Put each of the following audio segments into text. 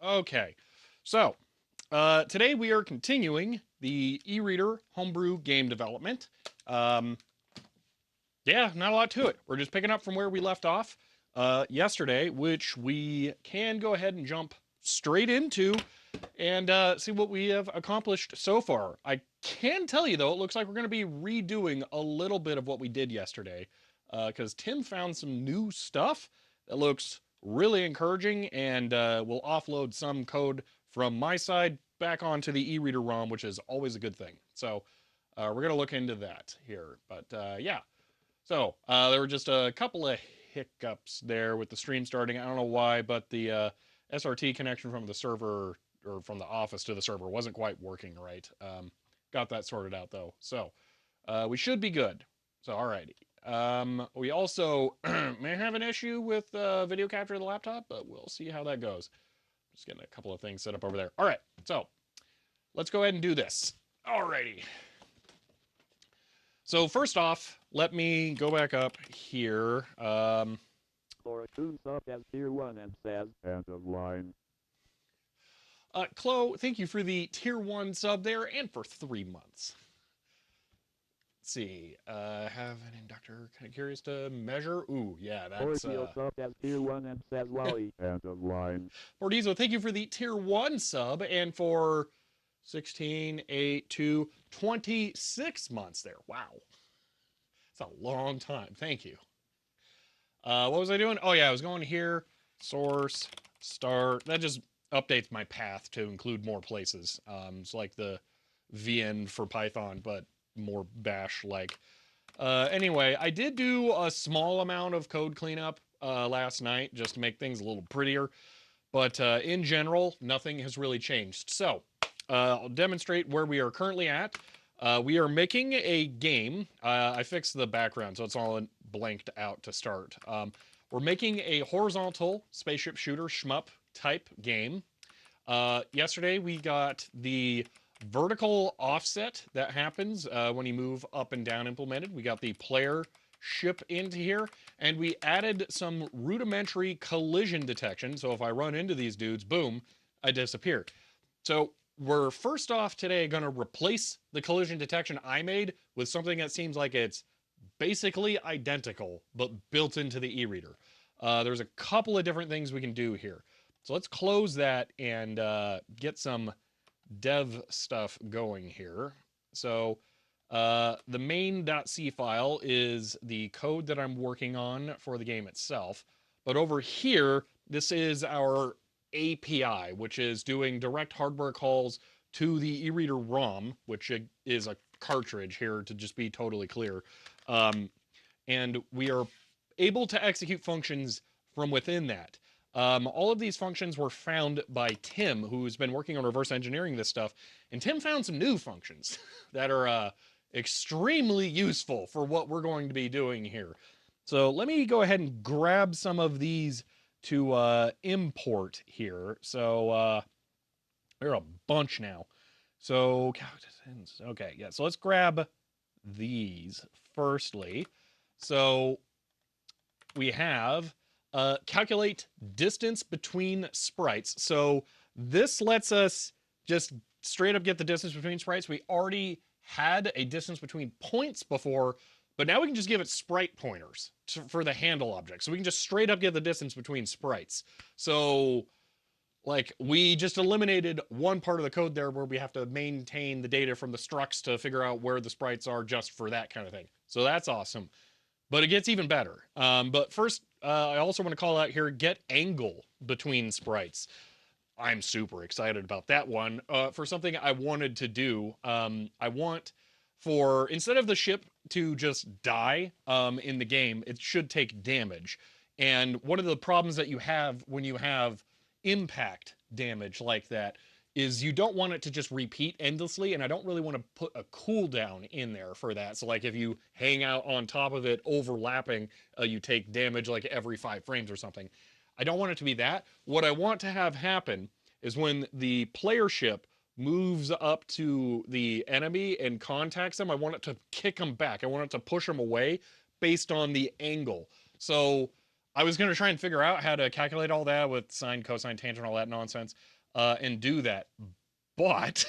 Okay, so today we are continuing the e-reader homebrew game development. Um, yeah, not a lot to it. We're just picking up from where we left off yesterday, which we can go ahead and jump straight into and see what we have accomplished so far. I can tell you though, it looks like we're going to be redoing a little bit of what we did yesterday because Tim found some new stuff that looks really encouraging, and we'll offload some code from my side back onto the e-reader ROM, which is always a good thing. So we're going to look into that here. But yeah, so there were just a couple of hiccups there with the stream starting. I don't know why, but the SRT connection from the server or from the office to the server wasn't quite working right. Got that sorted out though. So we should be good. So alrighty. We also may have an issue with video capture of the laptop, but we'll see how that goes. Just getting a couple of things set up over there. All right, so let's go ahead and do this. Alrighty. So first off, let me go back up here. For a tune sub as tier 1 and says, end of line. Chloe, thank you for the tier 1 sub there and for 3 months. Let's see. Have an inductor kind of curious to measure. Ooh, yeah, that's... sub as tier 1 and says, Wally, end of line. Bordizo, thank you for the tier 1 sub and for 16, 8, 2, 26 months there. Wow. That's a long time. Thank you. What was I doing? Oh, yeah, I was going here. Source, start. That just updates my path to include more places. It's like the VN for Python, but more bash-like. Anyway, I did do a small amount of code cleanup last night just to make things a little prettier. But in general, nothing has really changed. So I'll demonstrate where we are currently at. We are making a game. I fixed the background, so it's all blanked out to start. We're making a horizontal spaceship shooter shmup type game. Yesterday, we got the vertical offset that happens when you move up and down implemented. We got the player ship into here, and we added some rudimentary collision detection. So if I run into these dudes, boom, I disappear. So we're first off today going to replace the collision detection I made with something that seems like it's basically identical, but built into the e-reader. There's a couple of different things we can do here. So let's close that and get some dev stuff going here. So The main.c file is the code that I'm working on for the game itself. But over here, this is our API, which is doing direct hardware calls to the e-reader ROM, which is a cartridge here to just be totally clear. And we are able to execute functions from within that. All of these functions were found by Tim, who's been working on reverse engineering this stuff. And Tim found some new functions that are extremely useful for what we're going to be doing here. So let me go ahead and grab some of these to import here. So there are a bunch now. So, okay, yeah. So let's grab these firstly. So we have calculate distance between sprites. So this lets us just straight up get the distance between sprites. We already had a distance between points before, but now we can just give it sprite pointers for the handle object. So we can just straight up get the distance between sprites. So like we just eliminated one part of the code there where we have to maintain the data from the structs to figure out where the sprites are just for that kind of thing. So that's awesome. But it gets even better. But first, I also want to call out here, get angle between sprites. I'm super excited about that one. For something I wanted to do, I want for, instead of the ship to just die in the game, it should take damage. And one of the problems that you have when you have impact damage like that is you don't want it to just repeat endlessly, and I don't really want to put a cooldown in there for that. So like if you hang out on top of it overlapping, you take damage like every 5 frames or something. I don't want it to be that. What I want to have happen is when the player ship moves up to the enemy and contacts them, I want it to kick them back. I want it to push them away based on the angle. So I was going to try and figure out how to calculate all that with sine, cosine, tangent, all that nonsense, and do that. But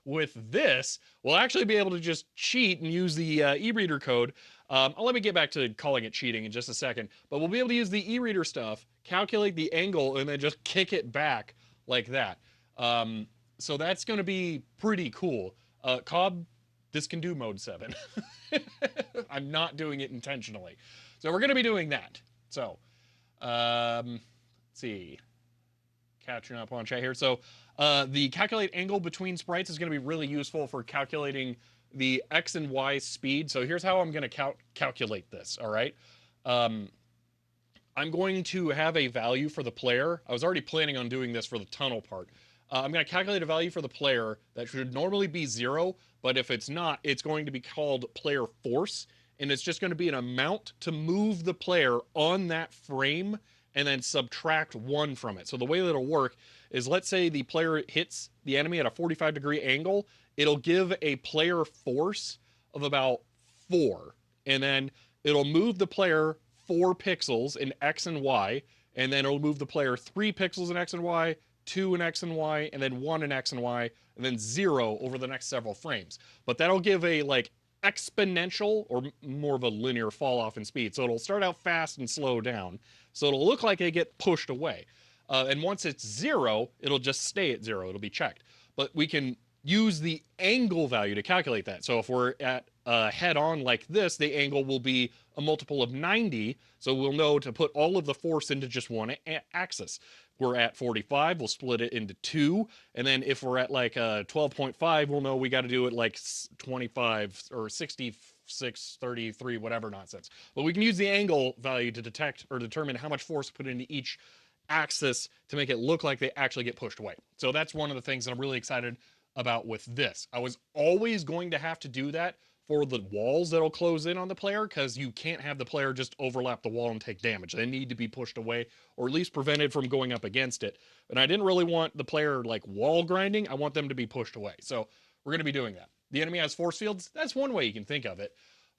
with this, we'll actually be able to just cheat and use the e-reader code. Let me get back to calling it cheating in just a second. But we'll be able to use the e-reader stuff, calculate the angle, and then just kick it back like that. So that's going to be pretty cool. Cobb, this can do mode 7. I'm not doing it intentionally. So we're going to be doing that. So, let's see. Catching up on chat here. So the calculate angle between sprites is going to be really useful for calculating the X and Y speed. So here's how I'm going to calculate this, all right? I'm going to have a value for the player. I was already planning on doing this for the tunnel part. I'm going to calculate a value for the player that should normally be 0, but if it's not, it's going to be called player force, and it's just going to be an amount to move the player on that frame and then subtract 1 from it. So the way that it'll work is, let's say the player hits the enemy at a 45-degree angle, it'll give a player force of about 4, and then it'll move the player 4 pixels in X and Y, and then it'll move the player 3 pixels in X and Y, 2 in X and Y, and then 1 in X and Y, and then 0 over the next several frames. But that'll give a like exponential or more of a linear fall off in speed. So it'll start out fast and slow down. So it'll look like they get pushed away. And once it's 0, it'll just stay at 0. It'll be checked. But we can use the angle value to calculate that. So if we're at head on like this, the angle will be a multiple of 90. So we'll know to put all of the force into just one axis. We're at 45, we'll split it into 2. And then if we're at like 12.5, we'll know we got to do it like 25 or 66, 33, whatever nonsense. But we can use the angle value to detect or determine how much force to put into each axis to make it look like they actually get pushed away. So that's one of the things that I'm really excited about with this. I was always going to have to do that for the walls that'll close in on the player, because you can't have the player just overlap the wall and take damage. They need to be pushed away, or at least prevented from going up against it. And I didn't really want the player like wall grinding. I want them to be pushed away. So we're going to be doing that. The enemy has force fields. That's one way you can think of it.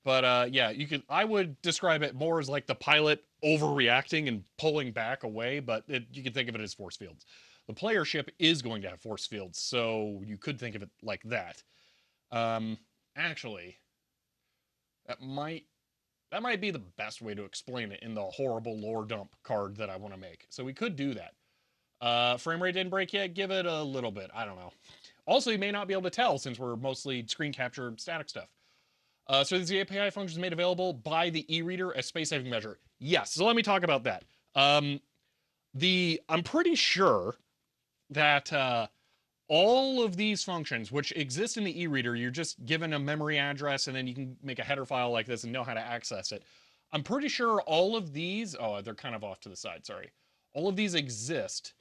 But yeah, I would describe it more as like the pilot overreacting and pulling back away, but you can think of it as force fields. The player ship is going to have force fields, so you could think of it like that. Actually, that might be the best way to explain it in the horrible lore dump card that I want to make. So we could do that. Frame rate didn't break yet. Give it a little bit. I don't know. Also, you may not be able to tell since we're mostly screen capture static stuff. So these API functions made available by the e-reader as space saving measure. Yes. So let me talk about that. I'm pretty sure that all of these functions, which exist in the e-reader, you're just given a memory address and then you can make a header file like this and know how to access it. I'm pretty sure all of these, oh, they're kind of off to the side, sorry. All of these exist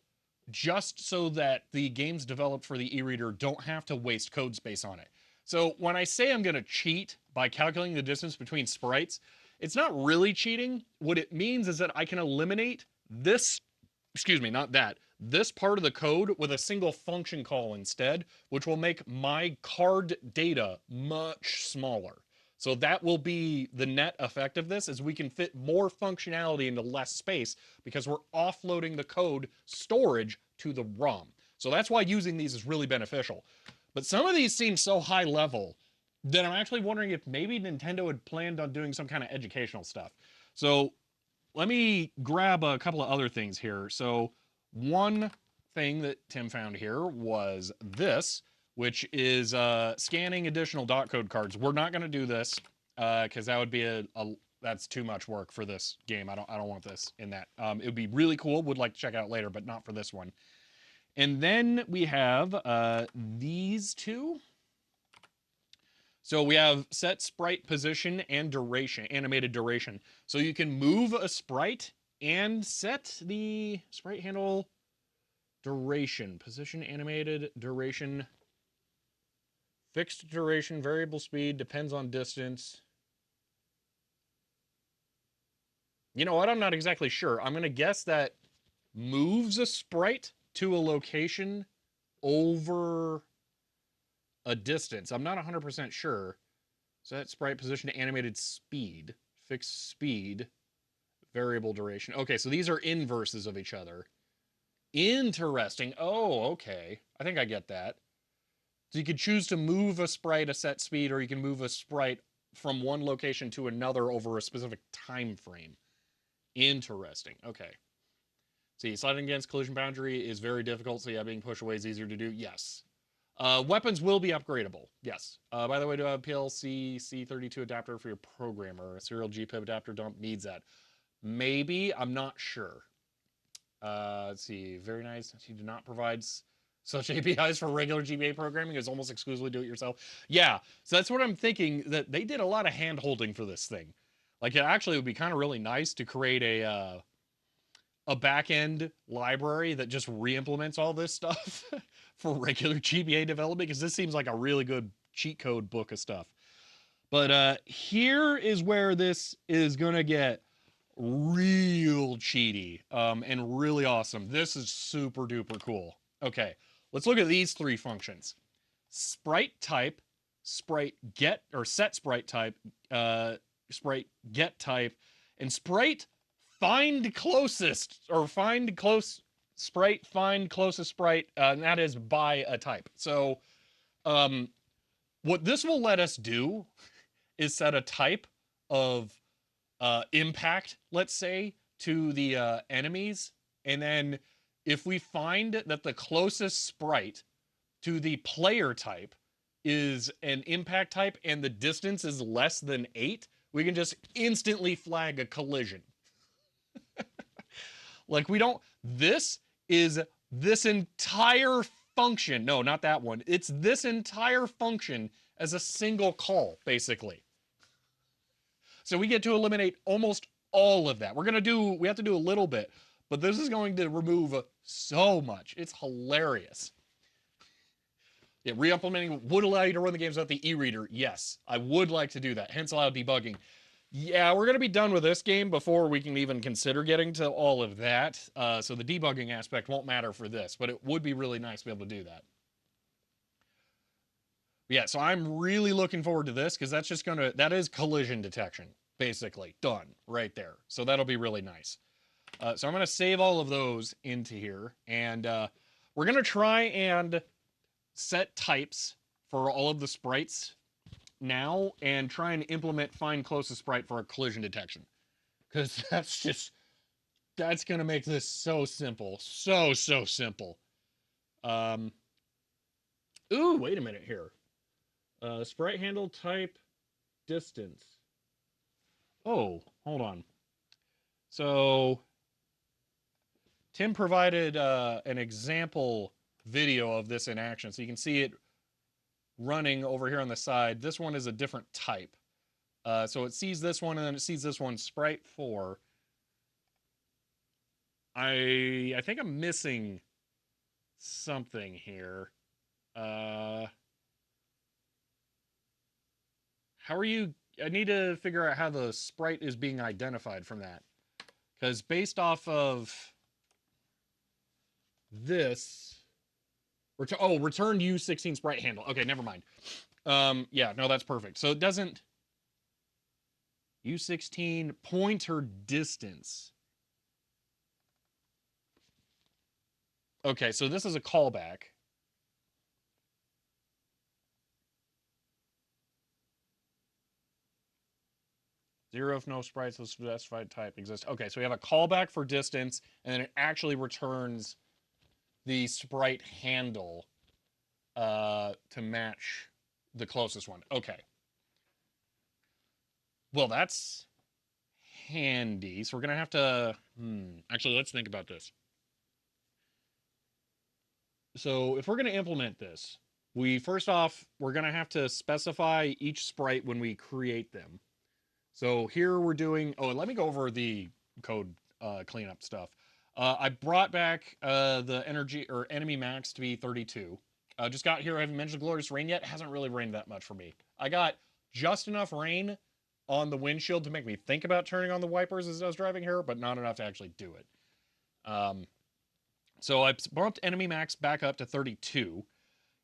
just so that the games developed for the e-reader don't have to waste code space on it. So when I say I'm going to cheat by calculating the distance between sprites, it's not really cheating. What it means is that I can eliminate this, excuse me, not that, this part of the code with a single function call instead, which will make my card data much smaller. So that will be the net effect of this, is we can fit more functionality into less space because we're offloading the code storage to the ROM. So that's why using these is really beneficial. But some of these seem so high level that I'm actually wondering if maybe Nintendo had planned on doing some kind of educational stuff. So let me grab a couple of other things here. So one thing that Tim found here was this, which is scanning additional dot code cards. We're not going to do this because that would be that's too much work for this game. I don't want this in that. It would be really cool. Would like to check it out later, but not for this one. And then we have these two. So we have set sprite position and duration, animated duration. So you can move a sprite and set the sprite handle duration, position, animated duration, fixed duration, variable speed, depends on distance. You know what? I'm not exactly sure. I'm going to guess that moves a sprite to a location over a distance. I'm not 100% sure. Set sprite position to animated speed, fixed speed, variable duration. Okay, so these are inverses of each other. Interesting. Oh, okay. I think I get that. So you could choose to move a sprite a set speed, or you can move a sprite from one location to another over a specific time frame. Interesting. Okay. See, sliding against collision boundary is very difficult, so yeah, being pushed away is easier to do. Yes. Weapons will be upgradable. Yes. By the way, do I have a PLC C32 adapter for your programmer? A serial GPIP adapter dump needs that. Maybe. I'm not sure. Let's see. Very nice. You do not provide such APIs for regular GBA programming. It's almost exclusively do it yourself. Yeah. So that's what I'm thinking, that they did a lot of hand holding for this thing. Like, it actually would be kind of really nice to create a back-end library that just re-implements all this stuff for regular GBA development, because this seems like a really good cheat code book of stuff. But here is where this is going to get real cheaty and really awesome. This is super duper cool. Okay, let's look at these three functions. Sprite type, sprite get, or set sprite type, sprite get type, and sprite find closest, or find close sprite, find closest sprite, and that is by a type. So what this will let us do is set a type of impact, let's say, to the enemies. And then if we find that the closest sprite to the player type is an impact type and the distance is less than 8, we can just instantly flag a collision. Like, we don't, this is this entire function. No, not that one. It's this entire function as a single call, basically. So we get to eliminate almost all of that. We have to do a little bit, but this is going to remove so much. It's hilarious. Yeah, re-implementing would allow you to run the games without the e-reader. Yes, I would like to do that, hence allow debugging. Yeah, we're going to be done with this game before we can even consider getting to all of that. So the debugging aspect won't matter for this, but it would be really nice to be able to do that. Yeah, so I'm really looking forward to this, because that is collision detection, basically. Done, right there. So that'll be really nice. So I'm going to save all of those into here, and we're going to try and set types for all of the sprites now, and try and implement find closest sprite for a collision detection. Because that's going to make this so simple. So simple. Ooh, wait a minute here. Sprite handle type distance. Oh, hold on. So Tim provided an example video of this in action, so you can see it running over here on the side. This one is a different type. So it sees this one, and then it sees this one, Sprite 4. I think I'm missing something here. How are you? I need to figure out how the sprite is being identified from that. Because based off of this, return U16 sprite handle. Okay, never mind. Yeah, no, that's perfect. So it doesn't U16 pointer distance. Okay, so this is a callback. Zero if no sprites of specified type exist. Okay, so we have a callback for distance, and then it actually returns the sprite handle to match the closest one. Okay. Well, that's handy. So we're going to have to... Actually, let's think about this. So if we're going to implement this, first off, we're going to have to specify each sprite when we create them. So here we're doing... Oh, let me go over the code cleanup stuff. I brought back the energy or enemy max to be 32. Just got here. I haven't mentioned glorious rain yet. It hasn't really rained that much for me. I got just enough rain on the windshield to make me think about turning on the wipers as I was driving here, but not enough to actually do it. So I bumped enemy max back up to 32,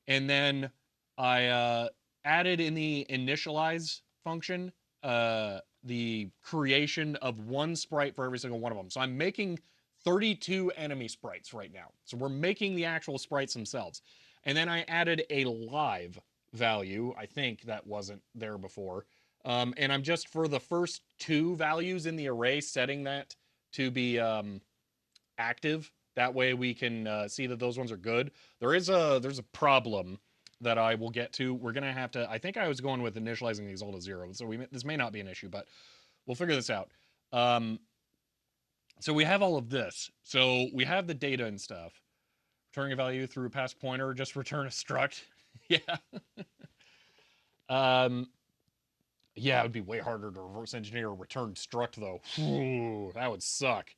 and then I added in the initialize function the creation of one sprite for every single one of them. So I'm making 32 enemy sprites right now. So we're making the actual sprites themselves. And then I added a live value. I think that wasn't there before. And I'm just, for the first two values in the array, setting that to be active. That way we can see that those ones are good. There's a problem that I will get to. We're gonna have to. I think I was going with initializing these all to 0, so this may not be an issue, but we'll figure this out. So we have all of this. So we have the data and stuff. Returning a value through a pass pointer, just return a struct. Yeah. Yeah, it would be way harder to reverse engineer a return struct though. Ooh, that would suck.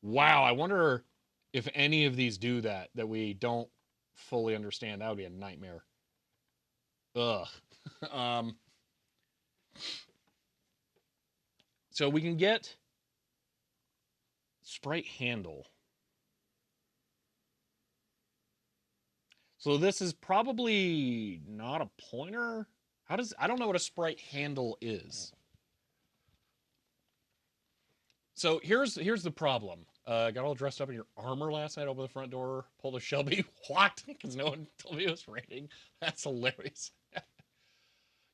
Wow, I wonder if any of these do that we don't fully understand. That would be a nightmare. Ugh. So we can get sprite handle. So this is probably not a pointer. I don't know what a sprite handle is. So here's the problem. Got all dressed up in your armor last night, opened the front door, pulled a Shelby. What? Because no one told me it was raining. That's hilarious.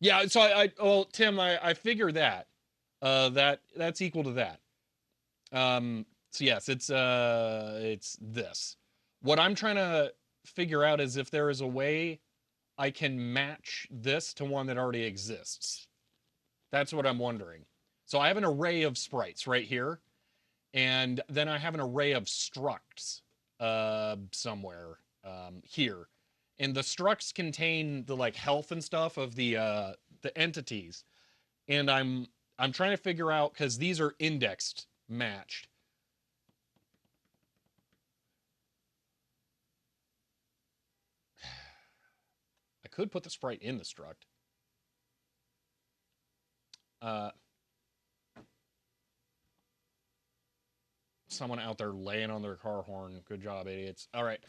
Yeah, so Tim, I figure that. That's equal to that. So yes, it's this. What I'm trying to figure out is if there is a way I can match this to one that already exists. That's what I'm wondering. So I have an array of sprites right here, and then I have an array of structs somewhere here. And the structs contain the like health and stuff of the entities. And I'm trying to figure out, because these are indexed matched. I could put the sprite in the struct. Someone out there laying on their car horn. Good job, idiots. All right.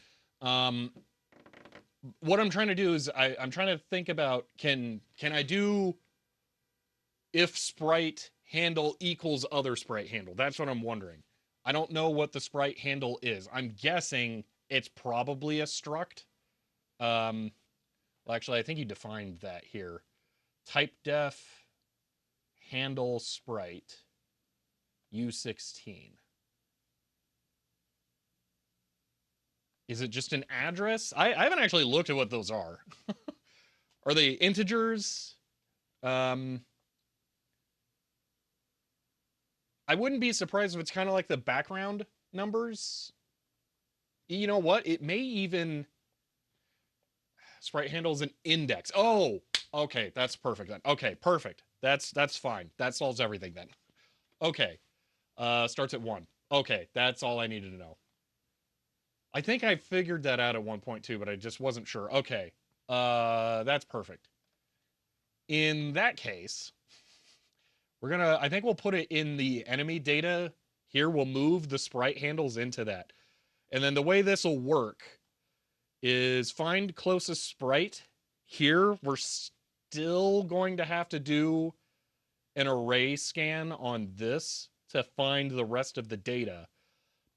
What I'm trying to do is I'm trying to think about, can I do if sprite handle equals other sprite handle? That's what I'm wondering. I don't know what the sprite handle is. I'm guessing it's probably a struct. Well, actually, I think you defined that here. Type def handle sprite U16. Is it just an address? I haven't actually looked at what those are. Are they integers? I wouldn't be surprised if it's kind of like the background numbers. You know what? It may even sprite handles an index. Oh, okay, that's perfect then. Okay, perfect. That's fine. That solves everything then. Okay. Starts at 1. Okay, that's all I needed to know. I think I figured that out at 1.2, but I just wasn't sure. Okay. That's perfect. In that case, I think we'll put it in the enemy data here. We'll move the sprite handles into that. And then the way this will work is find closest sprite. Here, we're still going to have to do an array scan on this to find the rest of the data.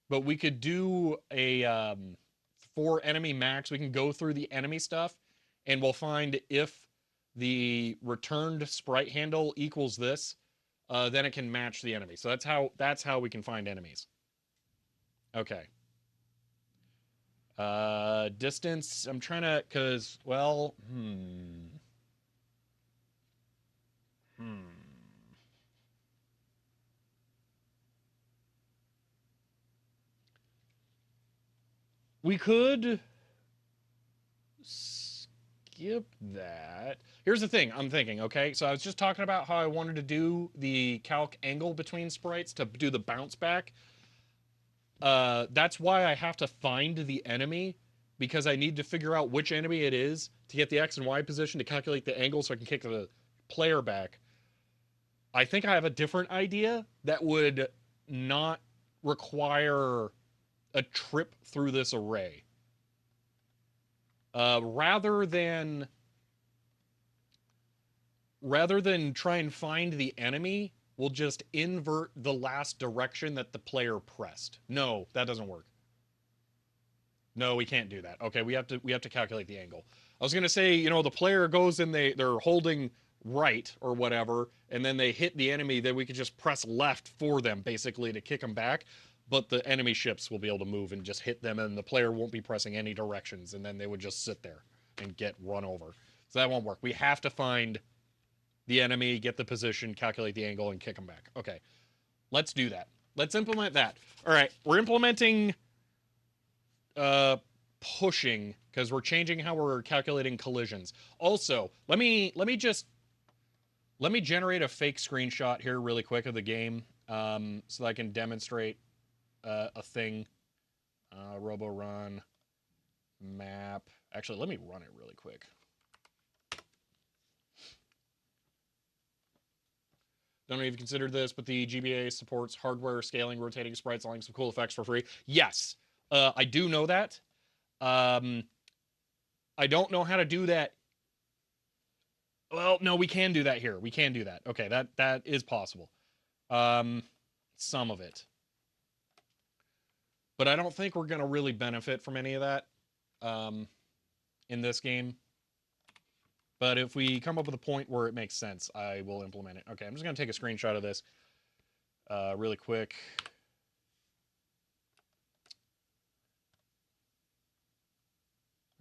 But we could do a, for enemy max, we can go through the enemy stuff and we'll find if the returned sprite handle equals this, then it can match the enemy. So that's how we can find enemies. Okay. Distance, I'm trying to, cause, well, We could skip that. Here's the thing I'm thinking, okay? So I was just talking about how I wanted to do the calc angle between sprites to do the bounce back. That's why I have to find the enemy, because I need to figure out which enemy it is to get the X and Y position to calculate the angle so I can kick the player back. I think I have a different idea that would not require a trip through this array. Rather than try and find the enemy, we'll just invert the last direction that the player pressed. No, that doesn't work. No, we can't do that. Okay, we have to calculate the angle. I was gonna say, the player goes and they're holding right or whatever, and then they hit the enemy, then we could just press left for them basically to kick them back. But the enemy ships will be able to move and just hit them, and the player won't be pressing any directions, and then they would just sit there and get run over. So that won't work. We have to find the enemy, get the position, calculate the angle, and kick them back. Okay, let's do that. Let's implement that. All right, we're implementing pushing because we're changing how we're calculating collisions. Also, let me generate a fake screenshot here really quick of the game, so that I can demonstrate a thing. Robo run map. Actually, let me run it really quick. Don't know if you've considered this, but the GBA supports hardware scaling, rotating sprites, allowing some cool effects for free. Yes, I do know that. I don't know how to do that. Well, no, we can do that here. We can do that. Okay, that is possible. Some of it. But I don't think we're going to really benefit from any of that in this game. But if we come up with a point where it makes sense, I will implement it. Okay, I'm just going to take a screenshot of this really quick.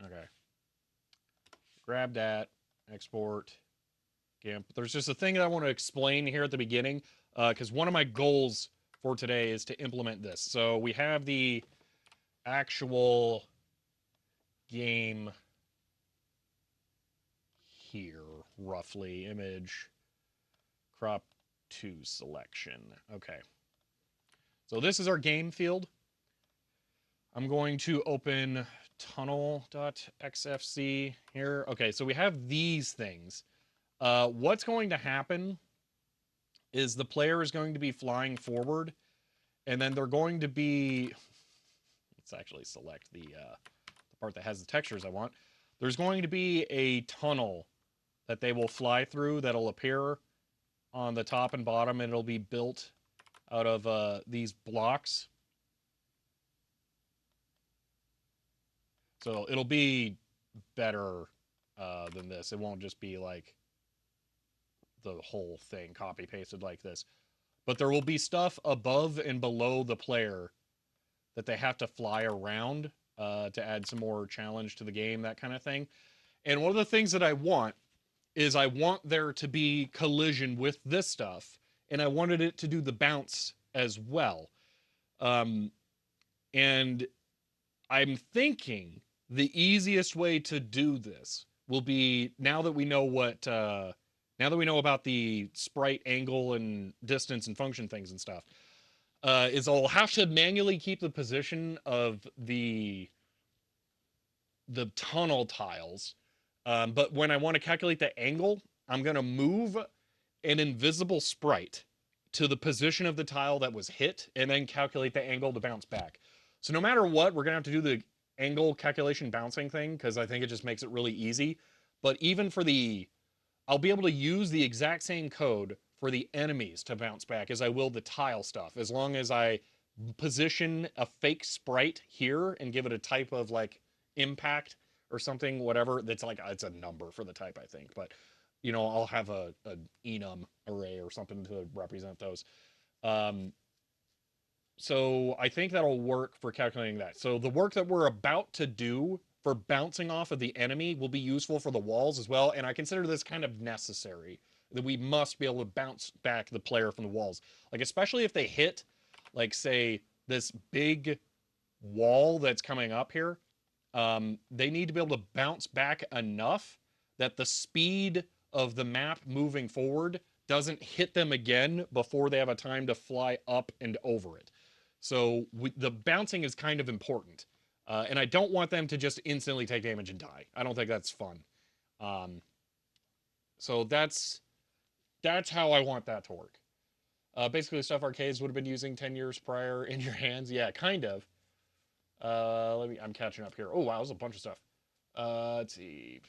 Okay. Grab that, export, GIMP. There's just a thing that I want to explain here at the beginning, because one of my goals for today is to implement this. So we have the actual game here, roughly. Image, crop to selection. Okay. So this is our game field. I'm going to open tunnel.xfc here. Okay, so we have these things. What's going to happen is the player is going to be flying forward, and then they're going to be... Let's actually select the part that has the textures I want. There's going to be a tunnel that they will fly through that'll appear on the top and bottom, and it'll be built out of these blocks. So it'll be better than this. It won't just be like the whole thing copy pasted like this. But there will be stuff above and below the player that they have to fly around to add some more challenge to the game, that kind of thing. And one of the things that I want is I want there to be collision with this stuff, and I wanted it to do the bounce as well. And I'm thinking the easiest way to do this will be now that we know about the sprite angle and distance and function things and stuff, is I'll have to manually keep the position of the tunnel tiles. But when I want to calculate the angle, I'm going to move an invisible sprite to the position of the tile that was hit and then calculate the angle to bounce back. So no matter what, we're going to have to do the angle calculation bouncing thing because I think it just makes it really easy. But even for I'll be able to use the exact same code for the enemies to bounce back as I will the tile stuff, as long as I position a fake sprite here and give it a type of like impact or something, whatever. That's like, it's a number for the type, I think. But, I'll have an enum array or something to represent those. Um, so I think that'll work for calculating that. So the work that we're about to do for bouncing off of the enemy will be useful for the walls as well. And I consider this kind of necessary, that we must be able to bounce back the player from the walls. Like, especially if they hit, like, say, this big wall that's coming up here, they need to be able to bounce back enough that the speed of the map moving forward doesn't hit them again before they have a time to fly up and over it. So the bouncing is kind of important. And I don't want them to just instantly take damage and die. I don't think that's fun. So that's how I want that to work. Basically, the stuff arcades would have been using 10 years prior in your hands. Yeah, kind of. I'm catching up here. Oh, wow, there's a bunch of stuff. Let's see.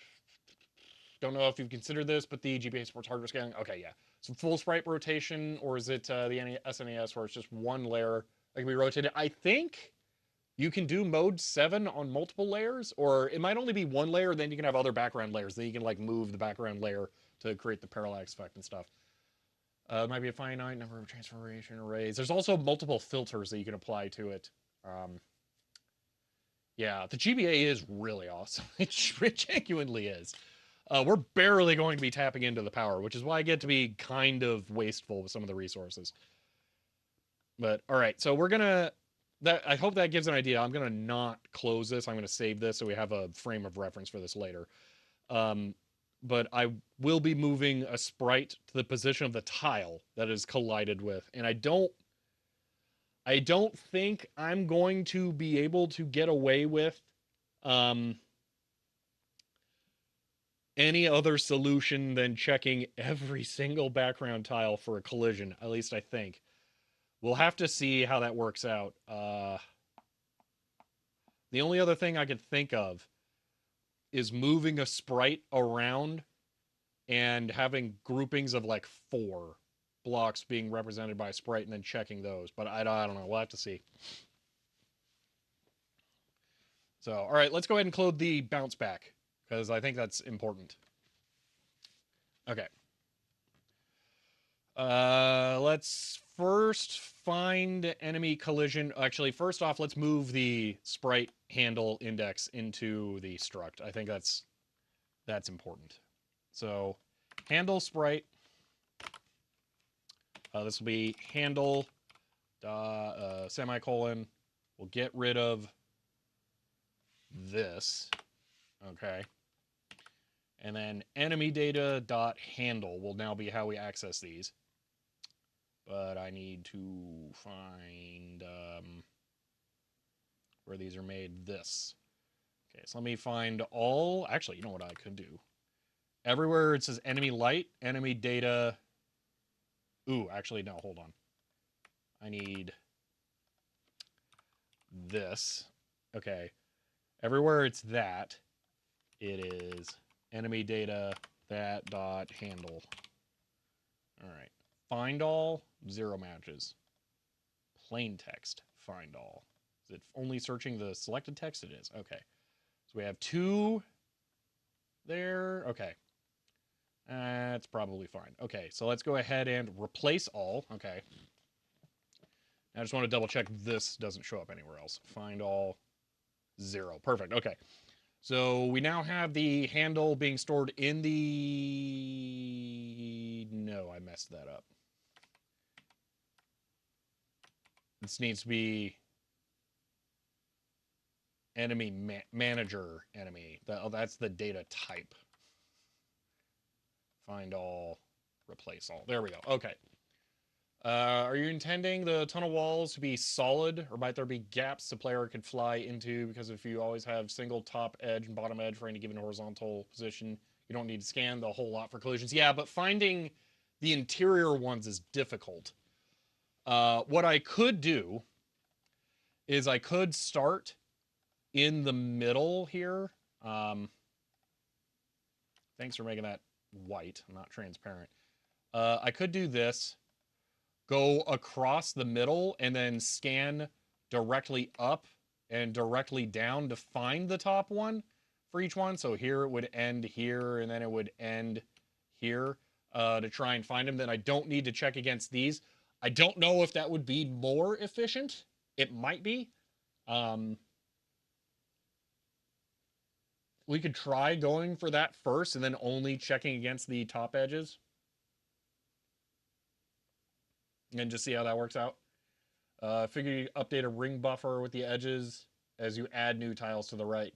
Don't know if you've considered this, but the GBA supports hardware scaling. Okay, yeah. So full sprite rotation, or is it the SNES where it's just one layer that can be rotated? I think you can do mode 7 on multiple layers, or it might only be one layer, then you can have other background layers. Then you can like move the background layer to create the parallax effect and stuff. It might be a finite number of transformation arrays. There's also multiple filters that you can apply to it. Yeah, the GBA is really awesome. It genuinely is. We're barely going to be tapping into the power, which is why I get to be kind of wasteful with some of the resources. But all right, so we're gonna. I hope that gives an idea. I'm gonna not close this. I'm gonna save this so we have a frame of reference for this later. But I will be moving a sprite to the position of the tile that is collided with, and I don't think I'm going to be able to get away with any other solution than checking every single background tile for a collision. At least I think. We'll have to see how that works out. The only other thing I could think of is moving a sprite around and having groupings of like 4 blocks being represented by a sprite and then checking those. But I don't know. We'll have to see. So, all right, let's go ahead and clone the bounce back because I think that's important. Okay. Let's first find enemy collision. Actually, first off, let's move the sprite handle index into the struct. I think that's important. So, handle sprite. This will be handle semicolon. We'll get rid of this. Okay. And then enemy data dot handle will now be how we access these. But I need to find where these are made. This. Okay, so let me find all. Actually, you know what I could do? Everywhere it says enemy light, enemy data. Ooh, actually, no, hold on. I need this. Okay. Everywhere it's that, it is enemy data that dot handle. All right. Find all, 0 matches. Plain text, find all. Is it only searching the selected text? It is. Okay. So we have 2 there. Okay. That's probably fine. Okay, so let's go ahead and replace all. Okay. I just want to double check this doesn't show up anywhere else. Find all, 0. Perfect. Okay. So we now have the handle being stored in the... No, I messed that up. This needs to be enemy manager enemy. That's the data type. Find all, replace all. There we go. Okay. Are you intending the tunnel walls to be solid, or might there be gaps the player could fly into? Because if you always have single top edge and bottom edge for any given horizontal position, you don't need to scan the whole lot for collisions. Yeah, but finding the interior ones is difficult. What I could do is I could start in the middle here. Thanks for making that white, not transparent. I could do this, go across the middle, and then scan directly up and directly down to find the top one for each one. So here it would end here, and then it would end here to try and find them. Then I don't need to check against these. I don't know if that would be more efficient. It might be. We could try going for that first and then only checking against the top edges. And just see how that works out. Figure you update a ring buffer with the edges as you add new tiles to the right.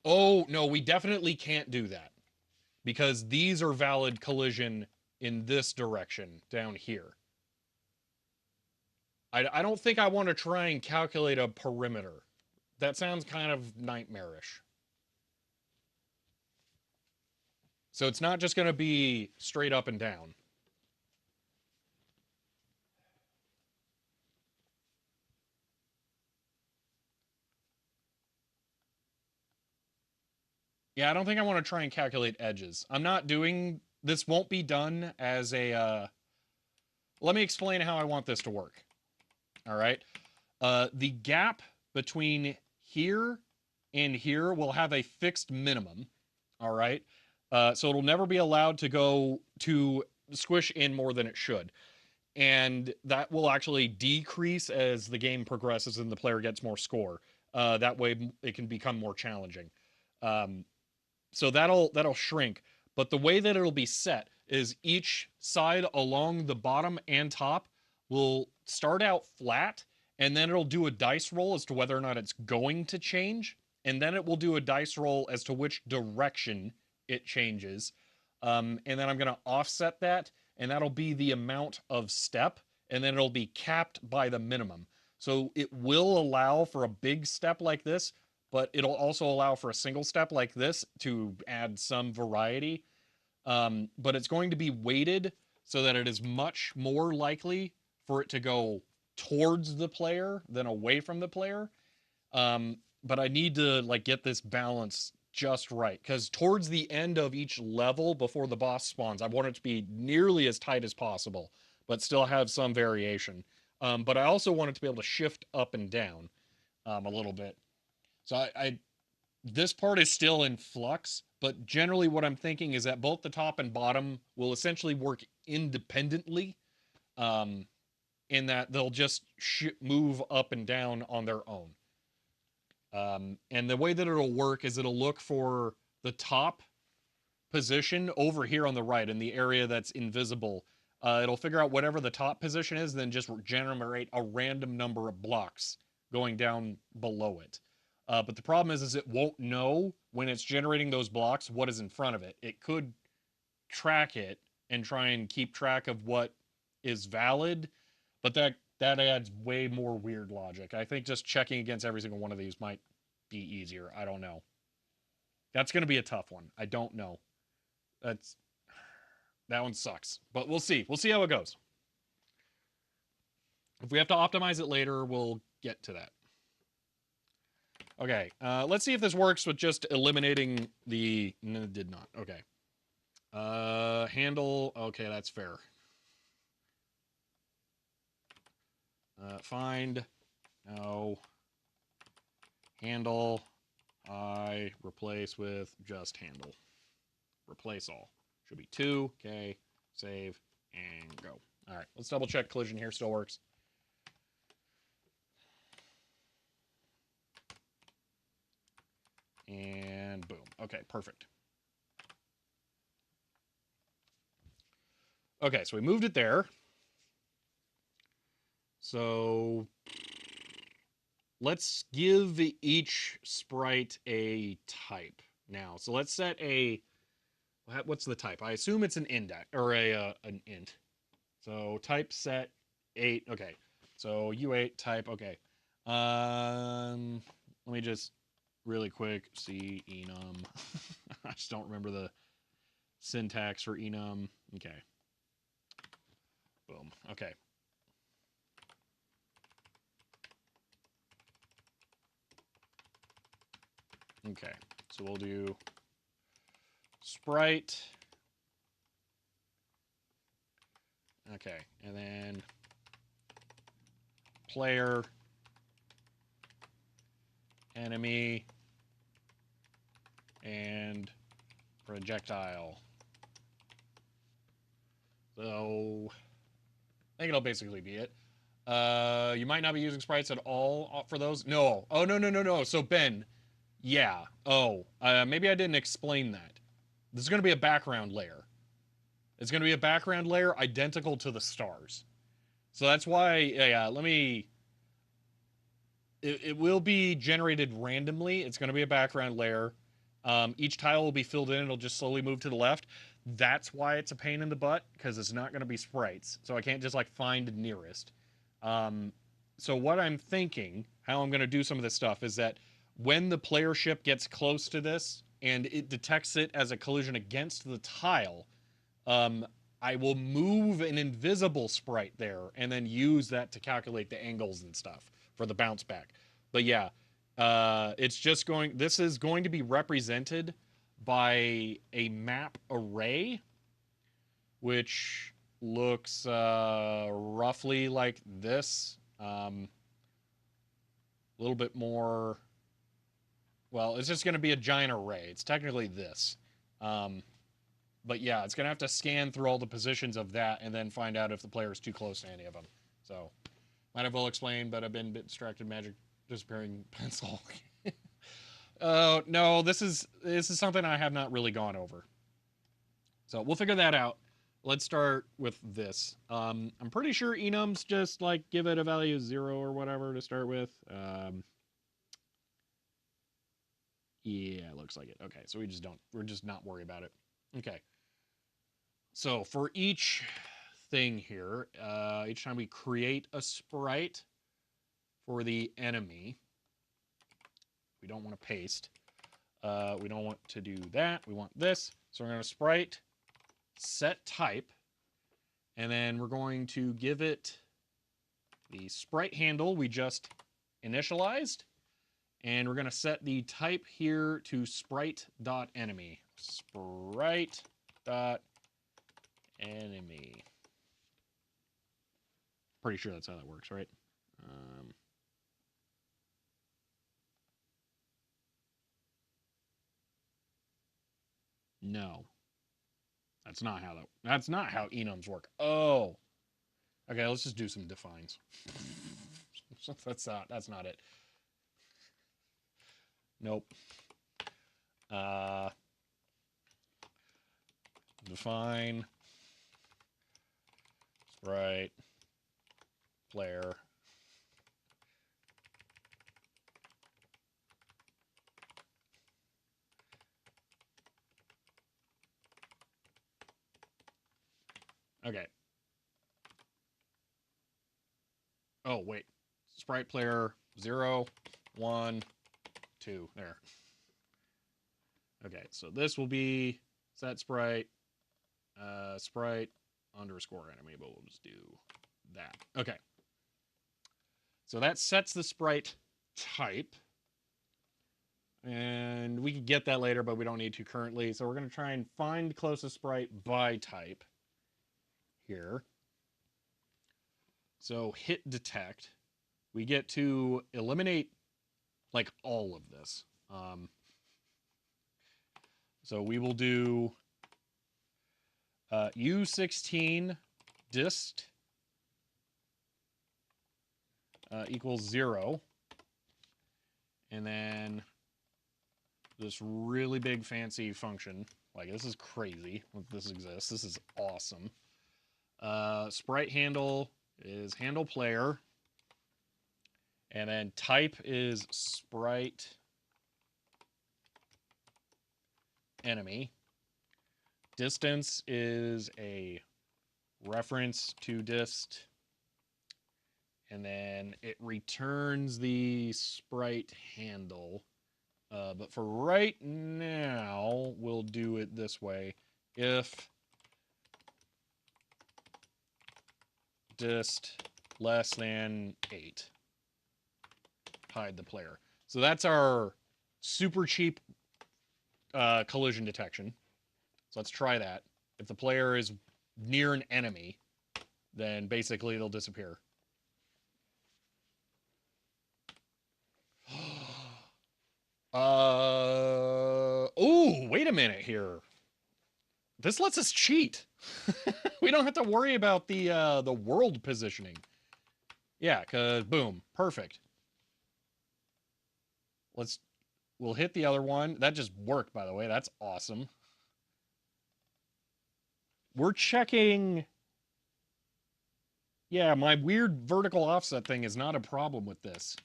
Oh, no, we definitely can't do that. Because these are valid collision in this direction down here. I don't think I want to try and calculate a perimeter. That sounds kind of nightmarish. So it's not just going to be straight up and down. Yeah, I don't think I want to try and calculate edges. I'm not doing... This won't be done as a... Let me explain how I want this to work. All right. The gap between here and here will have a fixed minimum. All right. So it'll never be allowed to go to squish in more than it should. And that will actually decrease as the game progresses and the player gets more score. That way it can become more challenging. So that'll shrink. But the way that it'll be set is each side along the bottom and top will start out flat, and then it'll do a dice roll as to whether or not it's going to change, and then it will do a dice roll as to which direction it changes. And then I'm going to offset that, and that'll be the amount of step, and then it'll be capped by the minimum. So it will allow for a big step like this, but it'll also allow for a single step like this to add some variety. But it's going to be weighted so that it is much more likely for it to go towards the player than away from the player. But I need to like get this balance just right, because towards the end of each level before the boss spawns, I want it to be nearly as tight as possible, but still have some variation. But I also want it to be able to shift up and down a little bit. So this part is still in flux, but generally what I'm thinking is that both the top and bottom will essentially work independently, in that they'll just move up and down on their own. And the way that it'll work is it'll look for the top position over here on the right in the area that's invisible. It'll figure out whatever the top position is, then just generate a random number of blocks going down below it. But the problem is it won't know when it's generating those blocks what is in front of it. It could track it and try and keep track of what is valid, but that adds way more weird logic. I think just checking against every single one of these might be easier. I don't know. That's going to be a tough one. I don't know. That one sucks, but we'll see. We'll see how it goes. If we have to optimize it later, we'll get to that. Okay, let's see if this works with just eliminating the... No, it did not. Okay. Handle... Okay, that's fair. Find... No. Handle... I replace with just handle. Replace all. Should be 2. Okay. Save. And go. All right, let's double check collision here. Still works. And boom. Okay, perfect. Okay, so we moved it there. So let's give each sprite a type now. So let's set a, what's the type? I assume it's an index or an int. So type set 8. Okay. So U8 type. Okay. Let me just really quick see enum. I just don't remember the syntax for enum. Okay. Boom. Okay. Okay. So we'll do sprite. Okay. And then player, enemy, and projectile. So I think it'll basically be it. You might not be using sprites at all for those. No. Oh, no, no, no, no. So Ben, yeah. Oh, maybe I didn't explain that. This is going to be a background layer. It's going to be a background layer identical to the stars. So that's why, yeah, let me, it will be generated randomly. It's going to be a background layer. Each tile will be filled in. It'll just slowly move to the left. That's why it's a pain in the butt, because it's not going to be sprites. So I can't just like find nearest. So what I'm thinking, how I'm going to do some of this stuff is that when the player ship gets close to this and it detects it as a collision against the tile, um, I will move an invisible sprite there and then use that to calculate the angles and stuff for the bounce back. But yeah, it's just going, this is going to be represented by a map array, which looks roughly like this. A little bit more, well, it's just going to be a giant array. It's technically this. But yeah, it's going to have to scan through all the positions of that and then find out if the player is too close to any of them. So, might have well explained, but I've been a bit distracted. Magic disappearing pencil. No, this is something I have not really gone over. So we'll figure that out. Let's start with this. I'm pretty sure enums just like give it a value of 0 or whatever to start with. Yeah, it looks like it. Okay, so we're just not worry about it. Okay. So for each thing here, each time we create a sprite for the enemy, we don't want to paste. We don't want to do that. We want this. So we're going to sprite set type, and then we're going to give it the sprite handle we just initialized, and we're going to set the type here to sprite.enemy. Sprite.enemy. Pretty sure that's how that works, right? No, that's not how enums work. Oh, okay. Let's just do some defines. That's not it. Nope. Uh, define sprite player. Okay. Oh wait, sprite player 0, 1, 2. There. Okay, so this will be set sprite sprite underscore enemy, but we'll just do that. Okay. So that sets the sprite type. And we could get that later, but we don't need to currently. So we're going to try and find closest sprite by type here. So hit detect. We get to eliminate like all of this. So we will do U16 dist equals 0. And then this really big fancy function. Like, this is crazy that this exists. This is awesome. Sprite handle is handle player. And then type is sprite enemy. Distance is a reference to dist. And then it returns the sprite handle. But for right now, we'll do it this way. If dist less than 8, hide the player. So that's our super cheap collision detection. So let's try that. If the player is near an enemy, then basically they'll disappear. Oh, wait a minute here. This lets us cheat. We don't have to worry about the world positioning. Yeah, cause boom, perfect. We'll hit the other one. That just worked, by the way. That's awesome. We're checking. Yeah, my weird vertical offset thing is not a problem with this.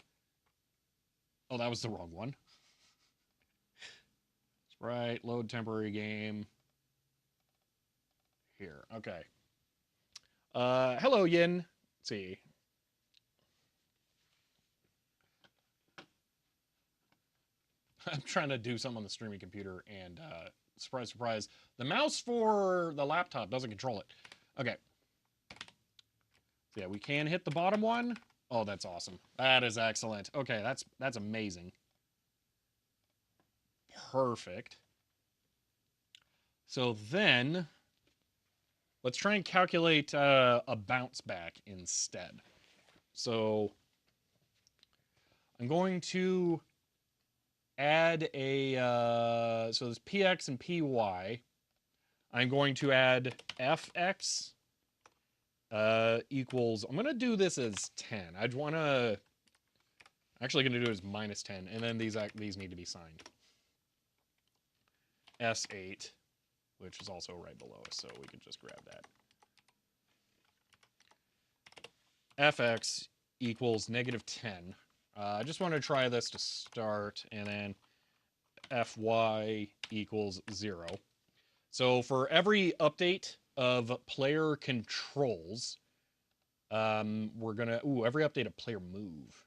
Oh, that was the wrong one. Sprite, load temporary game. Here, okay. Hello, Yin. Let's see. I'm trying to do something on the streaming computer, and surprise, surprise, the mouse for the laptop doesn't control it. Okay. So yeah, we can hit the bottom one. Oh, that's awesome. That is excellent. Okay, that's amazing. Perfect. So then, let's try and calculate a bounce back instead. So I'm going to add a, so there's px and py. I'm going to add fx equals, I'm going to do this as 10. I'd want to, actually going to do it as minus 10, and then these need to be signed. S8, which is also right below us, so we can just grab that. Fx equals negative 10. I just want to try this to start, and then Fy equals 0. So for every update of player controls, we're going to, every update of player move.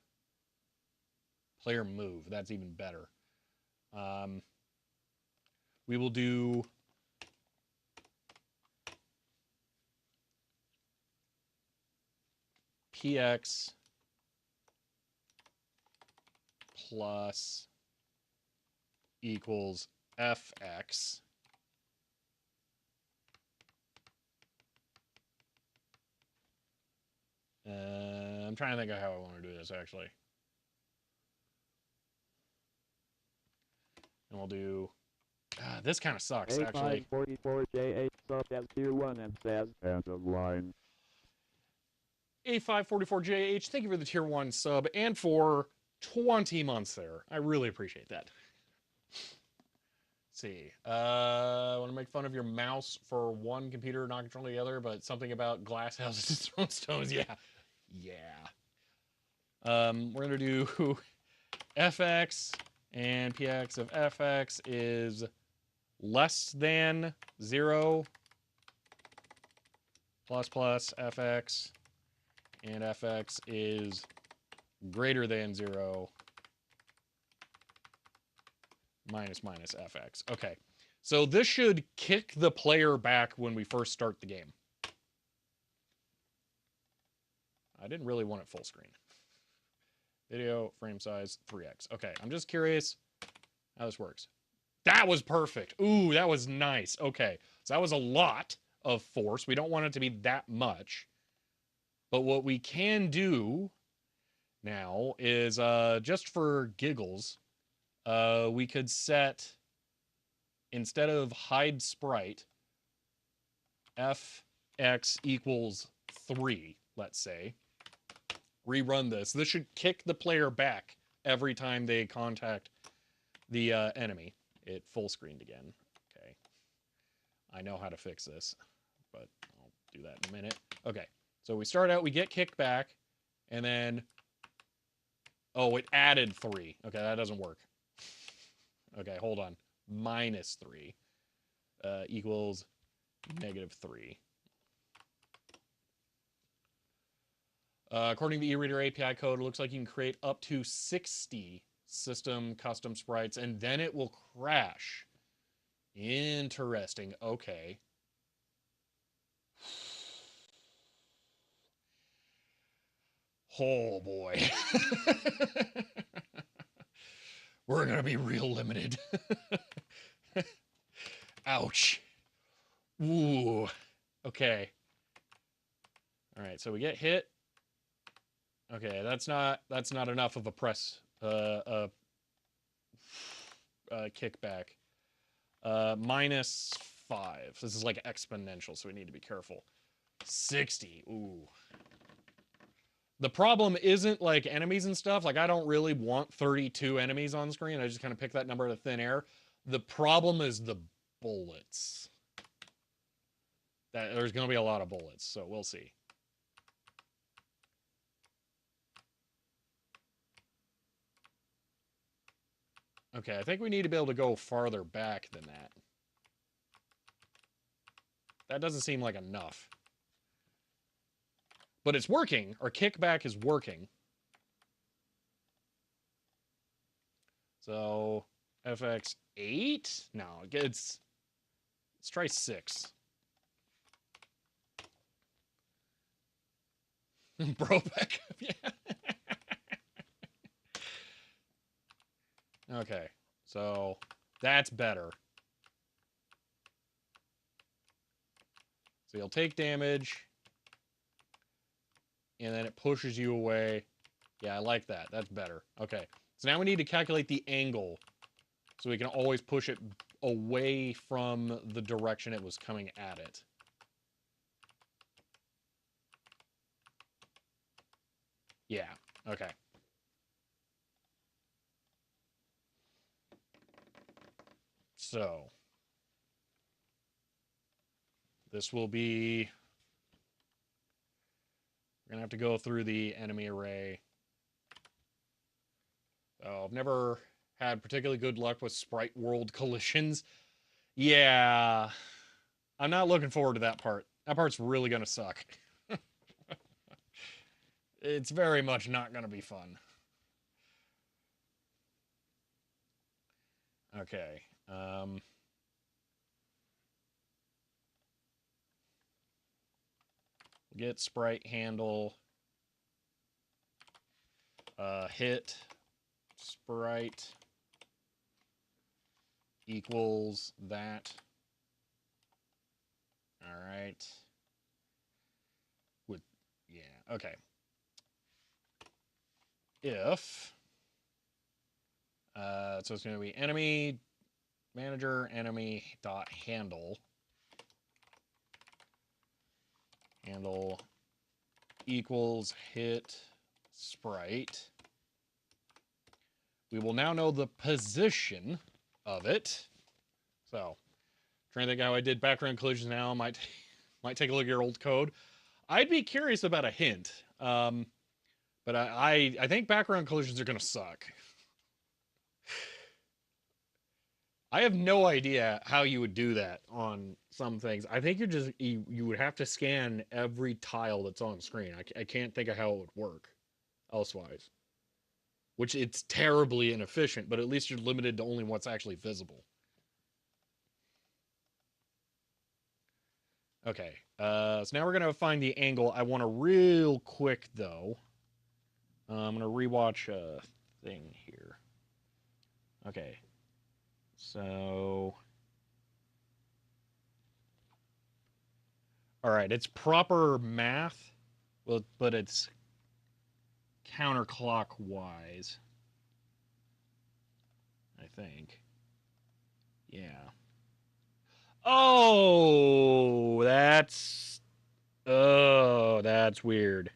Player move, that's even better. We will do px plus equals fx. I'm trying to think of how I want to do this, actually. And we'll do... this kind of sucks, actually. A544J8 sub as tier 1 and says, end of line. A544JH, thank you for the tier 1 sub and for 20 months there. I really appreciate that. Let's see. I want to make fun of your mouse for one computer, not controlling the other, but something about glass houses and throwing stones. Yeah. Yeah. We're going to do fx, and px of fx is less than 0 plus plus fx, and fx is greater than 0 minus minus fx. Okay, so this should kick the player back when we first start the game. I didn't really want it full screen. Video frame size 3x. Okay, I'm just curious how this works. That was perfect. Ooh, that was nice. Okay, so that was a lot of force. We don't want it to be that much. But what we can do now is, just for giggles, we could set, instead of hide sprite, fx equals 3, let's say. Rerun this. This should kick the player back every time they contact the enemy. It full screened again. Okay. I know how to fix this, but I'll do that in a minute. Okay, so we start out, we get kickback, and then, oh, it added 3. Okay, that doesn't work. Okay, hold on. -3 equals -3. According to the eReader API code, it looks like you can create up to 60 system custom sprites, and then it will crash. Interesting. Okay. Oh boy. We're going to be real limited. Ouch. Ooh. Okay. All right, so we get hit. Okay, that's not enough of a press kickback. -5. This is like exponential, so we need to be careful. 60. Ooh. The problem isn't like enemies and stuff. Like, I don't really want 32 enemies on screen. I just kind of pick that number out of thin air. The problem is the bullets. There's going to be a lot of bullets, so we'll see. Okay, I think we need to be able to go farther back than that. That doesn't seem like enough. But it's working. Our kickback is working. So, FX8? No, let's try 6. Brobeck. Yeah. Okay, so that's better. So you'll take damage, and then it pushes you away. Yeah, I like that. That's better. Okay, so now we need to calculate the angle, so we can always push it away from the direction it was coming at it. Yeah, okay. So, this will be... We're going to have to go through the enemy array. Oh, I've never had particularly good luck with sprite world collisions. Yeah, I'm not looking forward to that part. That part's really going to suck. It's very much not going to be fun. Okay. Get sprite handle. Hit sprite equals that. All right. Yeah, okay. If, so it's going to be enemy manager enemy dot handle equals hit sprite. We will now know the position of it. So, trying to think how I did background collisions now. Might take a look at your old code. I'd be curious about a hint. But I think background collisions are going to suck. I have no idea how you would do that on some things. I think you would have to scan every tile that's on screen. I can't think of how it would work elsewise. Which it's terribly inefficient, but at least you're limited to only what's actually visible. Okay, so now we're going to find the angle. I want to real quick, though. I'm going to rewatch a thing here. Okay, so... All right, it's proper math, but it's counterclockwise, I think. Yeah. Oh, that's weird.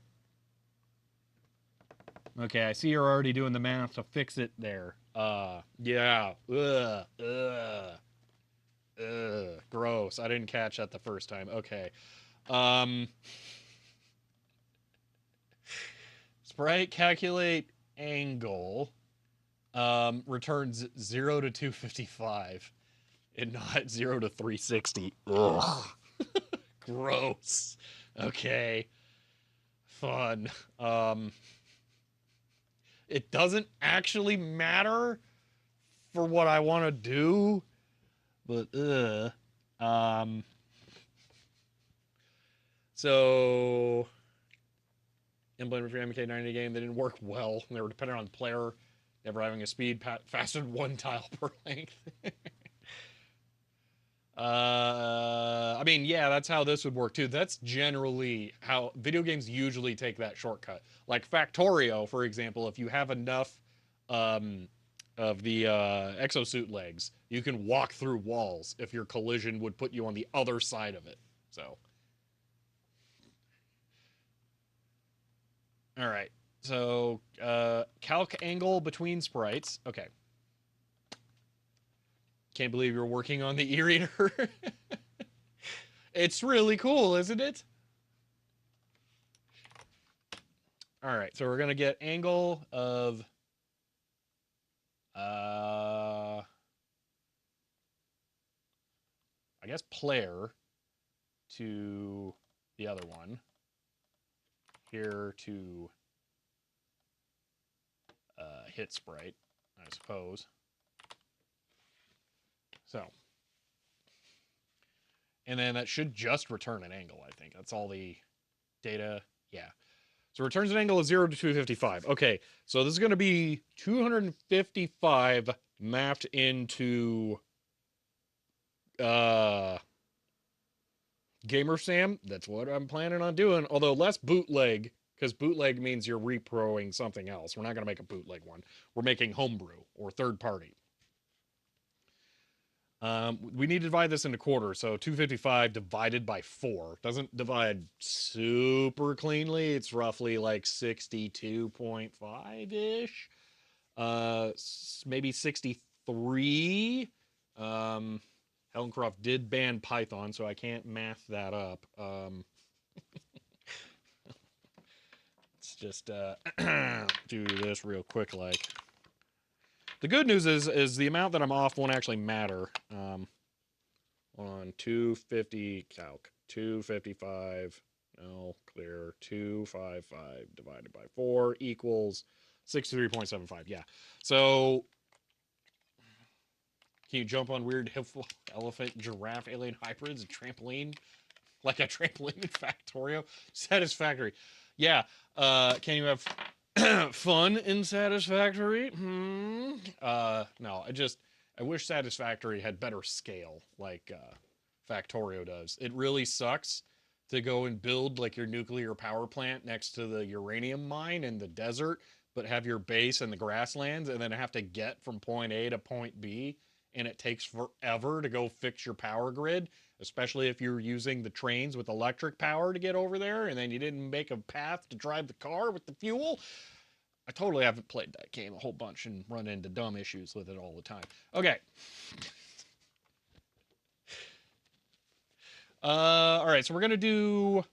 Okay, I see you're already doing the math to fix it there. Yeah. Gross. I didn't catch that the first time. Okay. Sprite calculate angle returns 0 to 255 and not 0 to 360. Ugh. Gross. Okay. Fun. It doesn't actually matter for what I want to do, but so implemented for MK90 game, they didn't work well. They were dependent on the player never having a speed faster than 1 tile per length. I mean, yeah, that's how this would work too. That's generally how video games usually take that shortcut. Like Factorio, for example, if you have enough of the exosuit legs, you can walk through walls if your collision would put you on the other side of it. So, all right. So, calc angle between sprites. Okay. Can't believe you're working on the e-reader. It's really cool, isn't it? All right, so we're gonna get angle of I guess player to the other one. Here to hit sprite, I suppose. So, and then that should just return an angle, I think. That's all the data. Yeah. So returns an angle of 0 to 255. Okay, so this is going to be 255 mapped into Gamer Sam. That's what I'm planning on doing. Although less bootleg, because bootleg means you're reproing something else. We're not going to make a bootleg one. We're making homebrew or third party. We need to divide this into quarters. So 255 divided by 4 doesn't divide super cleanly. It's roughly like 62.5-ish. Maybe 63. Hellencroft did ban Python, so I can't math that up. Let's just do this real quick. Like, the good news is the amount that I'm off won't actually matter. On 250 calc 255. No, clear. 255 divided by 4 equals 63.75. Yeah. So can you jump on weird elephant, giraffe, alien hybrids, and trampoline? Like a trampoline in Factorio? Satisfactory. Yeah. Can you have fun in Satisfactory? No, I wish Satisfactory had better scale like Factorio does. It really sucks to go and build like your nuclear power plant next to the uranium mine in the desert, but have your base in the grasslands and then have to get from point A to point B, and it takes forever to go fix your power grid, especially if you're using the trains with electric power to get over there and then you didn't make a path to drive the car with the fuel. I totally haven't played that game a whole bunch and run into dumb issues with it all the time. Okay. All right, so we're going to do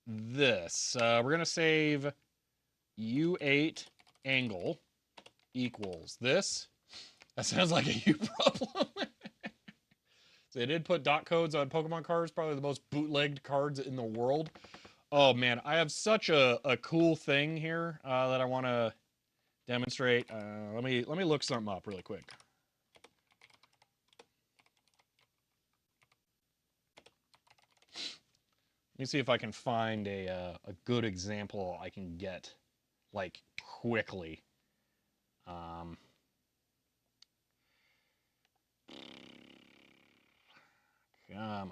this. We're going to save U8 angle equals this. That sounds like a U problem. So they did put dot codes on Pokemon cards, probably the most bootlegged cards in the world. Oh man, I have such a cool thing here that I want to demonstrate. Let me look something up really quick. Let me see if I can find a good example I can get like quickly. Come on.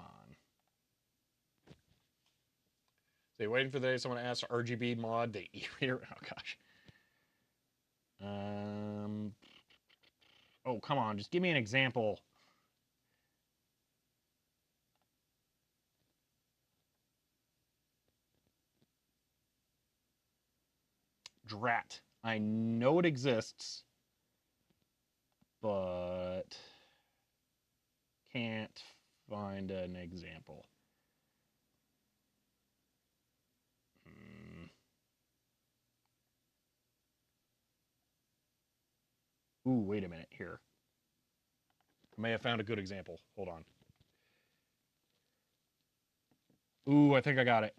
So you're waiting for the day someone asks RGB mod the e-reader. Oh gosh. Oh come on, just give me an example. Drat. I know it exists, but can't find an example. Ooh, wait a minute here. I may have found a good example. Hold on. Ooh, I think I got it.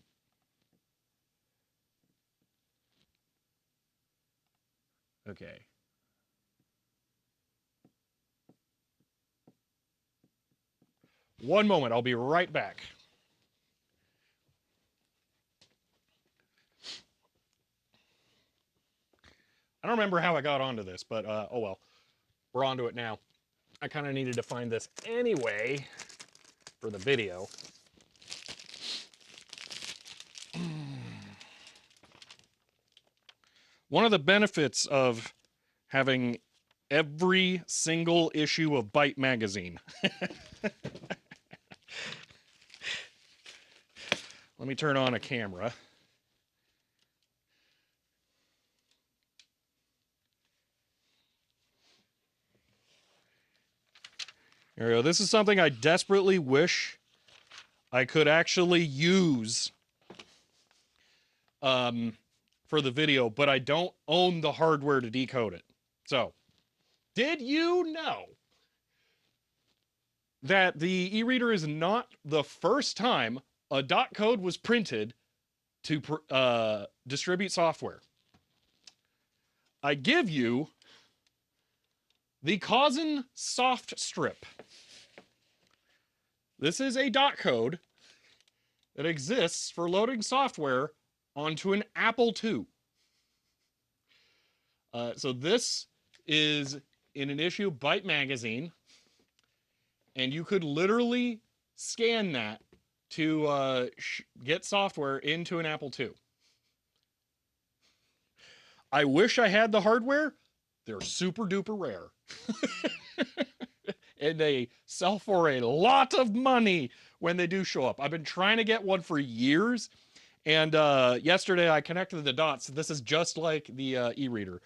Okay. One moment, I'll be right back. I don't remember how I got onto this, but oh well. We're onto it now. I kind of needed to find this anyway for the video. One of the benefits of having every single issue of Byte magazine. Let me turn on a camera. There we go. This is something I desperately wish I could actually use for the video, but I don't own the hardware to decode it. So, did you know that the e-reader is not the first time a dot code was printed to distribute software? I give you the Cousin soft strip. This is a dot code that exists for loading software onto an Apple II. So this is in an issue of Byte magazine, and you could literally scan that to get software into an Apple II. I wish I had the hardware. They're super duper rare. And they sell for a lot of money when they do show up. I've been trying to get one for years, and yesterday I connected the dots. This is just like the e-reader.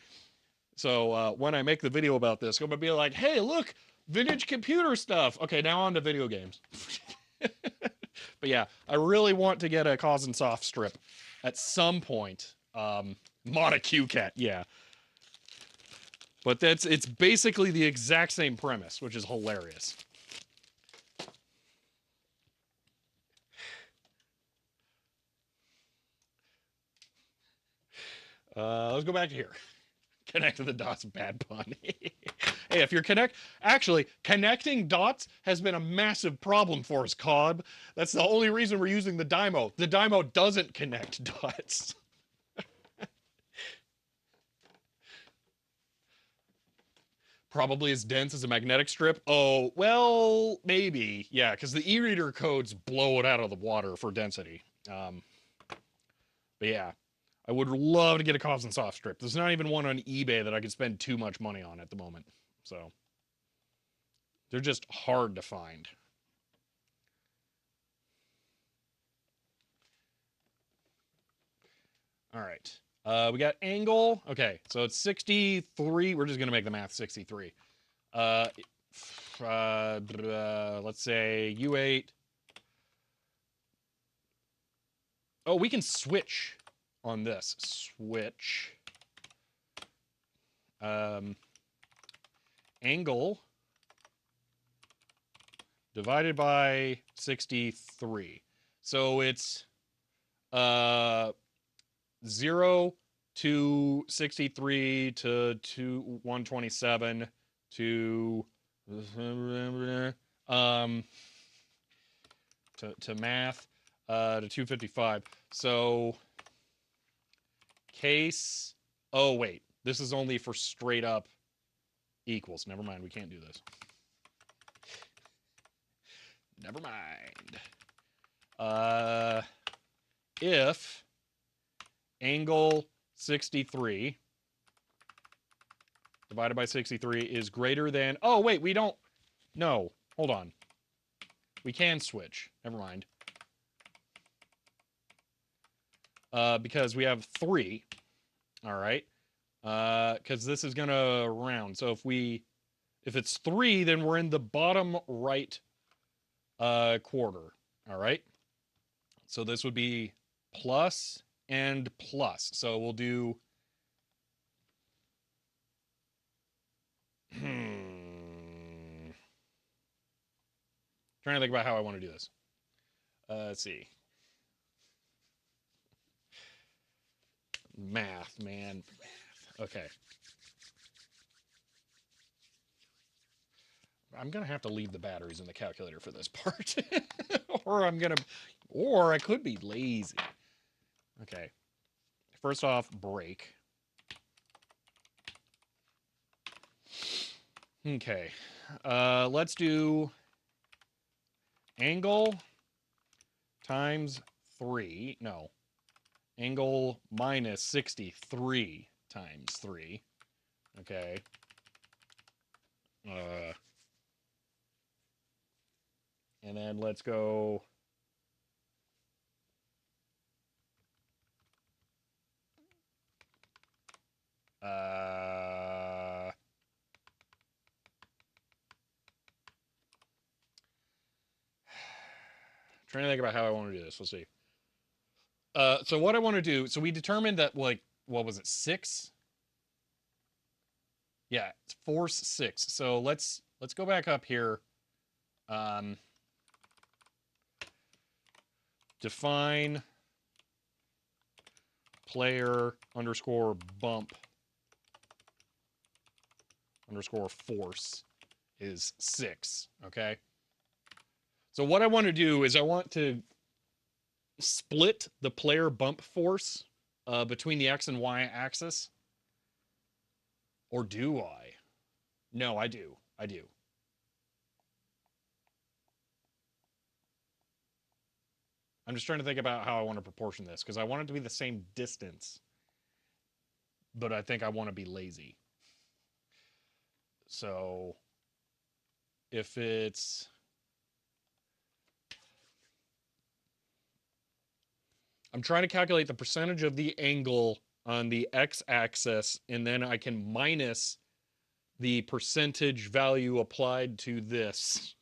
So when I make the video about this, I'm going to be like, hey, look, vintage computer stuff. Okay, now on to video games. But yeah, I really want to get a Cousin soft strip at some point. Mod a QCat, yeah. But it's basically the exact same premise, which is hilarious. Let's go back to here. Connect to the dots, bad pun. Hey, if you're actually, connecting dots has been a massive problem for us, COD. That's the only reason we're using the Dymo. The Dymo doesn't connect dots. Probably as dense as a magnetic strip. Oh, well, maybe. Yeah, because the e-reader codes blow it out of the water for density. But yeah, I would love to get a Cousin soft strip. There's not even one on eBay that I could spend too much money on at the moment. So they're just hard to find. All right. We got angle. Okay, so it's 63. We're just going to make the math 63. Let's say U8. Oh, we can switch on this. Switch. Angle divided by 63. So it's 0 to 63 to 127 to to math to 255. So case, oh wait, this is only for straight up equals. Never mind, we can't do this. Never mind. If angle 63 divided by 63 is greater than, oh wait, we don't, no, hold on. We can switch, never mind. Because we have 3, all right? Because this is gonna round. So if it's 3, then we're in the bottom right quarter, all right? So this would be plus and plus. So we'll do Trying to think about how I want to do this. Let's see. Math, man. Math. Okay. I'm going to have to leave the batteries in the calculator for this part. Or I could be lazy. Okay. First off, break. Okay. Let's do angle times 3. No. Angle minus 63 times 3. Okay. And then let's go trying to think about how I want to do this. We'll see. So what I want to do, so we determined that, like, what was it, 6? Yeah, it's force 6. So let's go back up here. Define player underscore bump underscore force is 6. Okay. So what I want to do is I want to split the player bump force between the X and Y axis. Or do I? No, I do. I do. I'm just trying to think about how I want to proportion this because I want it to be the same distance, but I think I want to be lazy. So if it's I'm trying to calculate the percentage of the angle on the x-axis, and then I can minus the percentage value applied to this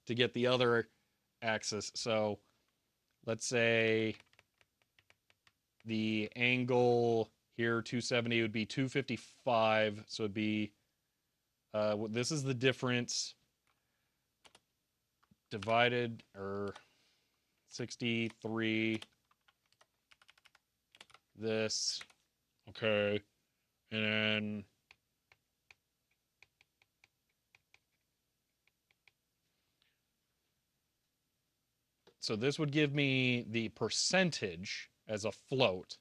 to get the other axis. So let's say the angle here, 270, would be 255. So it'd be, this is the difference divided, or 63, this, okay, and then so this would give me the percentage as a float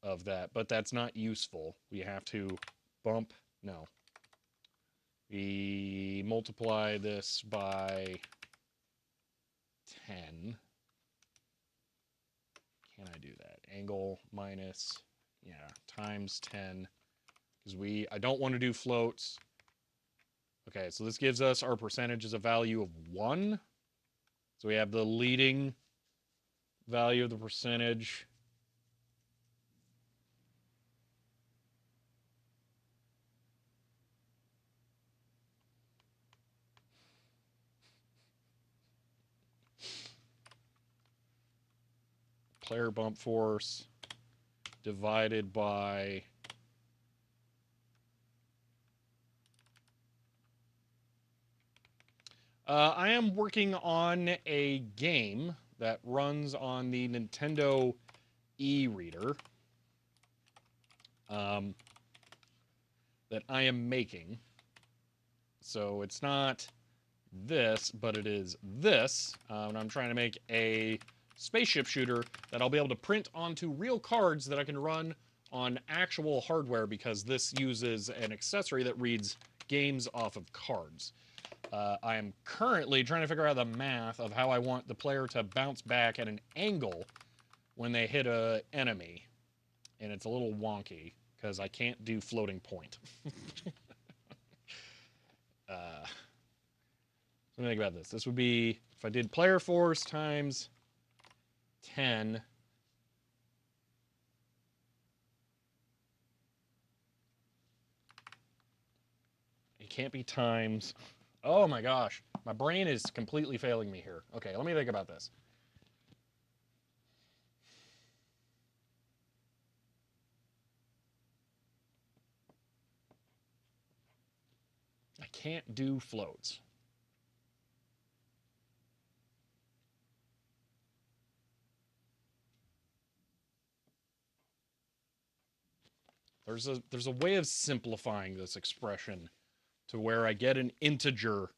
of that, but that's not useful. We have to bump, no. We multiply this by 10. Can I do that? Angle minus, yeah, times 10. Because I don't want to do floats. Okay, so this gives us our percentage as a value of 1. So we have the leading value of the percentage. Player bump force divided by I am working on a game that runs on the Nintendo e-reader that I am making. So it's not this, but it is this. And I'm trying to make a spaceship shooter that I'll be able to print onto real cards that I can run on actual hardware, because this uses an accessory that reads games off of cards. I am currently trying to figure out the math of how I want the player to bounce back at an angle when they hit an enemy. And it's a little wonky because I can't do floating point. Let me think about this. This would be, if I did player force times 10. It can't be times. Oh my gosh. My brain is completely failing me here. Okay, let me think about this. I can't do floats. There's a way of simplifying this expression to where I get an integer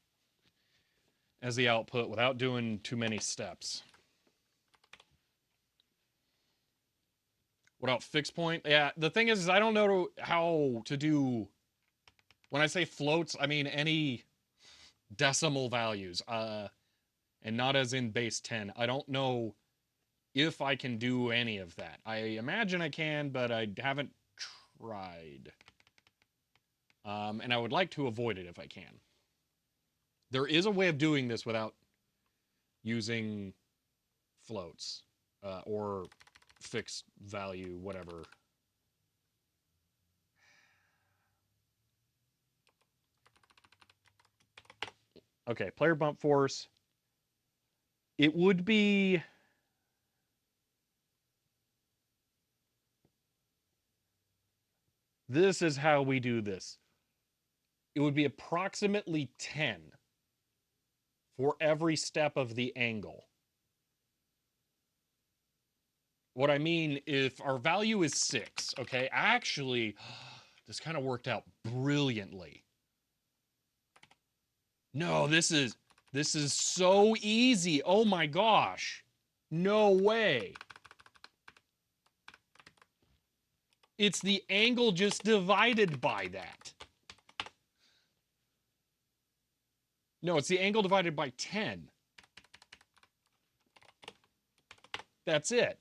as the output without doing too many steps. Without fixed point? Yeah, the thing is I don't know how to do... When I say floats, I mean any decimal values, and not as in base 10. I don't know if I can do any of that. I imagine I can, but I haven't tried. And I would like to avoid it if I can. There is a way of doing this without using floats, or fixed value, whatever. Okay, player bump force. It would be... This is how we do this. It would be approximately 10 for every step of the angle. What I mean, if our value is 6, okay, actually, this kind of worked out brilliantly. No, this is so easy. Oh my gosh. No way. It's the angle just divided by that. No, it's the angle divided by 10. That's it.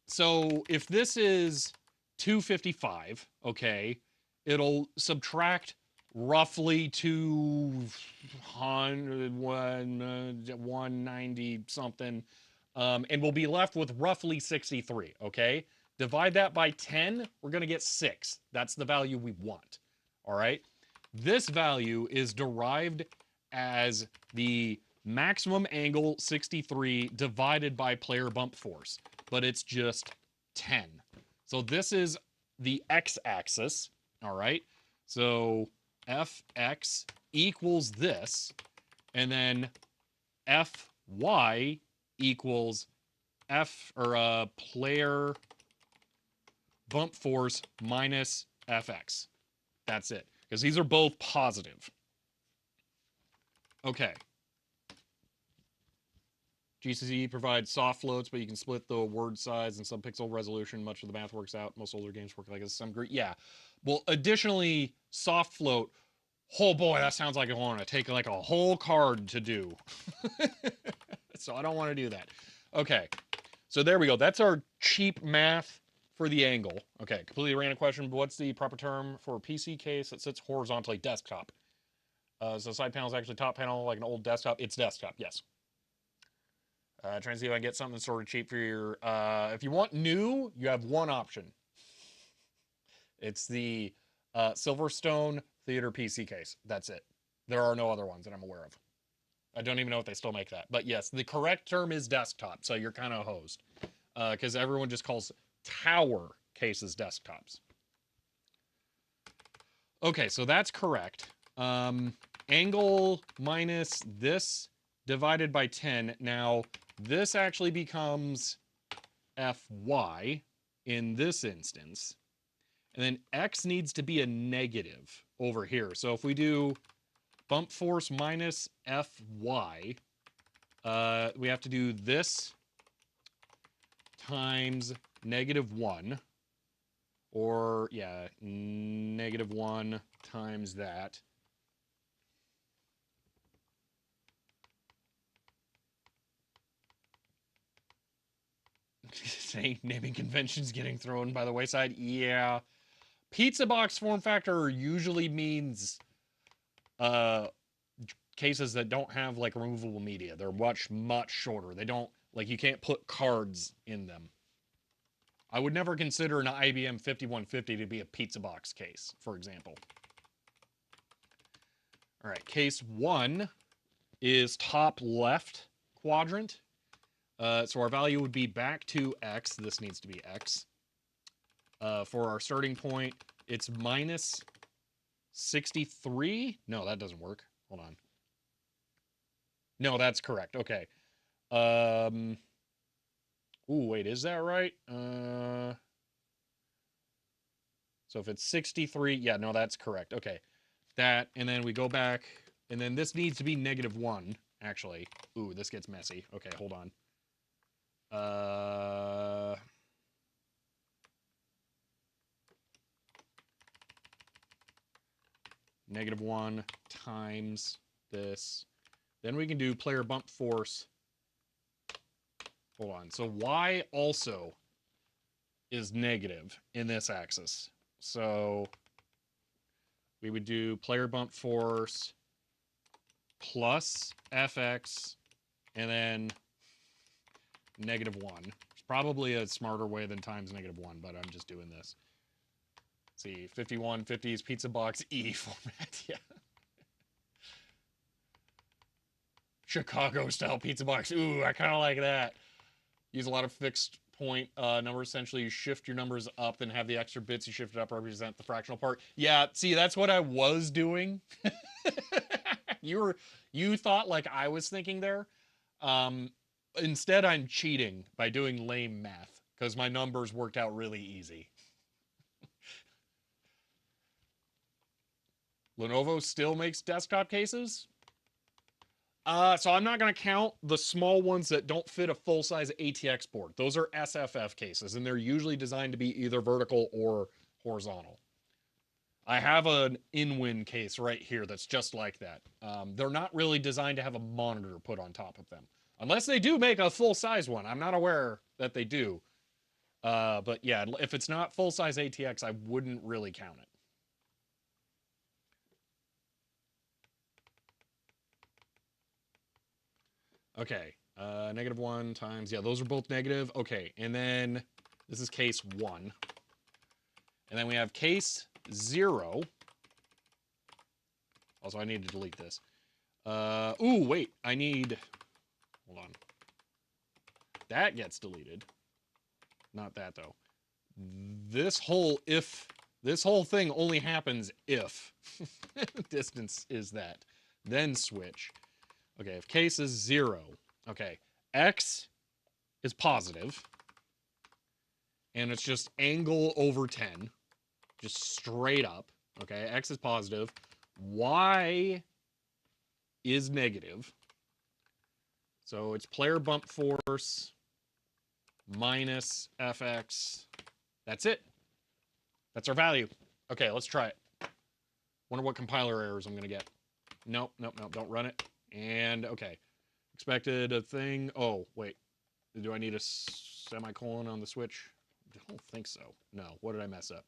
So if this is 255, okay, it'll subtract roughly 190 something, and we'll be left with roughly 63, okay? Divide that by 10, we're going to get 6. That's the value we want, all right? This value is derived as the maximum angle 63 divided by player bump force, but it's just 10. So this is the x-axis, all right? So fx equals this, and then fy equals player bump force minus fx. That's it, because these are both positive. Okay. GCC provides soft floats, but you can split the word size and sub-pixel resolution. Much of the math works out. Most older games work like this. Some great, yeah. Well, additionally, soft float. Oh boy, that sounds like I want to take like a whole card to do. So I don't want to do that. Okay, so there we go. That's our cheap math for the angle. Okay, completely random question, but what's the proper term for a PC case that sits horizontally? Desktop. So side panel is actually top panel, like an old desktop. It's desktop, yes. Trying to see if I can get something sort of cheap for your... if you want new, you have one option. It's the Silverstone Theater PC case. That's it. There are no other ones that I'm aware of. I don't even know if they still make that. But yes, the correct term is desktop, so you're kind of hosed. Because everyone just calls tower cases desktops. Okay, so that's correct. Angle minus this divided by 10. Now, this actually becomes fy in this instance. And then x needs to be a negative over here. So if we do bump force minus fy, we have to do this times -1. Or, yeah, -1 times that. Saying naming conventions getting thrown by the wayside. Yeah. Pizza box form factor usually means cases that don't have like removable media. They're much shorter. They don't, like, you can't put cards in them. I would never consider an IBM 5150 to be a pizza box case, for example. All right, case 1 is top left quadrant. So our value would be back to x. This needs to be x. For our starting point, it's minus 63. No, that doesn't work. Hold on. No, that's correct. Okay. Ooh, wait, is that right? So if it's 63, yeah, no, that's correct. Okay. That, and then we go back, and then this needs to be -1, actually. Ooh, this gets messy. Okay, hold on. -1 times this. Then we can do player bump force. Hold on. So y also is negative in this axis. So we would do player bump force plus fx and then -1. It's probably a smarter way than times -1, but I'm just doing this. Let's see, 5150's pizza box E format. Yeah. Chicago style pizza box. Ooh, I kind of like that. Use a lot of fixed point numbers. Essentially, you shift your numbers up, then have the extra bits you shifted up represent the fractional part. Yeah, see, that's what I was doing. You thought like I was thinking there. Instead, I'm cheating by doing lame math because my numbers worked out really easy. Lenovo still makes desktop cases. So I'm not going to count the small ones that don't fit a full-size ATX board. Those are SFF cases, and they're usually designed to be either vertical or horizontal. I have an InWin case right here that's just like that. They're not really designed to have a monitor put on top of them. Unless they do make a full-size one. I'm not aware that they do. But yeah, if it's not full-size ATX, I wouldn't really count it. Okay, -1 times, yeah, those are both negative. Okay, and then this is case 1. And then we have case 0. Also, I need to delete this. Ooh, wait, I need, hold on. That gets deleted. Not that, though. This whole thing only happens if distance is that. Then switch. Okay, if case is 0. Okay, x is positive, and it's just angle over 10, just straight up. Okay, x is positive, y is negative, so it's player bump force minus fx. That's it. That's our value. Okay, let's try it. Wonder what compiler errors I'm gonna get. Nope, nope, nope, don't run it. And okay, expected a thing. Oh, wait, do I need a semicolon on the switch? I don't think so. No, what did I mess up?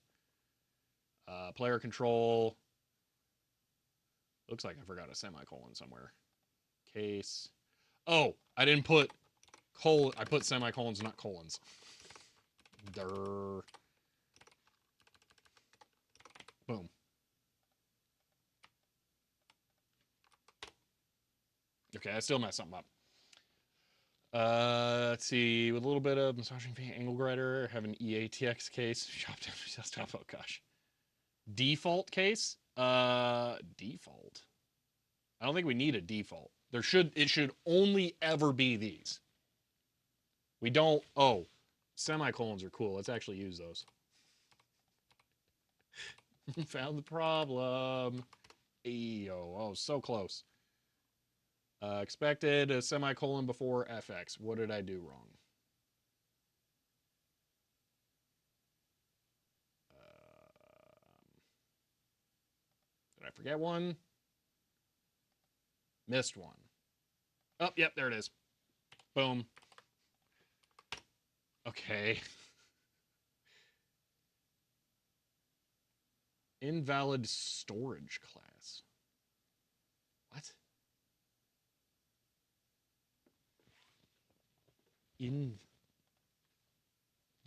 Player control. Looks like I forgot a semicolon somewhere. Case. Oh, I didn't put colon. I put semicolons, not colons. Durr. Boom. Okay, I still messed something up. Let's see. With a little bit of massaging paint, angle grinder, have an EATX case. Shop desktop. Oh gosh. Default case. Default. I don't think we need a default. It should only ever be these. We don't. Oh, semicolons are cool. Let's actually use those. Found the problem. Eyo. Oh, so close. Expected a semicolon before fx. What did I do wrong? Did I forget one? Missed one. Oh, yep, there it is. Boom. Okay. Invalid storage class. What?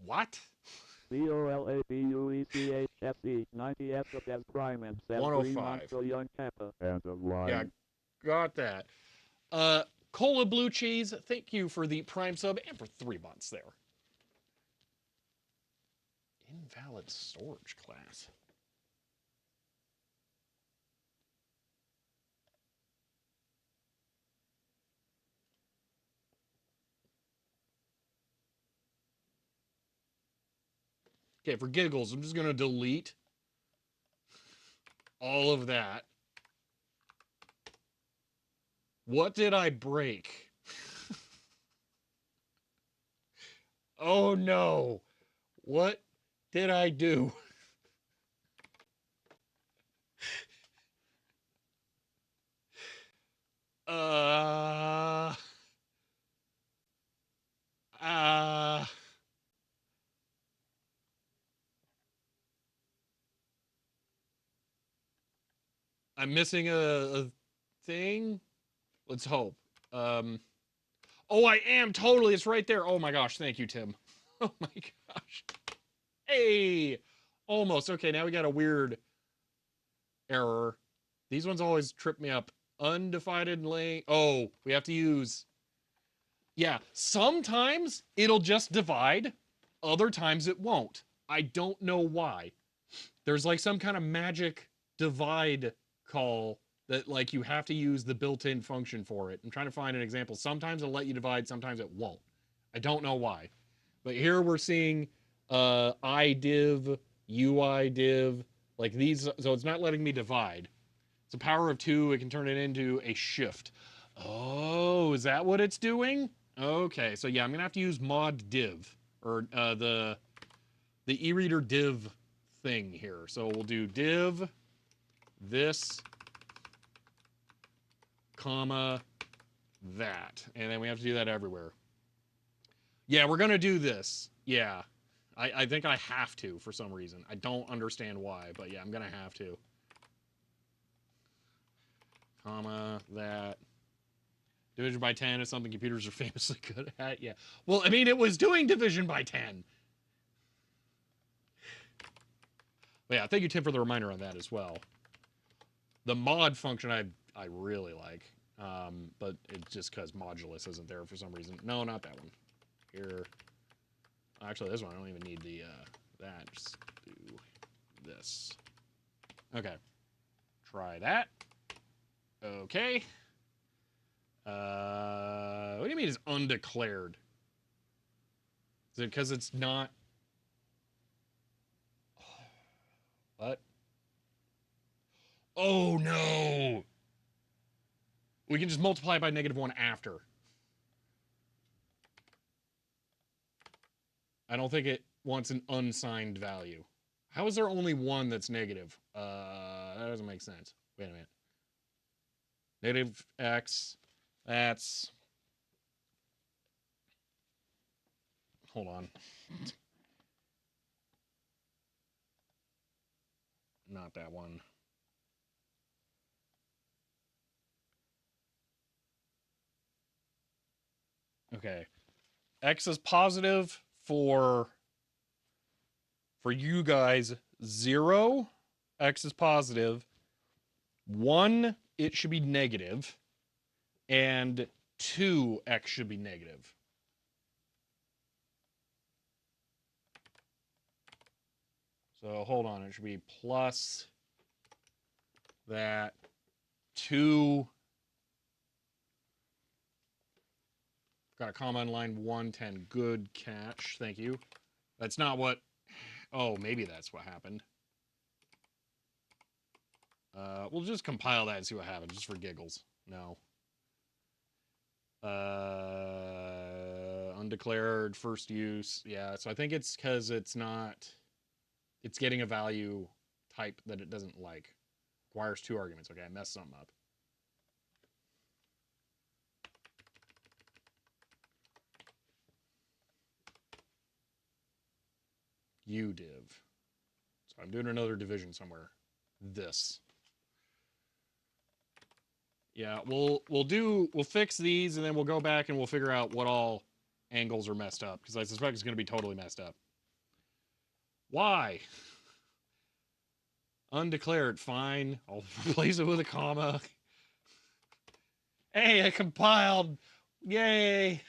What? COLABUECHSE 90S of as prime and says 3 months 105. so young kappa. End of line. Yeah, got that. Cola Blue Cheese, thank you for the Prime sub and for 3 months there. Invalid storage class. Okay, for giggles, I'm just going to delete all of that. What did I break? Oh no. What did I do? Uh, uh, I'm missing a thing. Let's hope. Um, oh, I am totally. It's right there. Oh my gosh. Thank you, Tim. Oh my gosh. Hey, almost. Okay, now we got a weird error. These ones always trip me up. Undivided length. Oh, we have to use. Yeah, sometimes it'll just divide. Other times it won't. I don't know why. There's like some kind of magic divide call that like you have to use the built-in function for it. I'm trying to find an example. Sometimes it'll let you divide, sometimes it won't. I don't know why. But here we're seeing idiv, uidiv, like these, so it's not letting me divide. It's a power of 2, it can turn it into a shift. Oh, is that what it's doing? Okay, so yeah, I'm gonna have to use mod div, or the e-reader div thing here. So we'll do div this, comma, that. And then we have to do that everywhere. Yeah, we're gonna do this. Yeah. I think I have to for some reason. I don't understand why, but yeah, I'm gonna have to. Comma, that. Division by 10 is something computers are famously good at. Yeah. Well, I mean, it was doing division by 10. But yeah, thank you, Tim, for the reminder on that as well. The mod function I really like, but it's just because modulus isn't there for some reason. No, not that one. Here. Actually, this one, I don't even need the that. Just do this. Okay. Try that. Okay. What do you mean it's undeclared? Is it because it's not... What? Oh, no! We can just multiply it by -1 after. I don't think it wants an unsigned value. How is there only one that's negative? That doesn't make sense. Wait a minute. Negative x. That's... Hold on. Not that one. Okay. X is positive for you guys. 0, X is positive. 1, it should be negative. And 2, X should be negative. So hold on, it should be plus that 2. Got a comma in line 110. Good catch. Thank you. That's not what... Oh, maybe that's what happened. We'll just compile that and see what happens, just for giggles. No. Undeclared, first use. Yeah, so I think it's because it's not... It's getting a value type that it doesn't like. Requires 2 arguments. Okay, I messed something up. udiv. So I'm doing another division somewhere. This. Yeah, we'll fix these and then we'll go back and we'll figure out what all angles are messed up because I suspect it's going to be totally messed up. Why? Undeclared, fine. I'll replace it with a comma. Hey, I compiled. Yay.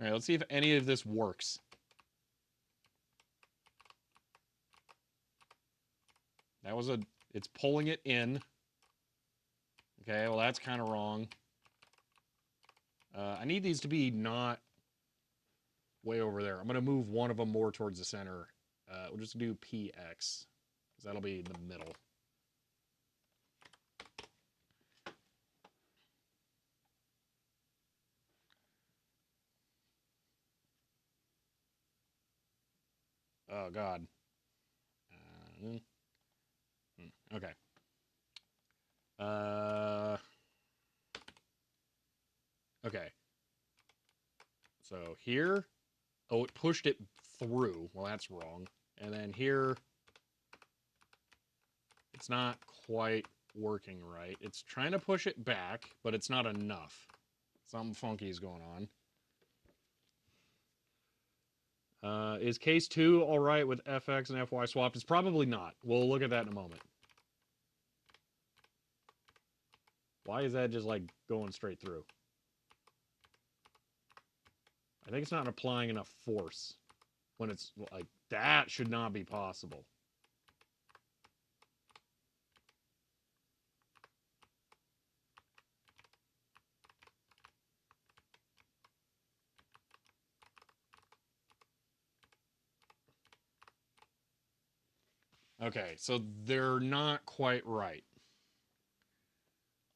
All right, let's see if any of this works. That was it's pulling it in. Okay, well, that's kind of wrong. I need these to be not... way over there. I'm going to move one of them more towards the center. We'll just do PX, because that'll be the middle. Oh, God. Okay. Okay. So here, oh, it pushed it through. Well, that's wrong. And then here, it's not quite working right. It's trying to push it back, but it's not enough. Something funky is going on. Is case 2 all right with FX and FY swapped? It's probably not. We'll look at that in a moment. Why is that just like going straight through? I think it's not applying enough force. When it's like, that should not be possible. Okay, so they're not quite right.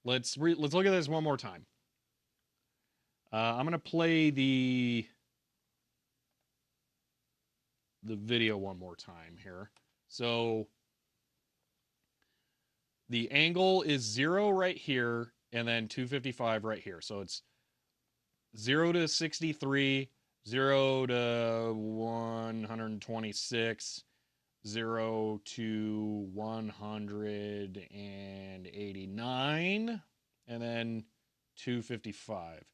Let's look at this one more time. I'm gonna play the video one more time here. So the angle is 0 right here, and then 255 right here. So it's 0 to 63, 0 to 126, 0 to 189, and then 255.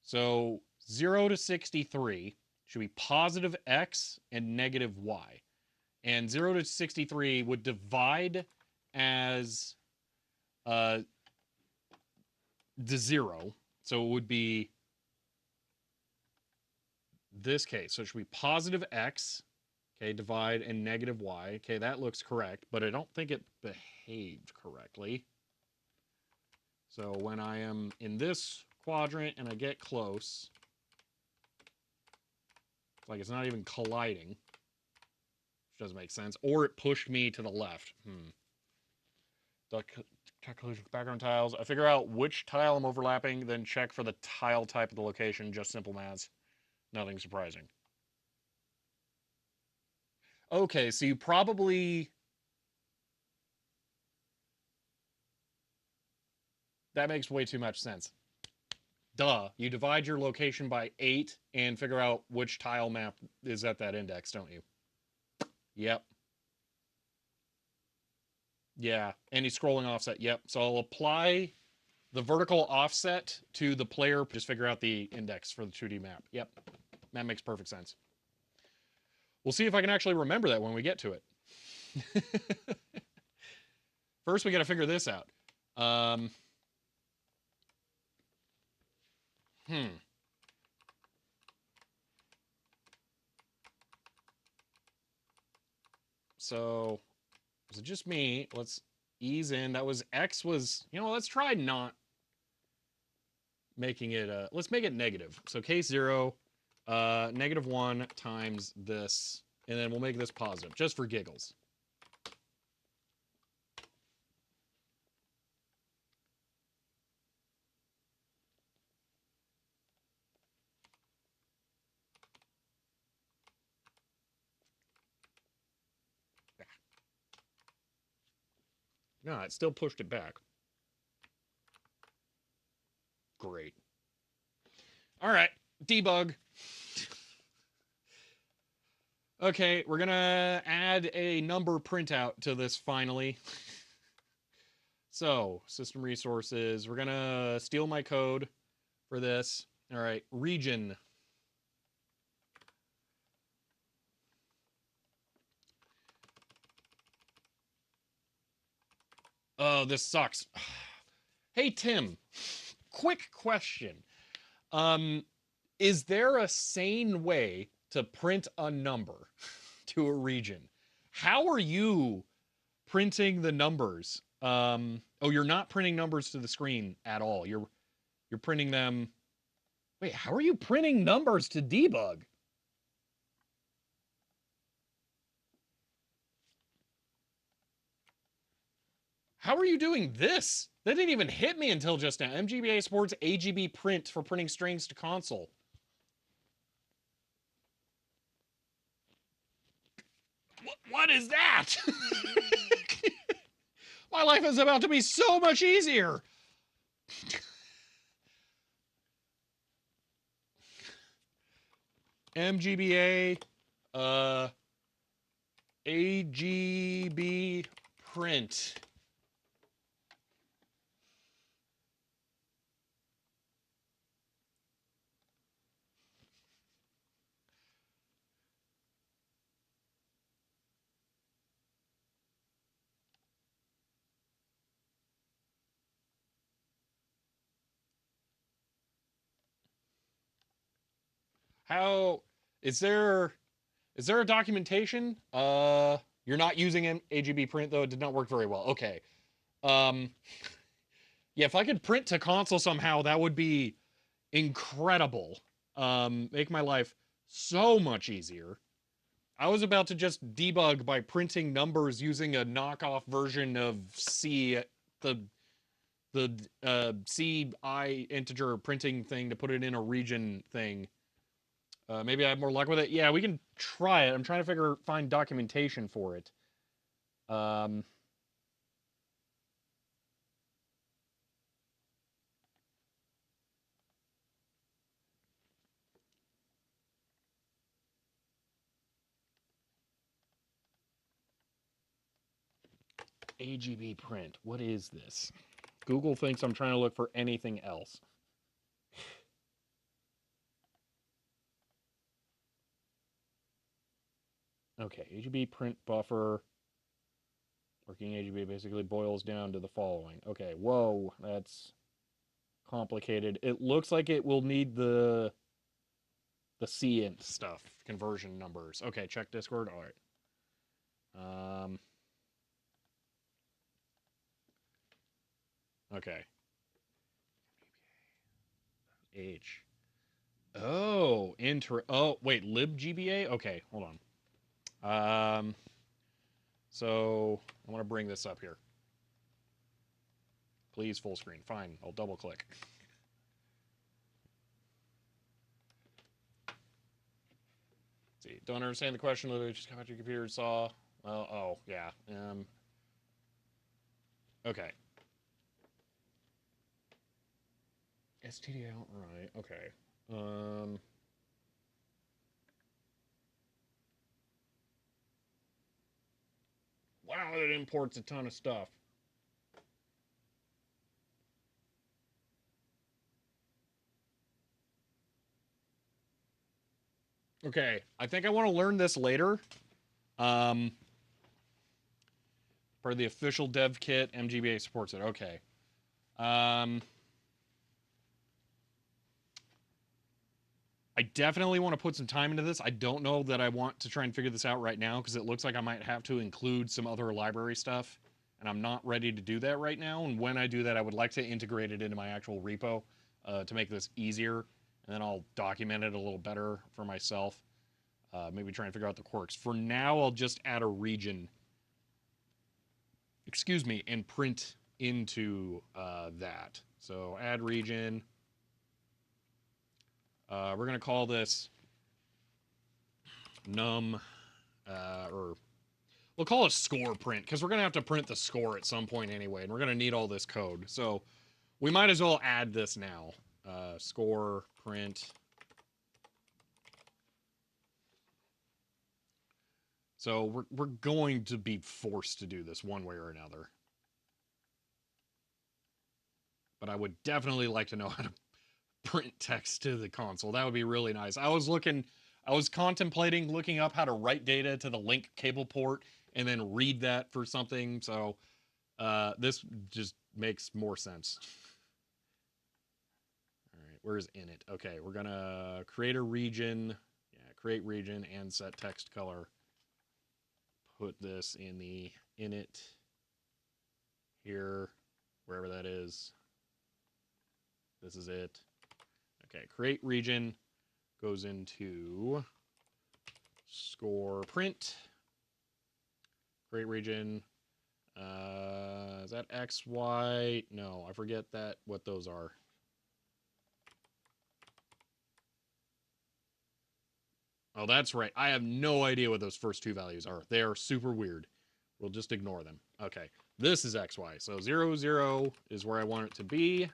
So 0 to 63 should be positive x and negative y. And 0 to 63 would divide as the 0. So it would be this case. So it should be positive x, okay, divide, and negative y. Okay, that looks correct, but I don't think it behaved correctly. So when I am in this quadrant and I get close, it's like it's not even colliding, which doesn't make sense. Or it pushed me to the left. Calculation background tiles. I figure out which tile I'm overlapping, then check for the tile type of the location. Just simple maths. Nothing surprising. Okay, so you probably... That makes way too much sense. Duh. You divide your location by 8 and figure out which tile map is at that index, don't you? Yep. Yeah, any scrolling offset. Yep. So I'll apply the vertical offset to the player. Just figure out the index for the 2D map. Yep. That makes perfect sense. We'll see if I can actually remember that when we get to it. First, we got to figure this out. So, is it just me? Let's ease in. That was X was, let's try not making it, let's make it negative. So case 0, -1 times this, and then we'll make this positive, just for giggles. No, it still pushed it back. Great. All right, debug. Okay, we're gonna add a number printout to this finally. So, system resources, we're gonna steal my code for this. All right, region. Oh, this sucks. Hey, Tim, quick question. Is there a sane way to print a number to a region? How are you printing the numbers? Oh, you're not printing numbers to the screen at all. You're printing them. Wait, how are you printing numbers to debug? How are you doing this? That didn't even hit me until just now. MGBA supports AGB print for printing strings to console. What is that? My life is about to be so much easier. MGBA, AGB print. How is there a documentation? You're not using AGB print though. It did not work very well. Okay. Um, yeah, if I could print to console somehow, that would be incredible. Make my life so much easier. I was about to just debug by printing numbers using a knockoff version of C, the CI integer printing thing to put it in a region thing. Maybe I have more luck with it. Yeah, we can try it. I'm trying to find documentation for it. Um, AGB print. What is this? Google thinks I'm trying to look for anything else. Okay, AGB print buffer. Working AGB basically boils down to the following. Okay, whoa, that's complicated. It looks like it will need the CINT stuff, conversion numbers. Okay, check Discord. All right. Okay. H. Oh, Oh, wait, libGBA? Okay, hold on. So I want to bring this up here. Please full screen. Fine, I'll double click. Let's see, don't understand the question. Literally just come out your computer and saw. Oh, yeah. Okay. STD outright. Okay. Wow, it imports a ton of stuff. Okay, I think I want to learn this later. Um, for the official dev kit, MGBA supports it. Okay. I definitely want to put some time into this. I don't know that I want to try and figure this out right now because it looks like I might have to include some other library stuff, and I'm not ready to do that right now. And when I do that, I would like to integrate it into my actual repo to make this easier, and then I'll document it a little better for myself. Maybe try and figure out the quirks. For now, I'll just add a region, excuse me, and print into that. So add region. We're going to call this num, or we'll call it score print because we're going to have to print the score at some point anyway, and we're going to need all this code. So we might as well add this now. Score print. So we're going to be forced to do this one way or another. But I would definitely like to know how to print text to the console. That would be really nice. I was contemplating looking up how to write data to the link cable port and then read that for something. So this just makes more sense. All right, where's init? Okay, we're gonna create a region. Yeah, create region and set text color. Put this in the init here, wherever that is. This is it. Okay, create region goes into score print. Create region. Is that X, Y? No, I forget what those are. Oh, that's right. I have no idea what those first two values are. They are super weird. We'll just ignore them. Okay, this is XY. So 0, 0 is where I want it to be. I'm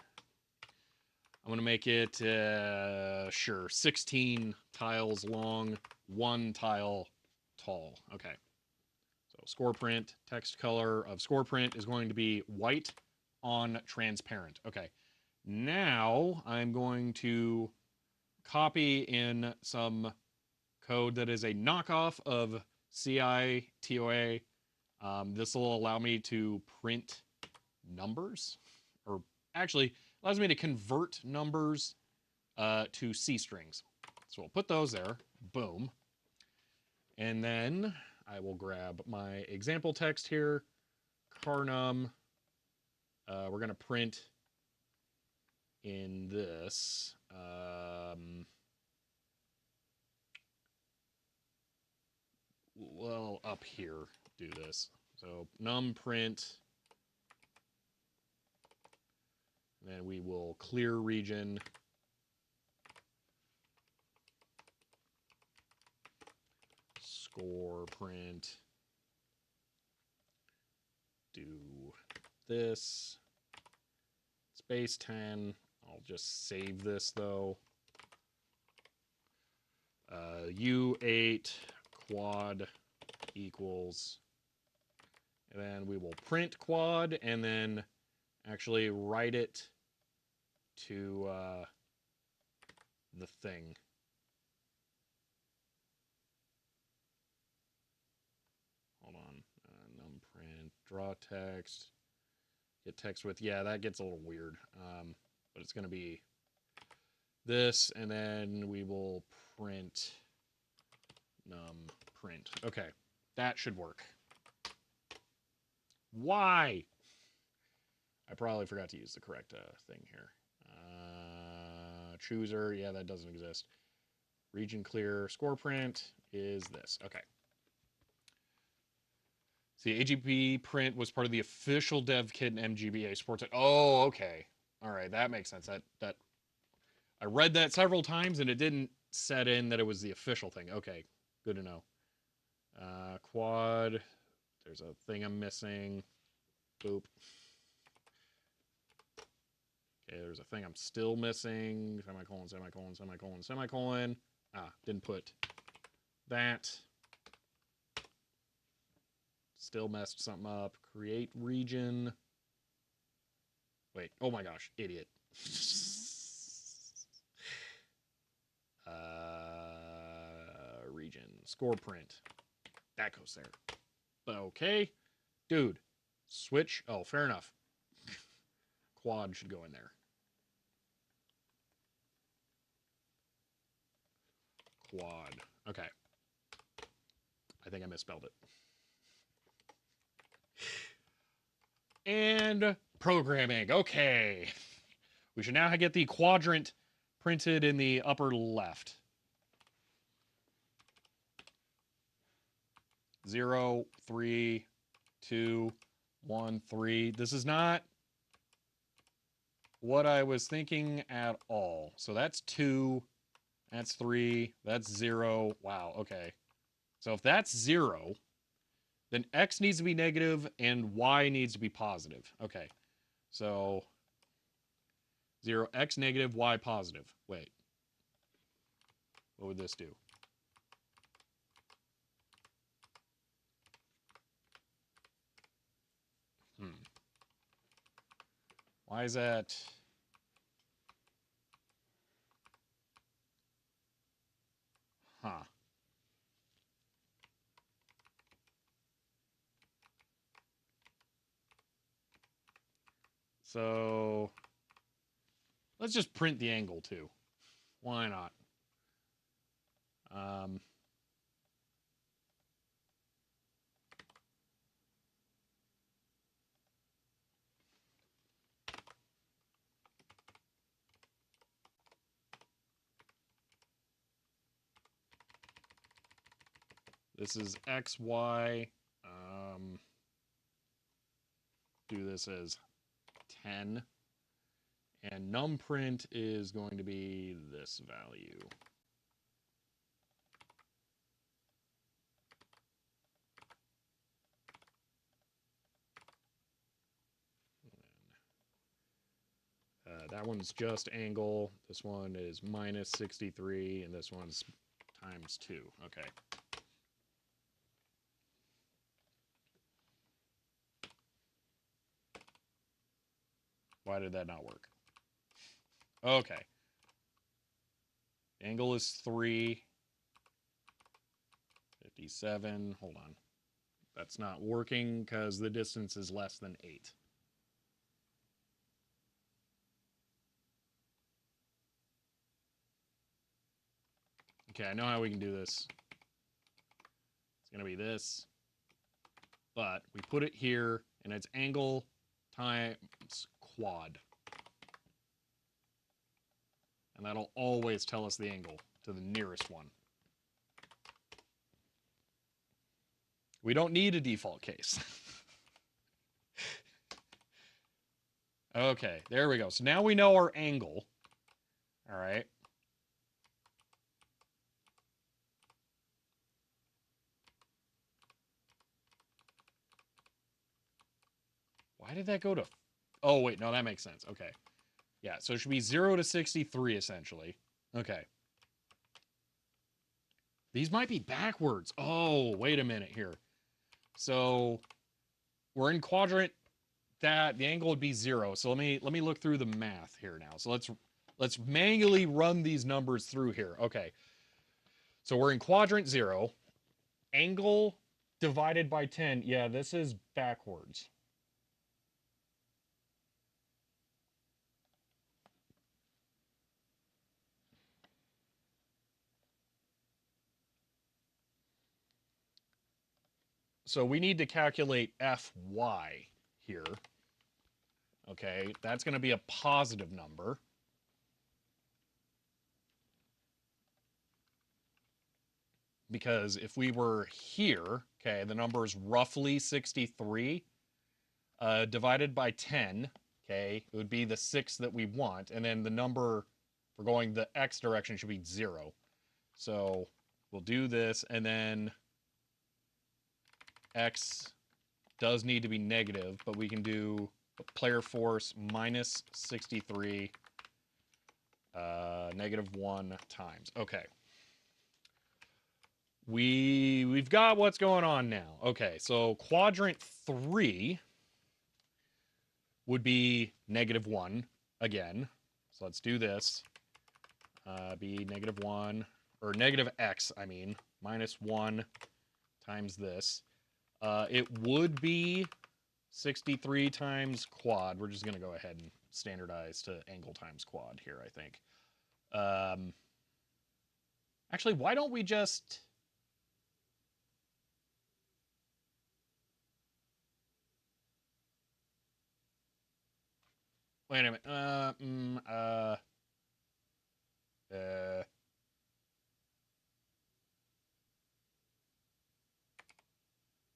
going to make it, sure, 16 tiles long, 1 tile tall. Okay. So score print, text color of score print is going to be white on transparent. Okay. Now I'm going to copy in some code that is a knockoff of CITOA. This will allow me to print numbers, or actually allows me to convert numbers to C strings. So we'll put those there. Boom. And then I will grab my example text here. Carnum. We're going to print in this. Well, up here, do this. So num print. Then we will clear region. Score print. Do this. Space 10. I'll just save this though. U8 quad equals. And then we will print quad and then actually write it to the thing. Hold on. Num print, draw text, get text width. Yeah, that gets a little weird. But it's going to be this, and then we will print num print. Okay, that should work. Why? I probably forgot to use the correct thing here. Chooser, yeah, that doesn't exist. Region clear, score print is this. Okay. See, AGB print was part of the official dev kit in MGBA supports it. Oh, okay. All right, that makes sense. That I read that several times and it didn't set in that it was the official thing. Okay, good to know. Quad. There's a thing I'm missing. Boop. Okay, there's a thing I'm still missing. Semicolon, semicolon, semicolon, semicolon. Didn't put that. Still messed something up. Create region. Wait, oh my gosh, idiot. Region. Score print. That goes there. Okay. Dude. Switch. Oh, fair enough. Quad should go in there. Quad. Okay. I think I misspelled it. And programming. Okay. We should now get the quadrant printed in the upper left. 0, 3, 2, 1, 3. This is not what I was thinking at all. So that's 2, that's 3, that's 0. Wow, okay. So if that's 0, then x needs to be negative and y needs to be positive. Okay, so 0, x negative, y positive. Wait, what would this do? Why is that? Huh. So let's just print the angle too. Why not? This is x, y. do this as 10. And numprint is going to be this value. That one's just angle. This one is minus 63, and this one's times 2. Okay. Why did that not work? Okay. Angle is 3. 57. Hold on. That's not working because the distance is less than 8. Okay, I know how we can do this. It's going to be this. But we put it here, and it's angle times quad. And that'll always tell us the angle to the nearest one. We don't need a default case. Okay, there we go. So now we know our angle. All right. Why did that go to... Oh, wait, no, that makes sense. Okay. Yeah, so it should be 0 to 63, essentially. Okay. These might be backwards. Oh, wait a minute here. So we're in quadrant that the angle would be 0. So let me look through the math here now. So let's manually run these numbers through here. Okay. So we're in quadrant 0. Angle divided by 10. Yeah, this is backwards. So we need to calculate Fy here. Okay, that's going to be a positive number. Because if we were here, okay, the number is roughly 63. Divided by 10, okay, it would be the 6 that we want. And then the number for going the x direction should be 0. So we'll do this, and then x does need to be negative, but we can do player force minus 63 negative 1 times. Okay. We've got what's going on now. Okay, so quadrant 3 would be negative 1 again. So let's do this. Be negative 1, or negative x, I mean, minus 1 times this. It would be 63 times quad. We're just going to go ahead and standardize to angle times quad here, I think. Actually, why don't we just... Wait a minute.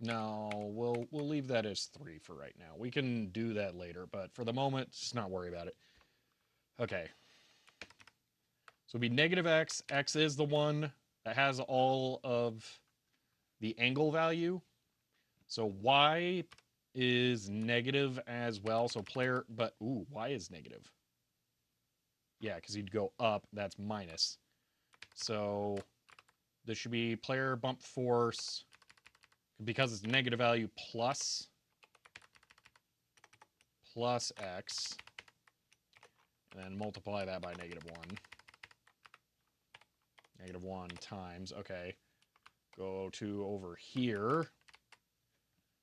No, we'll leave that as 3 for right now. We can do that later, but for the moment, just not worry about it. Okay. So it'd be negative x. X is the one that has all of the angle value. So y is negative as well. So player, but ooh, y is negative. Yeah, because you'd go up. That's minus. So this should be player bump force, because it's negative value, plus x, and then multiply that by negative 1. Negative 1 times, okay. Go to over here.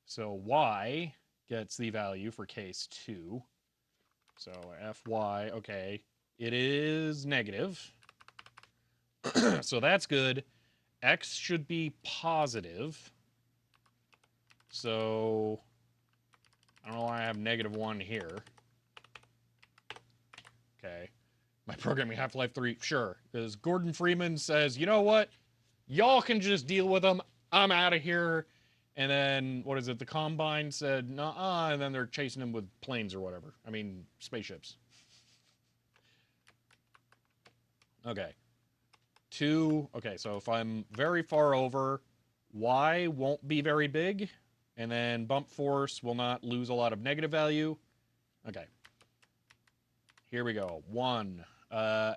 So y gets the value for case 2. So Fy, okay, it is negative. So that's good. X should be positive. So I don't know why I have negative 1 here. Okay. My programming Half-Life 3, sure. Because Gordon Freeman says, you know what? Y'all can just deal with them. I'm out of here. And then, what is it? The Combine said, nah, and then they're chasing him with planes or whatever. I mean, spaceships. Okay. Two. Okay, so if I'm very far over, Y won't be very big. And then bump force will not lose a lot of negative value. Okay. Here we go. 1.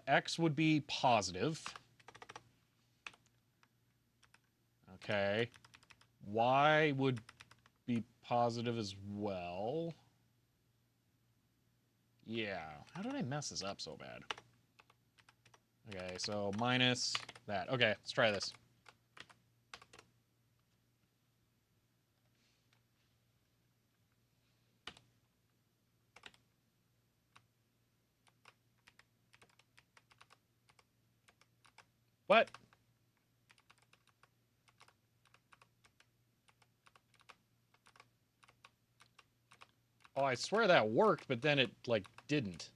X would be positive. Okay. Y would be positive as well. Yeah. How did I mess this up so bad? Okay, so minus that. Okay, let's try this. What? Oh, I swear that worked, but then it, like, didn't.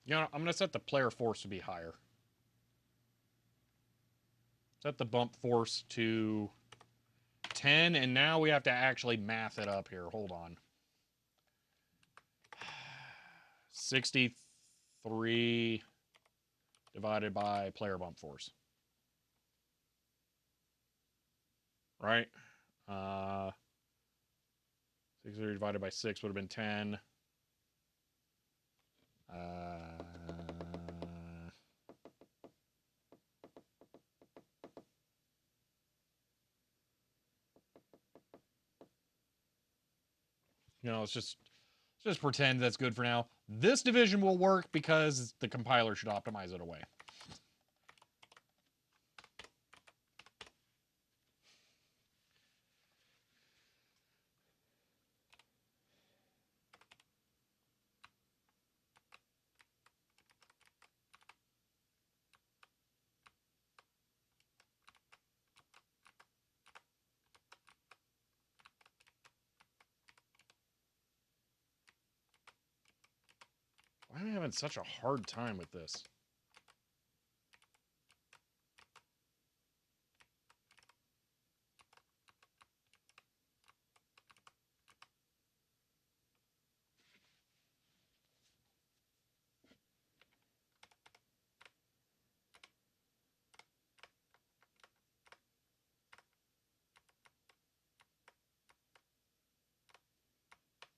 You know, I'm going to set the player force to be higher. Set the bump force to 10, and now we have to actually math it up here. Hold on. 63 divided by player bump force. Right? 63 divided by 6 would have been 10. You know, let's just pretend that's good for now. This division will work because the compiler should optimize it away. Why am I having such a hard time with this?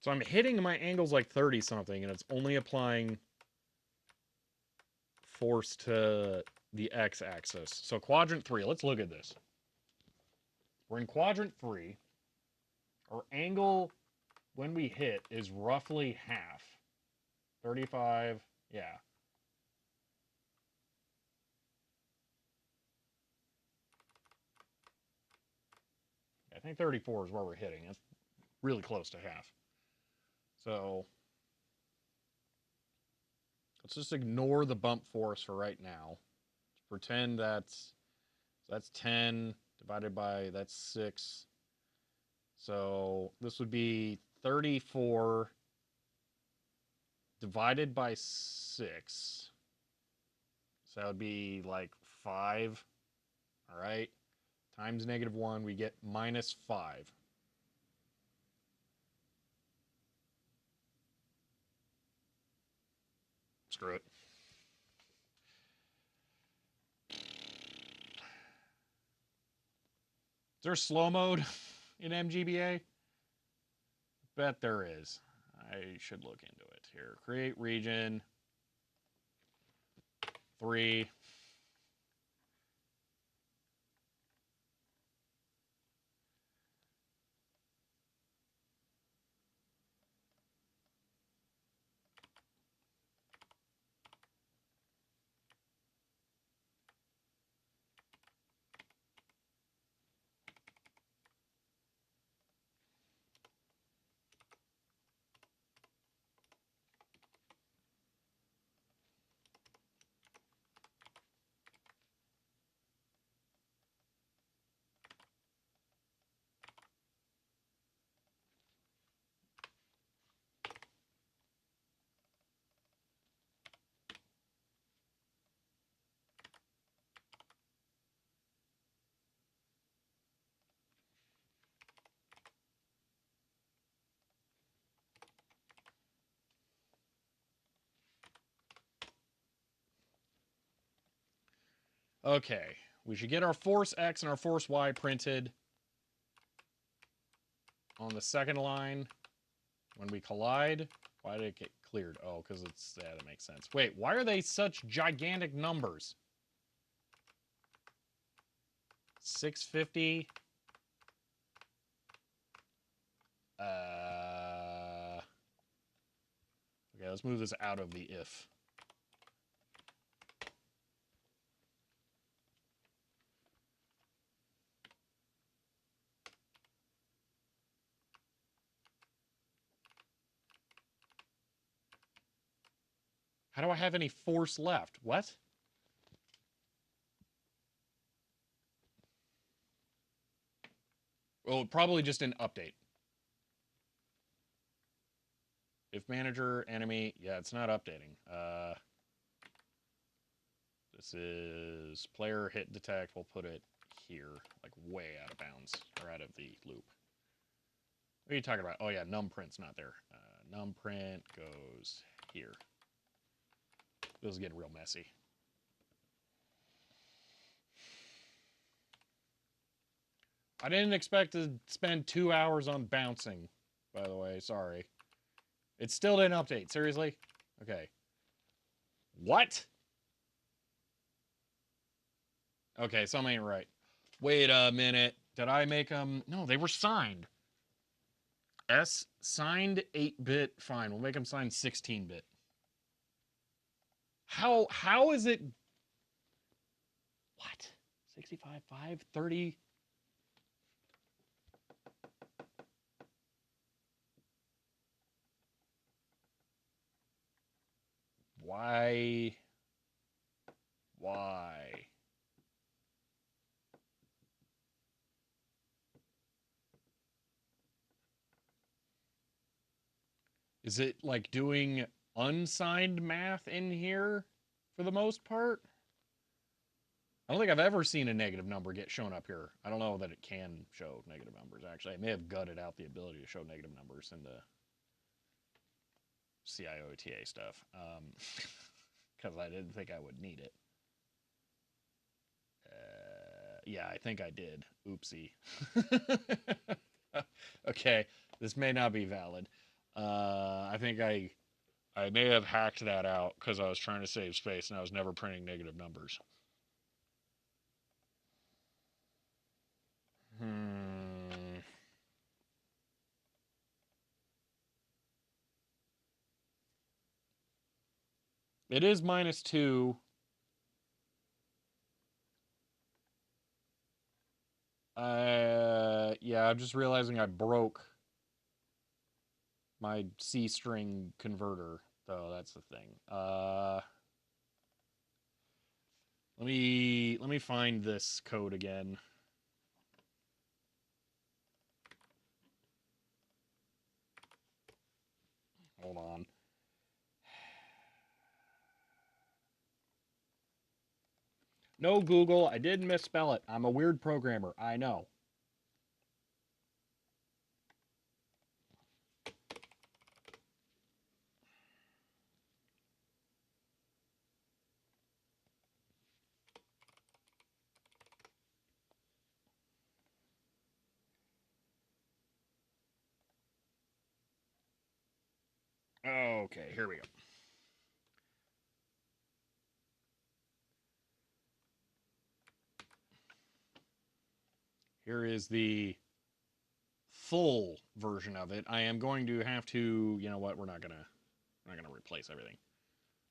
So I'm hitting my angles like 30 something, and it's only applying force to the x-axis. So quadrant 3, let's look at this. We're in quadrant 3. Our angle when we hit is roughly half. 35, yeah. I think 34 is where we're hitting. It's really close to half. So let's just ignore the bump force for right now. Let's pretend that's 10 divided by, that's 6. So this would be 34 divided by 6. So that would be like 5. All right. Times -1, we get -5. Screw it. Is there slow mode in MGBA? Bet there is. I should look into it here. Create region 3. Okay, we should get our force X and our force Y printed on the second line when we collide. Why did it get cleared? Oh, because it's, yeah, that makes sense. Wait, why are they such gigantic numbers? 650. Okay, let's move this out of the if. How do I have any force left? What? Well, probably just an update. If manager, enemy, yeah, it's not updating. This is player hit detect. We'll put it here, like way out of bounds, or out of the loop. What are you talking about? Oh yeah, num print's not there. Num print goes here. This is getting real messy. I didn't expect to spend 2 hours on bouncing, by the way, sorry. It still didn't update, seriously? Okay. What? Okay, something ain't right. Wait a minute. Did I make them? No, they were signed. S signed 8-bit, fine. We'll make them signed 16-bit. How is it? What? 65, 5, 30? Why? Why? Is it like doing unsigned math in here for the most part? I don't think I've ever seen a negative number get shown up here. I don't know that it can show negative numbers, actually. I may have gutted out the ability to show negative numbers in the CIOTA stuff because I didn't think I would need it. Yeah, I think I did. Oopsie. Okay, this may not be valid. I think I may have hacked that out because I was trying to save space and I was never printing negative numbers. It is -2. Yeah, I'm just realizing I broke my C string converter, though. That's the thing. Let me find this code again. Hold on. No, Google, I did misspell it. I'm a weird programmer. I know. Okay, here we go. Here is the full version of it. I am going to have to, you know what, we're not gonna replace everything.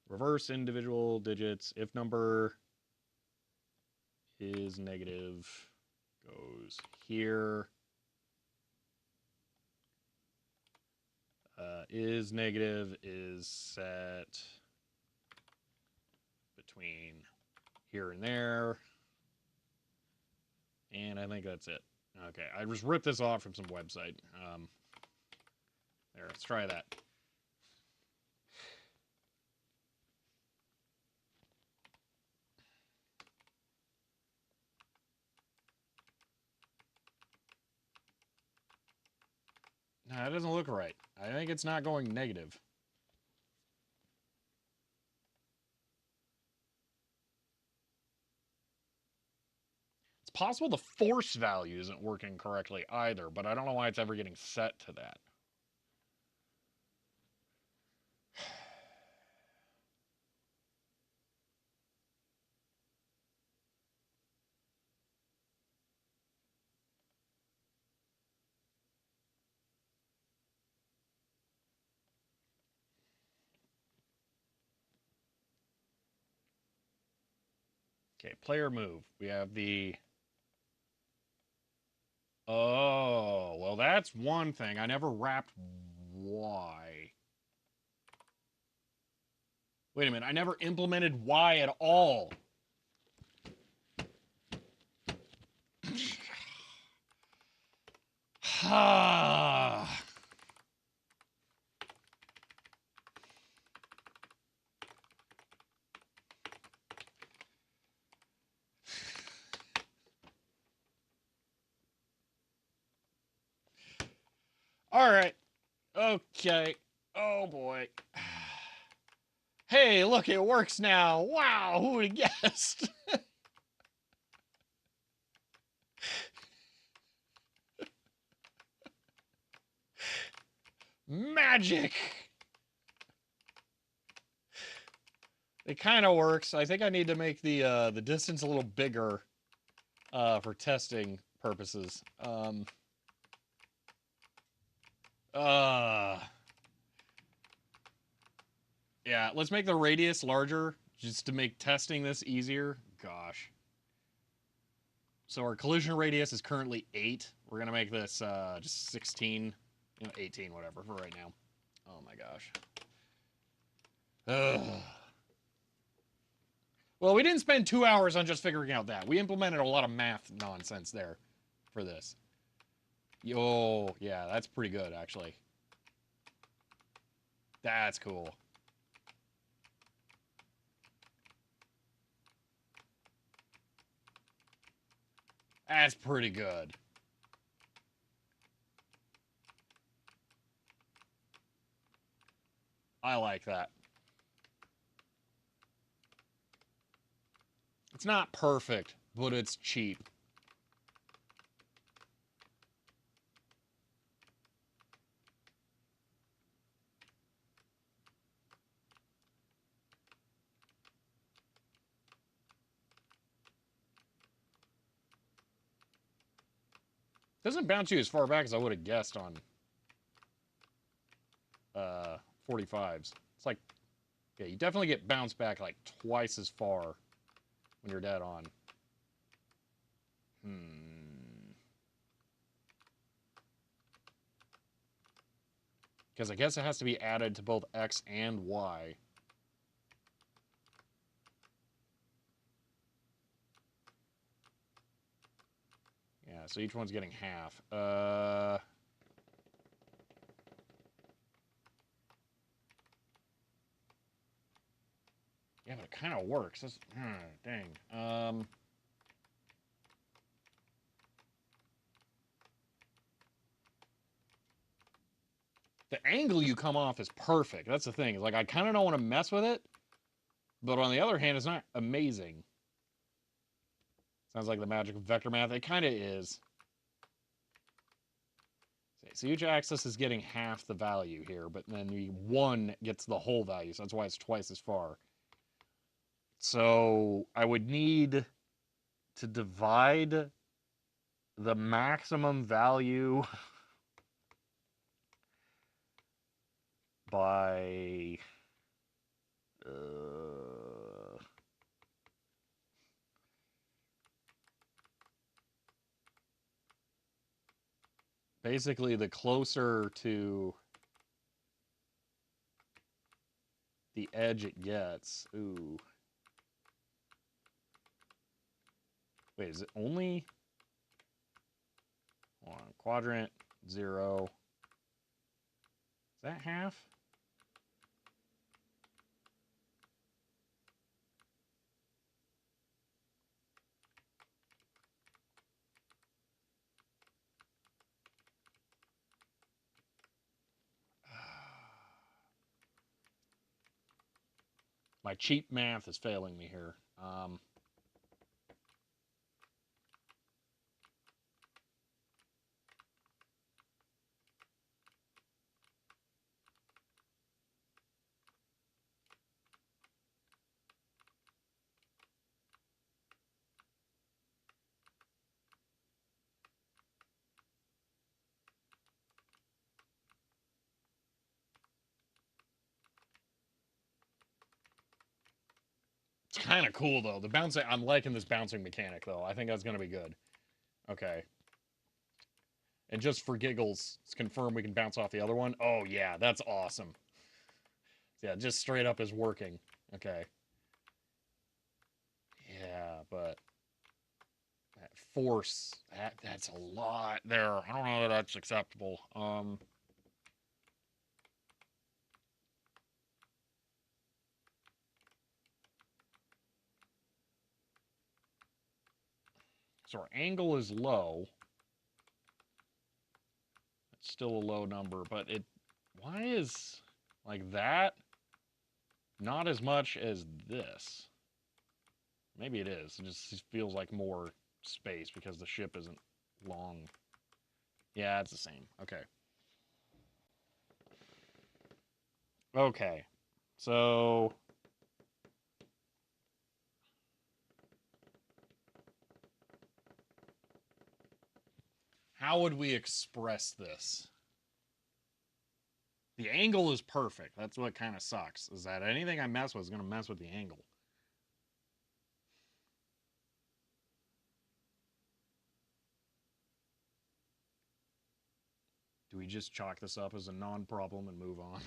Reverse individual digits. If number is negative, goes here. Is negative is set between here and there. And I think that's it. Okay, I just ripped this off from some website. There, let's try that. No, that doesn't look right. I think it's not going negative. It's possible the force value isn't working correctly either, but I don't know why it's ever getting set to that. Okay, player move. We have the... Oh, well, that's one thing. I never wrapped Y. Wait a minute. I never implemented Y at all. All right. Okay. Oh, boy. Hey, look, it works now. Wow, who would have guessed? Magic. It kind of works. I think I need to make the distance a little bigger for testing purposes. Uh, yeah, let's make the radius larger just to make testing this easier. Gosh. So our collision radius is currently 8. We're going to make this just 16, 18, whatever for right now. Oh my gosh. Ugh. Well, we didn't spend 2 hours on just figuring out that. We implemented a lot of math nonsense there for this. Oh, yeah, that's pretty good, actually. That's cool. That's pretty good. I like that. It's not perfect, but it's cheap. Doesn't bounce you as far back as I would have guessed on 45s. It's like, yeah, you definitely get bounced back like twice as far when you're dead on. Because I guess it has to be added to both X and Y. Yeah, so each one's getting half. Yeah, but it kind of works. That's, dang. The angle you come off is perfect. That's the thing. Like, I kind of don't want to mess with it, but on the other hand, it's not amazing. Sounds like the magic of vector math. It kind of is. So each axis is getting half the value here, but then the one gets the whole value, so that's why it's twice as far. So I would need to divide the maximum value by basically the closer to the edge it gets. Ooh. Wait, is it only... Hold on. Quadrant, 0. Is that half? My cheap math is failing me here. It's kind of cool, though. The bouncing, I'm liking this bouncing mechanic, though. I think that's going to be good. Okay. And just for giggles, it's confirmed we can bounce off the other one. Oh, yeah, that's awesome. Yeah, just straight up is working. Okay. Yeah, but that force, that's a lot there. I don't know that that's acceptable. So our angle is low. It's still a low number, but why is like that not as much as this? Maybe it is. It just feels like more space because the ship isn't long. Yeah, it's the same. Okay. Okay. So how would we express this? The angle is perfect. That's what kind of sucks. Is that anything I mess with is going to mess with the angle. Do we just chalk this up as a non-problem and move on?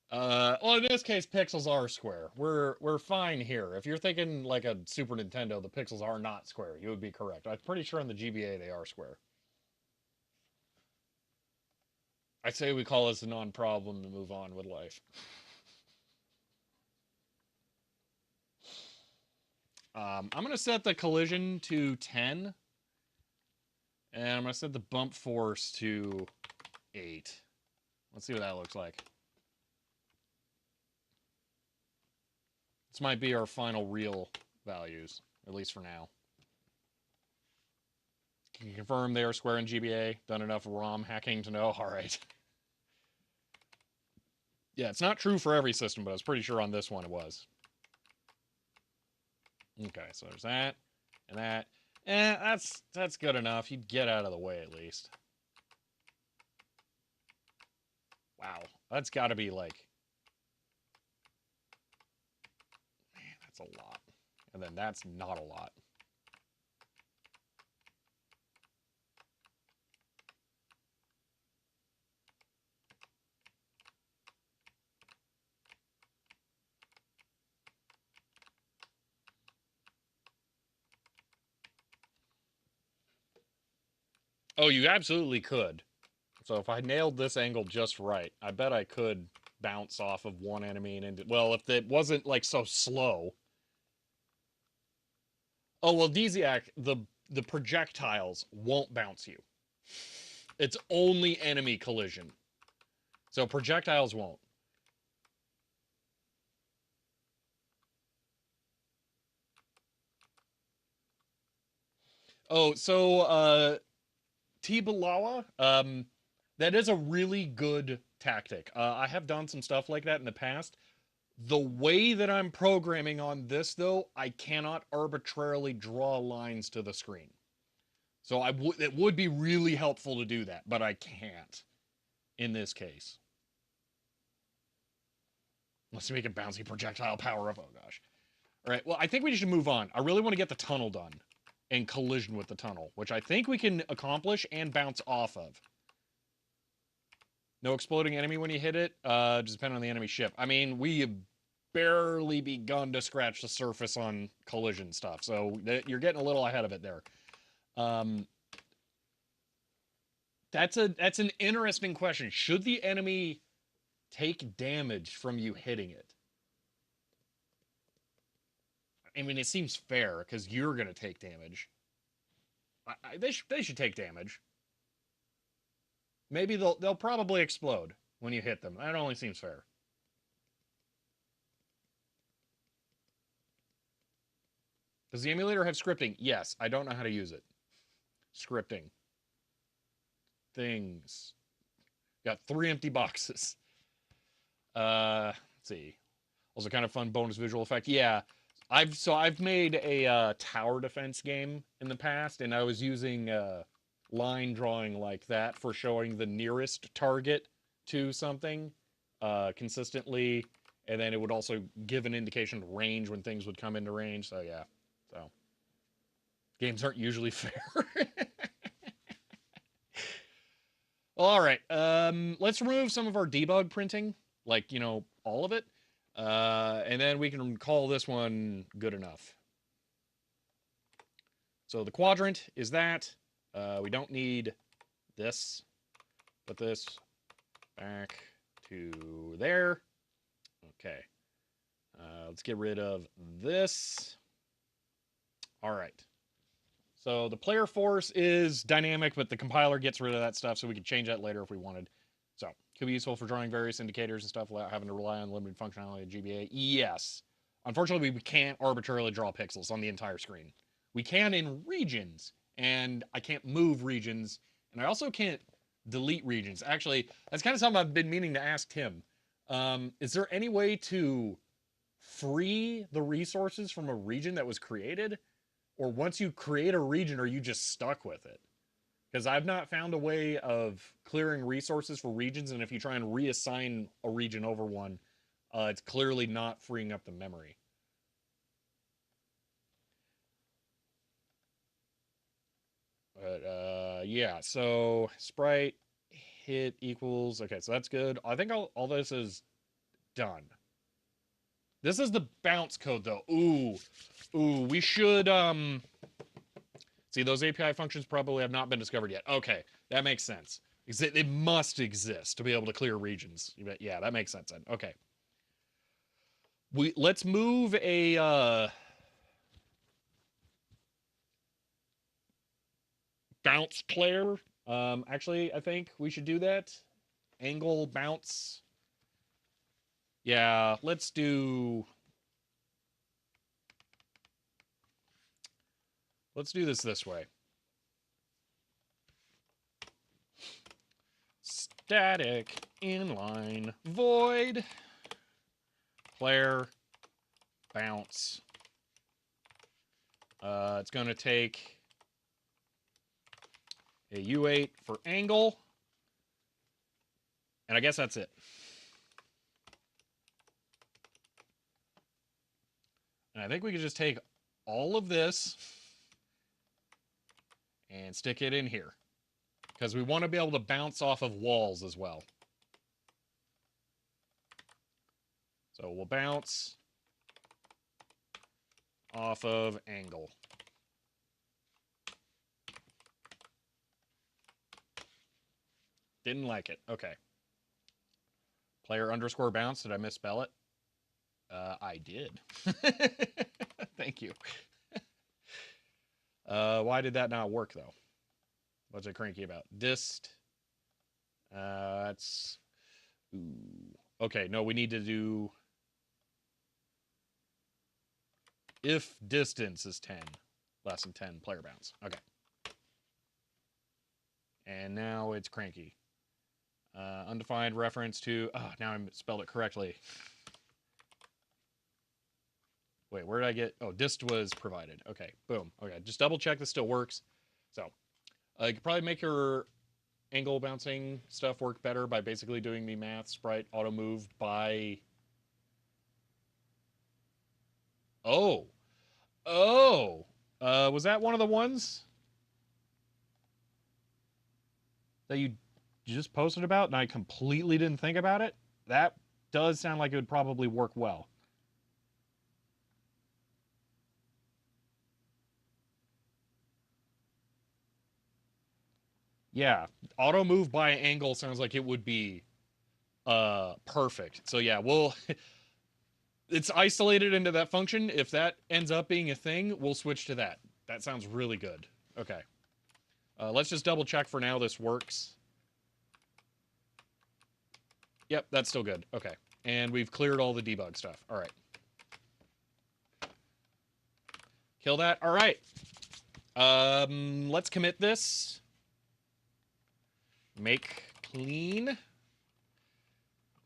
Well, in this case, pixels are square. We're fine here. If you're thinking like a Super Nintendo, the pixels are not square. You would be correct. I'm pretty sure in the GBA they are square. I say we call this a non-problem and move on with life. I'm gonna set the collision to 10, and I'm gonna set the bump force to 8. Let's see what that looks like. This might be our final real values, at least for now. Can you confirm they are square in GBA? Done enough ROM hacking to know? All right. Yeah, it's not true for every system, but I was pretty sure on this one it was. Okay, so there's that and that. That's good enough. You'd get out of the way at least. Wow, that's got to be like, man, that's a lot. And then that's not a lot. Oh, you absolutely could. So if I nailed this angle just right, I bet I could bounce off of one enemy and into. Well, if it wasn't like so slow. Oh well, Desiac, the projectiles won't bounce you. It's only enemy collision. So projectiles won't. Oh, so Tibalawa, that is a really good tactic. I have done some stuff like that in the past. The way that I'm programming on this, though, I cannot arbitrarily draw lines to the screen. So it would be really helpful to do that, but I can't in this case. Let's make a bouncy projectile power up. Oh gosh. All right. Well, I think we should move on. I really want to get the tunnel done and collision with the tunnel, which I think we can accomplish and bounce off of. No exploding enemy when you hit it. Just depending on the enemy ship. I mean, we have barely begun to scratch the surface on collision stuff, so you're getting a little ahead of it there. That's an interesting question. Should the enemy take damage from you hitting it? I mean, it seems fair because you're gonna take damage. They should take damage. Maybe they'll probably explode when you hit them. That only seems fair. Does the emulator have scripting? Yes. I don't know how to use it. Scripting. Things. Got 3 empty boxes. Let's see. Also kind of fun bonus visual effect. Yeah. I've made a tower defense game in the past, and I was using line drawing like that for showing the nearest target to something. consistently, and then it would also give an indication of range when things would come into range. So yeah, so games aren't usually fair. All right, let's remove some of our debug printing, like all of it, and then we can call this one good enough. So the quadrant is that. We don't need this. Put this back to there. Okay. Let's get rid of this. All right. So the player force is dynamic, but the compiler gets rid of that stuff, so we could change that later if we wanted. So could be useful for drawing various indicators and stuff without having to rely on limited functionality of GBA. Yes. Unfortunately, we can't arbitrarily draw pixels on the entire screen. We can in regions, and I can't move regions, and I also can't delete regions. Actually, that's kind of something I've been meaning to ask Tim. Is there any way to free the resources from a region that was created? Or once you create a region, are you just stuck with it? Because I've not found a way of clearing resources for regions, and if you try and reassign a region over one, it's clearly not freeing up the memory. But yeah, so Sprite hit equals, okay, so that's good. I think all this is done. This is the bounce code though. Ooh, we should see those API functions probably have not been discovered yet. Okay, that makes sense. It must exist to be able to clear regions. Yeah, that makes sense then. Okay. Let's move a bounce player. Actually, I think we should do that. Angle bounce. Yeah, let's do this way. Static inline void player bounce. It's going to take a U8 for angle. And I guess that's it. And I think we could just take all of this and stick it in here. Because we want to be able to bounce off of walls as well. So we'll bounce off of angle. Didn't like it. Okay. Player underscore bounce. Did I misspell it? I did. Thank you. Why did that not work, though? What's it cranky about? Dist. That's... Ooh. Okay, no, we need to do... If distance is 10, less than 10, player bounce. Okay. And now it's cranky. Undefined reference to... Oh, now I spelled it correctly. Wait, where did I get... Oh, dist was provided. Okay, boom. Okay, just double check this still works. So, you could probably make your angle bouncing stuff work better by basically doing the math, sprite, auto move by... Oh. Oh. Was that one of the ones that you just posted about and I completely didn't think about it? That does sound like it would probably work well. Yeah, auto move by angle sounds like it would be perfect. So yeah, it's isolated into that function. If that ends up being a thing, we'll switch to that. That sounds really good. Okay. Let's just double check for now this works. Yep, that's still good. Okay. And we've cleared all the debug stuff. All right. Kill that. All right. Let's commit this. Make clean.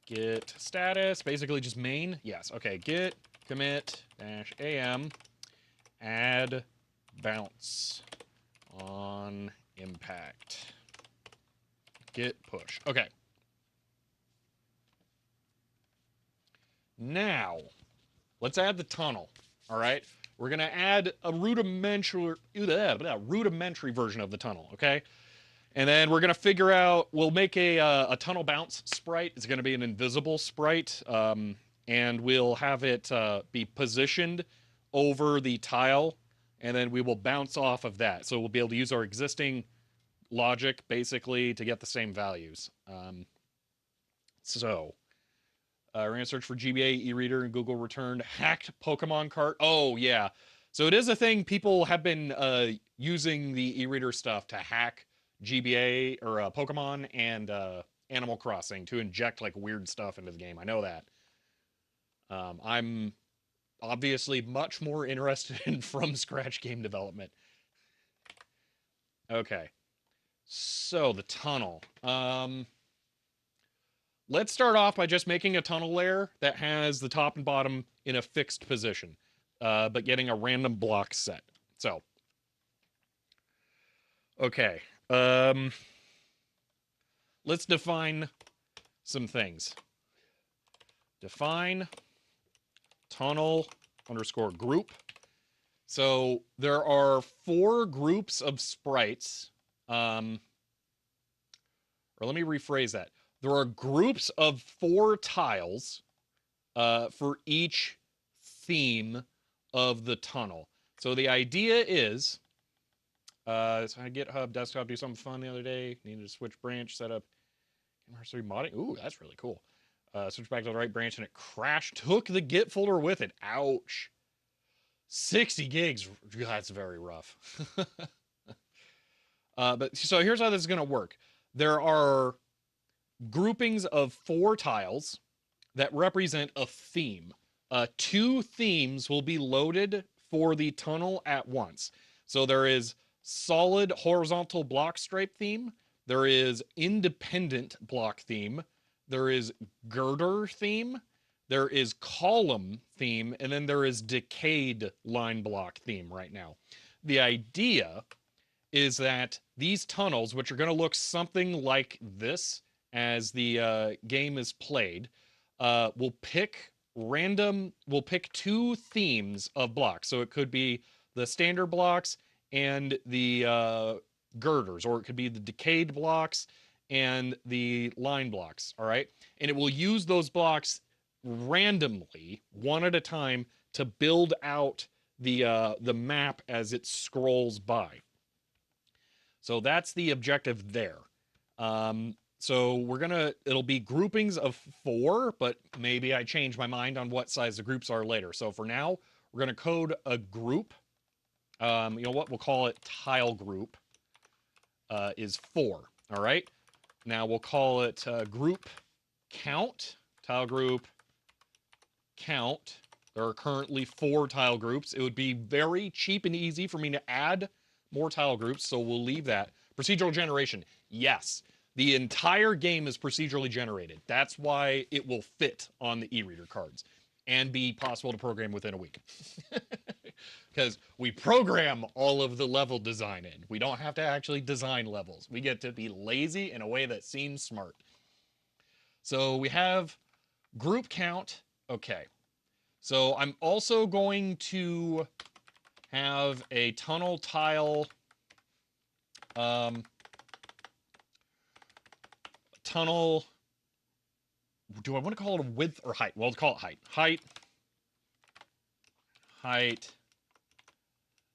Git status. Basically just main. Yes. Okay. Git commit -am add bounce on impact. Git push. Okay. Now, let's add the tunnel. All right. We're going to add a rudimentary version of the tunnel. Okay. And then we're going to figure out, we'll make a tunnel bounce sprite. It's going to be an invisible sprite. And we'll have it be positioned over the tile. And then we will bounce off of that. So we'll be able to use our existing logic, basically, to get the same values. Ran a search for GBA e-reader and Google returned hacked Pokemon cart. Oh, yeah. So it is a thing. People have been using the e-reader stuff to hack GBA or Pokemon and Animal Crossing to inject like weird stuff into the game. I know that. I'm obviously much more interested in from scratch game development. Okay. So the tunnel. Let's start off by just making a tunnel layer that has the top and bottom in a fixed position, but getting a random block set. So, okay. Let's define some things. Define tunnel underscore group. So there are 4 groups of sprites. Or let me rephrase that. There are groups of 4 tiles for each theme of the tunnel. So the idea is, so I GitHub desktop do something fun the other day. Needed to switch branch, set up MR3 modding. Ooh, that's really cool. Switch back to the right branch and it crashed. Took the Git folder with it. Ouch. 60 gigs. That's very rough. But so here's how this is going to work. There are groupings of 4 tiles that represent a theme. 2 themes will be loaded for the tunnel at once. So there is solid horizontal block stripe theme. There is independent block theme. There is girder theme. There is column theme. And then there is decayed line block theme right now. The idea is that these tunnels, which are going to look something like this as the game is played, we'll pick 2 themes of blocks. So it could be the standard blocks and the girders, or it could be the decayed blocks and the line blocks. All right. And it will use those blocks randomly, one at a time, to build out the map as it scrolls by. So that's the objective there. So it'll be groupings of 4, but maybe I change my mind on what size the groups are later. So for now, we're going to code a group. You know what? We'll call it tile group is 4. All right. Now we'll call it group count, tile group count. There are currently 4 tile groups. It would be very cheap and easy for me to add more tile groups, so we'll leave that. Procedural generation. Yes. The entire game is procedurally generated. That's why it will fit on the e-reader cards and be possible to program within a week. Because we program all of the level design in. We don't have to actually design levels. We get to be lazy in a way that seems smart. So we have group count. Okay. So I'm also going to have a tunnel tile tunnel. Do I want to call it a width or height? Well, let's call it height. Height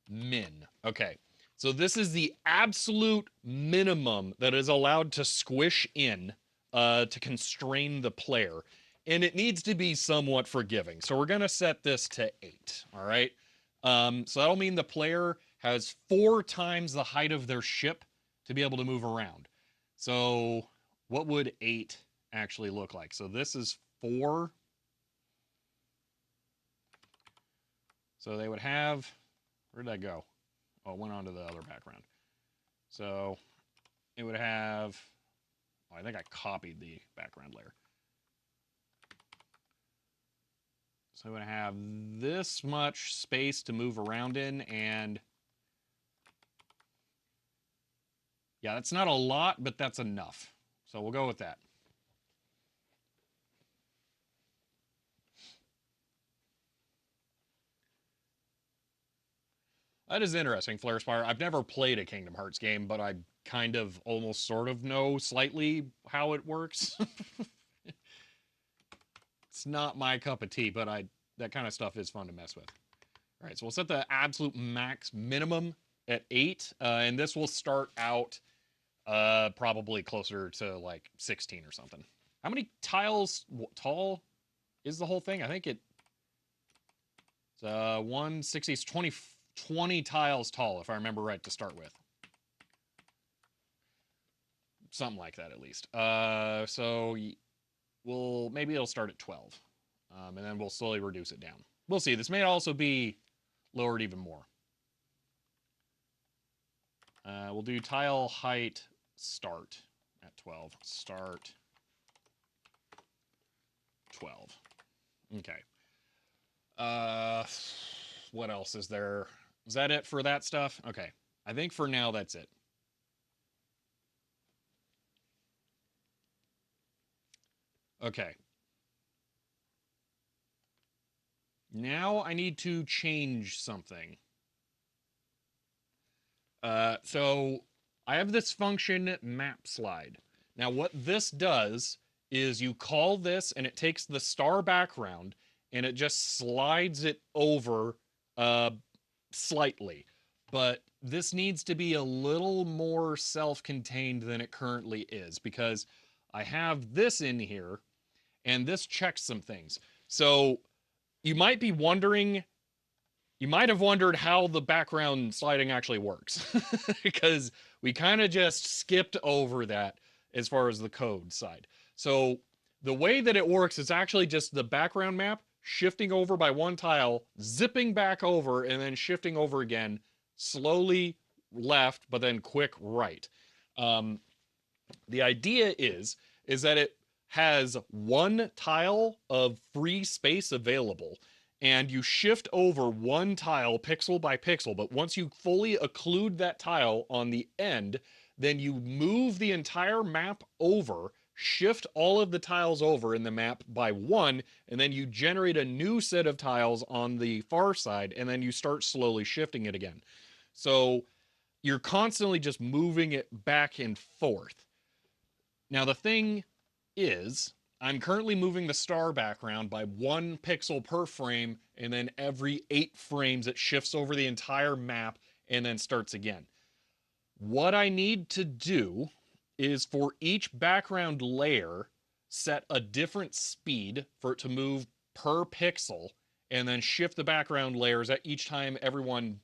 min. Okay. So this is the absolute minimum that is allowed to squish in to constrain the player. And it needs to be somewhat forgiving. So we're going to set this to 8. All right. So that'll mean the player has 4 times the height of their ship to be able to move around. So what would 8 actually look like? So this is 4. So they would have, where'd that go? Oh, it went on to the other background. So it would have, oh, I think I copied the background layer. So it would have this much space to move around in, and yeah, that's not a lot, but that's enough. So we'll go with that. That is interesting, Flare Spire. I've never played a Kingdom Hearts game, but I kind of almost sort of know slightly how it works. It's not my cup of tea, but that kind of stuff is fun to mess with. All right, so we'll set the absolute max minimum at 8, and this will start out probably closer to like 16 or something. How many tiles tall is the whole thing? I think it's 160, it's 20 tiles tall, if I remember right, to start with. Something like that, at least. So maybe it'll start at 12, and then we'll slowly reduce it down. We'll see. This may also be lowered even more. We'll do tile height start at 12. Start 12. Okay. What else is there? Is that it for that stuff? Okay. I think for now that's it. Okay. Now I need to change something. So I have this function map slide. Now what this does is you call this and it takes the star background and it just slides it over slightly. But this needs to be a little more self-contained than it currently is, because I have this in here and this checks some things. So you might be wondering, you might have wondered how the background sliding actually works, because we kind of just skipped over that as far as the code side. So the way that it works is actually just the background map shifting over by one tile, zipping back over, and then shifting over again, slowly left, but then quick right. The idea is that it has one tile of free space available, and you shift over one tile pixel by pixel, but once you fully occlude that tile on the end, then you move the entire map over, shift all of the tiles over in the map by one, and then you generate a new set of tiles on the far side, and then you start slowly shifting it again. So you're constantly just moving it back and forth. Now the thing is, I'm currently moving the star background by 1 pixel per frame, and then every 8 frames it shifts over the entire map and then starts again. What I need to do is for each background layer, set a different speed for it to move per pixel, and then shift the background layers at each time everyone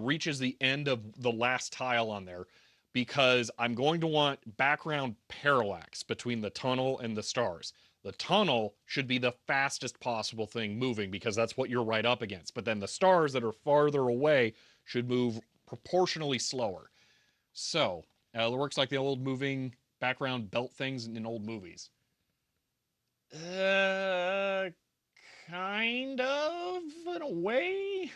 reaches the end of the last tile on there, because I'm going to want background parallax between the tunnel and the stars. The tunnel should be the fastest possible thing moving, because that's what you're right up against. But then the stars that are farther away should move proportionally slower. So it works like the old moving background belt things in old movies. Kind of, in a way.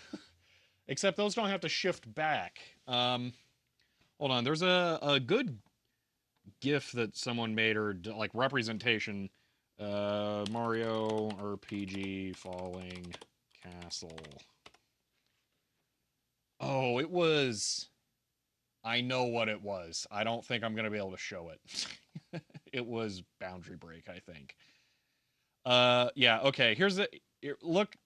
Except those don't have to shift back. Hold on, there's a good GIF that someone made, or like representation. Mario RPG falling castle. Oh, it was. I know what it was. I don't think I'm gonna be able to show it. It was Boundary Break, I think. Yeah. Okay. Here's the look.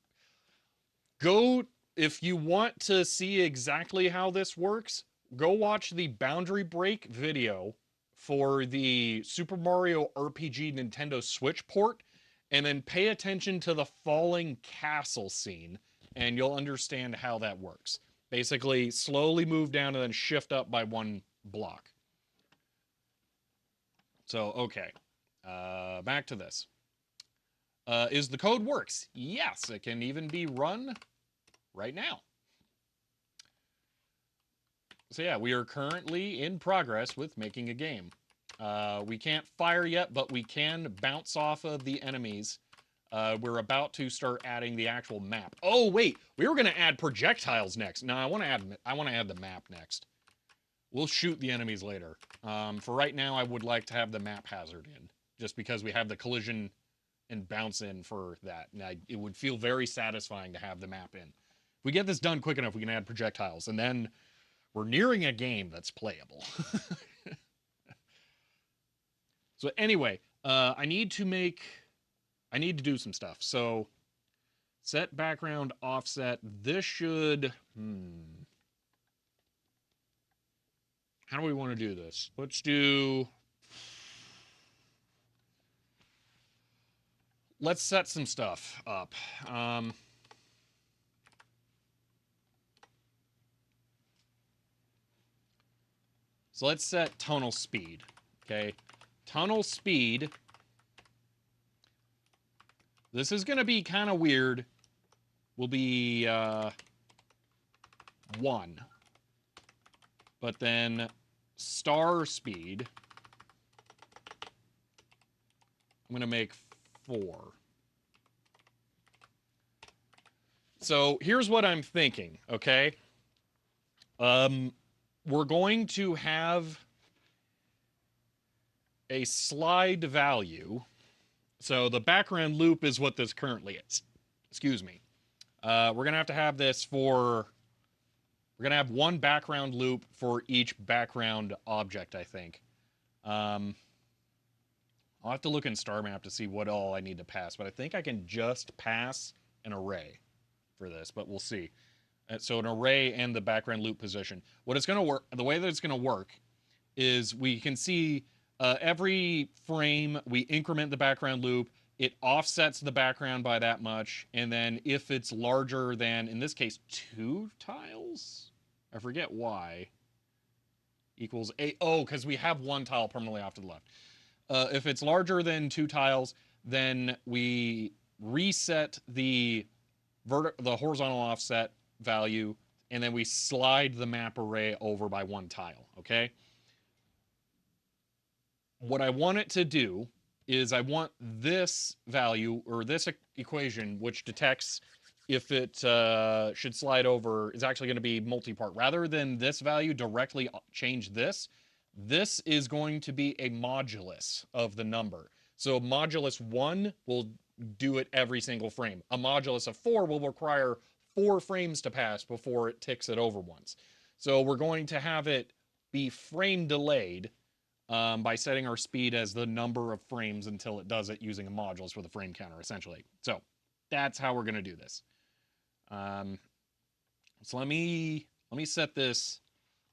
Go if you want to see exactly how this works. Go watch the Boundary Break video for the Super Mario RPG Nintendo Switch port, and then pay attention to the falling castle scene, and you'll understand how that works. Basically, slowly move down and then shift up by 1 block. So, okay. Back to this. Is the code works? Yes, it can even be run right now. So yeah, we are currently in progress with making a game. We can't fire yet, but we can bounce off of the enemies. We're about to start adding the actual map. Oh wait, we were gonna add projectiles next. No, I want to add the map next. We'll shoot the enemies later. For right now, I would like to have the map hazard in, just because we have the collision and bounce in for that. And it would feel very satisfying to have the map in. If we get this done quick enough, we can add projectiles, and then we're nearing a game that's playable. So anyway, I need to do some stuff. So set background offset. This should, how do we want to do this? Let's set some stuff up. So let's set tunnel speed. Okay, tunnel speed. This is going to be kind of weird. Will be 1. But then star speed, I'm going to make 4. So here's what I'm thinking, okay? We're going to have a slide value. So the background loop is what this currently is. Excuse me. We're going to have this for... We're going to have one background loop for each background object, I think. I'll have to look in Star Map to see what all I need to pass, but I think I can just pass an array for this, but we'll see. So an array and the background loop position. What it's going to work, the way that it's going to work is we can see every frame, we increment the background loop, it offsets the background by that much, and then if it's larger than, in this case, 2 tiles? I forget why. Equals 8. Oh, because we have 1 tile permanently off to the left. If it's larger than 2 tiles, then we reset the horizontal offset value, and then we slide the map array over by 1 tile, okay? What I want it to do is I want this value, or this equation, which detects if it should slide over, is actually going to be multi-part. Rather than this value directly change this, this is going to be a modulus of the number. So modulus 1 will do it every single frame. A modulus of 4 will require 4 frames to pass before it ticks it over once. So we're going to have it be frame delayed by setting our speed as the number of frames until it does it using a modulus with a frame counter, essentially. So that's how we're going to do this. So let me set this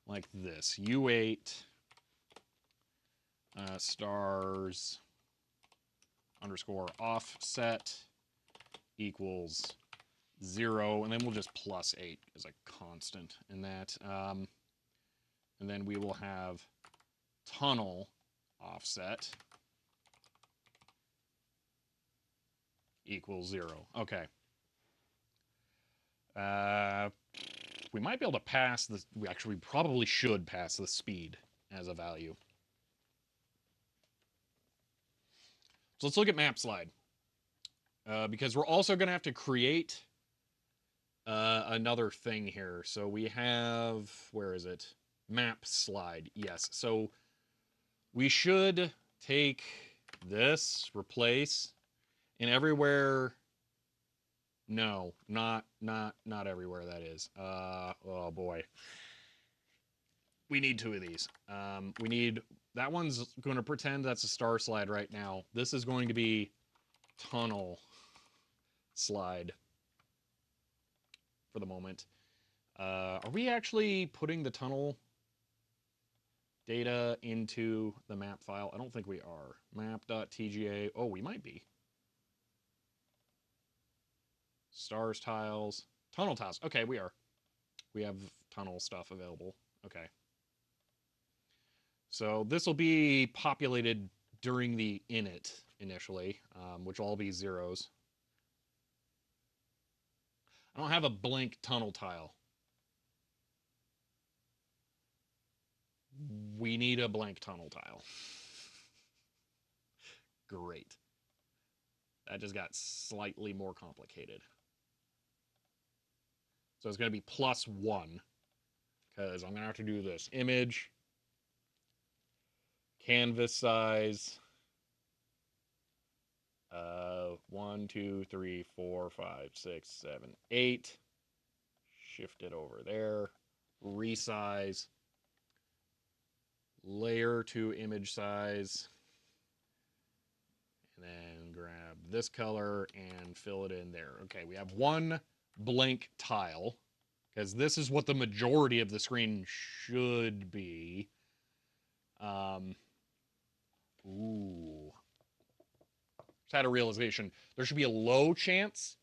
like this: U8 stars underscore offset equals 0, and then we'll just plus 8 as a constant in that. And then we will have tunnel offset equals 0. Okay. We might be able to pass this. We probably should pass the speed as a value. So let's look at map slide. Because we're also going to have to create another thing here. So we have, where is it? Map slide. Yes. So we should take this, replace, and everywhere. No, not everywhere, that is. Oh boy. We need 2 of these. We need, that one's going to pretend that's a star slide right now. This is going to be tunnel slide for the moment. Are we actually putting the tunnel data into the map file? I don't think we are. Map.tga. Oh, we might be. Stars tiles. Tunnel tiles. Okay, we are. We have tunnel stuff available. Okay. So this will be populated during the init initially, which will all be 0s. I don't have a blank tunnel tile. We need a blank tunnel tile. Great. That just got slightly more complicated. So it's going to be +1, because I'm going to have to do this. Image, canvas size, 1, 2, 3, 4, 5, 6, 7, 8. shift it over there, resize, layer to image size, and then grab this color and fill it in there. Okay, we have one blank tile, because this is what the majority of the screen should be. Ooh. Just had a realization. There should be a low chance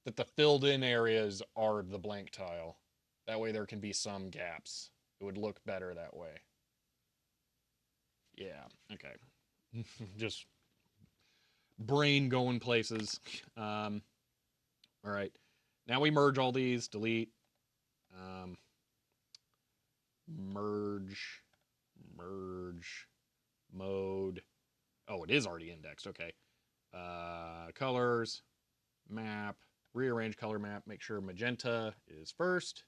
that the filled in areas are the blank tile. That way there can be some gaps. It would look better that way. Yeah, okay. Just brain going places. All right. Now we merge all these, delete, merge, mode. Oh, it is already indexed. Okay. Colors, map, rearrange color map. Make sure magenta is first.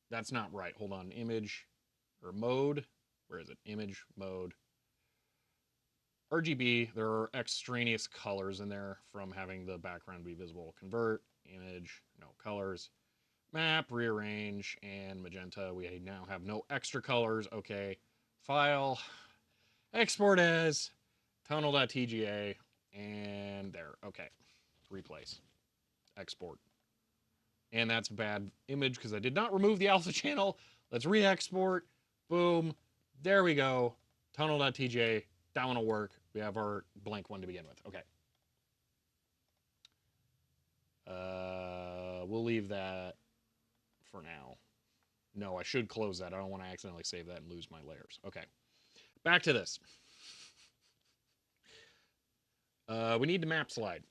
That's not right. Hold on. Image or mode. Where is it? Image, mode. RGB. There are extraneous colors in there from having the background be visible. Convert, image, no colors. Map, rearrange, and magenta. We now have no extra colors. Okay. File, export as tonal.tga, and there. Okay. Replace. Export. And that's a bad image because I did not remove the alpha channel. Let's re-export. Boom. There we go. Tonal.tj. That one will work. We have our blank one to begin with. Okay. We'll leave that for now. No, I should close that. I don't want to accidentally save that and lose my layers. Okay. Back to this. We need the map slide.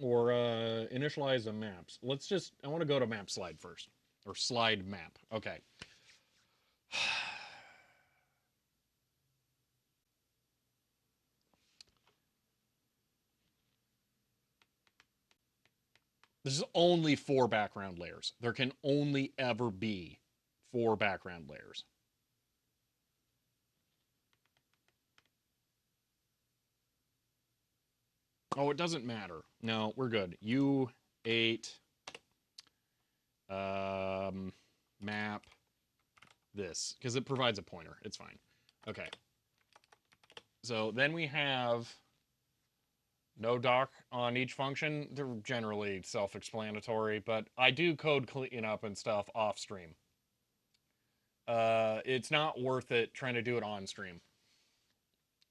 Or initialize the maps. I want to go to map slide first. Or slide map. Okay. This is only 4 background layers. There can only ever be 4 background layers. Oh, it doesn't matter. No, we're good. U8 map this, because it provides a pointer. It's fine. Okay. So then we have no doc on each function. They're generally self-explanatory, but I do code cleanup and stuff off stream. It's not worth it trying to do it on stream,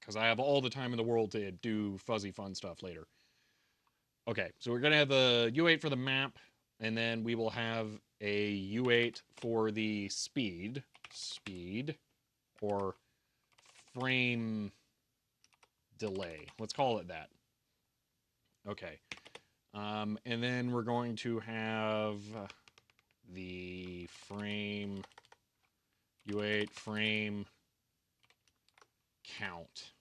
because I have all the time in the world to do fuzzy fun stuff later. Okay, so we're going to have a U8 for the map, and then we will have a U8 for the speed, or frame delay. Let's call it that. Okay. And then we're going to have the frame, U8 frame count.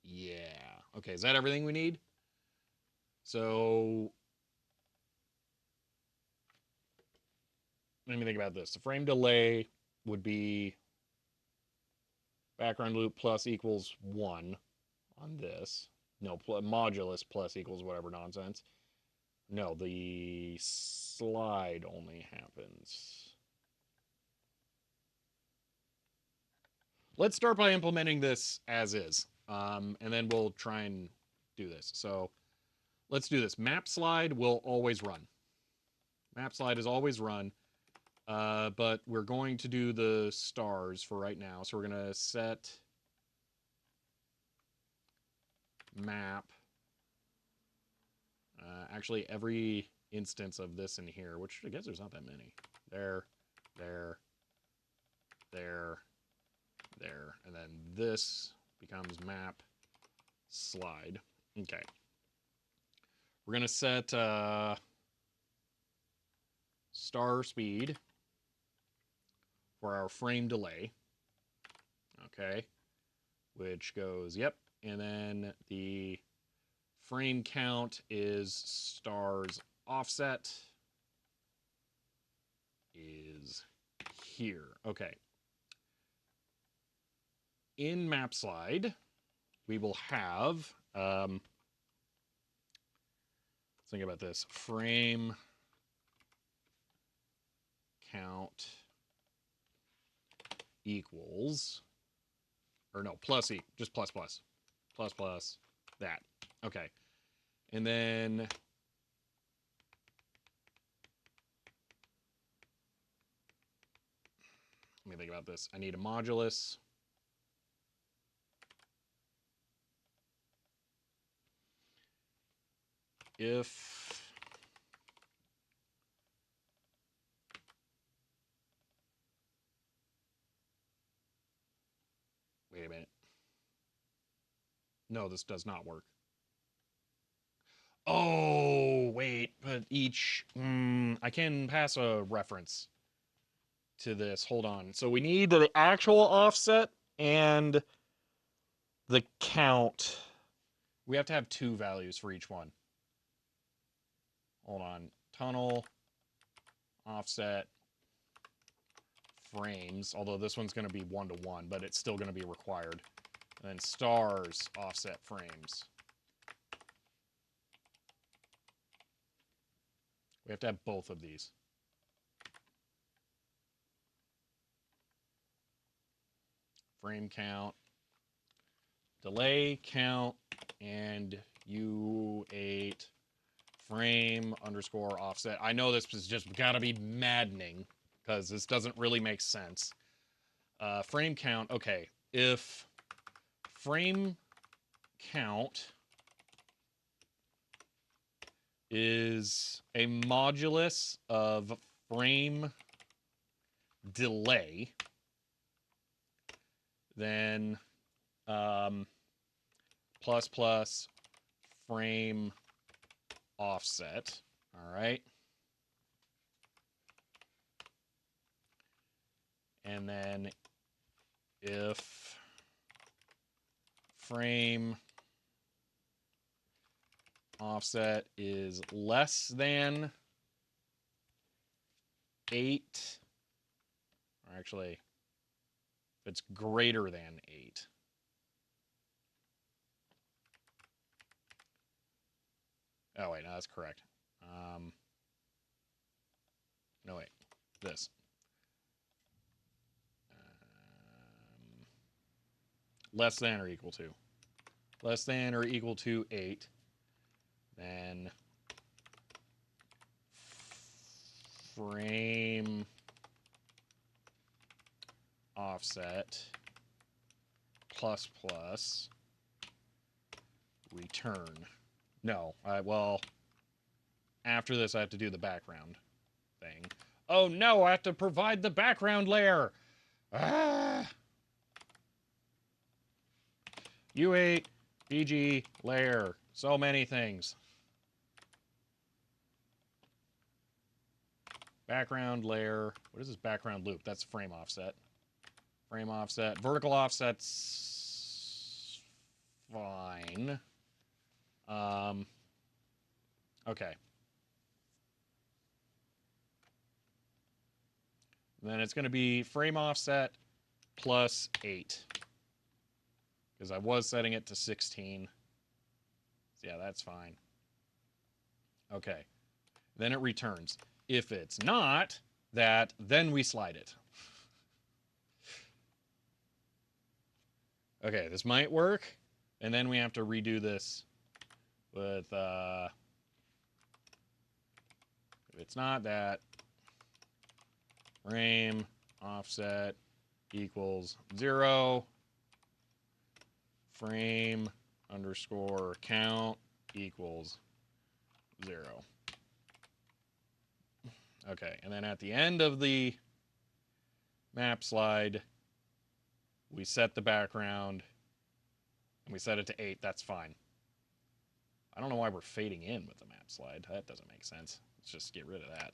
Yeah. Okay, is that everything we need? So let me think about this. The frame delay would be background loop plus equals 1 on this. No, modulus plus equals whatever nonsense. No, the slide only happens. Let's start by implementing this as is, and then we'll try and do this. So let's do this. Map slide will always run. Map slide is always run, but we're going to do the stars for right now. So we're going to set map. Actually, every instance of this in here, which I guess there's not that many. There, and then this becomes map slide. Okay. We're going to set star speed for our frame delay. Okay. Which goes, yep. And then the frame count is stars offset is here. Okay. In map slide, we will have, let's think about this. Frame count equals, or no, plus e, just plus plus, plus plus that. Okay, and then let me think about this. I need a modulus. If wait a minute. No, this does not work. Oh, wait, but each, I can pass a reference to this. Hold on. So we need the actual offset and the count. We have to have 2 values for each one. Hold on. Tunnel, offset, frames, although this one's going to be 1-to-1, but it's still going to be required. And then stars, offset frames. We have to have both of these. Frame count, delay count, and U8 frame underscore offset. I know this is just got to be maddening because this doesn't really make sense. Frame count, okay. If frame count is a modulus of frame delay, then plus plus frame offset, all right? And then if frame offset is less than 8, or actually, if it's greater than 8, oh wait, no, that's correct. No, wait, this. Less than or equal to. Less than or equal to 8, then frame offset plus plus return. No, well, after this I have to do the background thing. Oh no, I have to provide the background layer. Ah! U8 BG layer. So many things. Background layer. What is this background loop? That's frame offset. Frame offset. Vertical offset's fine. Okay. And then it's going to be frame offset plus 8. Because I was setting it to 16. So yeah, that's fine. Okay. Then it returns. If it's not that, then we slide it. Okay, this might work. And then we have to redo this with, if it's not that, frame offset equals 0. Frame underscore count equals 0. Okay, and then at the end of the map slide, we set the background and we set it to 8. That's fine. I don't know why we're fading in with the map slide. That doesn't make sense. Let's just get rid of that.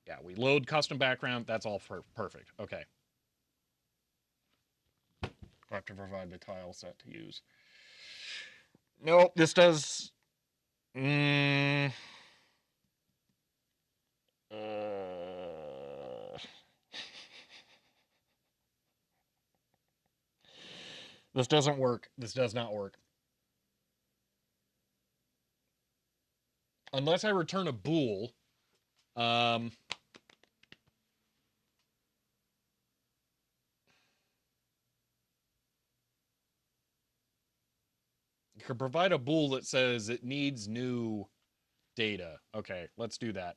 Yeah, we load custom background. That's all perfect. Okay. I have to provide the tile set to use. Nope, this does. This doesn't work. This does not work. unless I return a bool, you can provide a bool that says it needs new data. Okay, let's do that.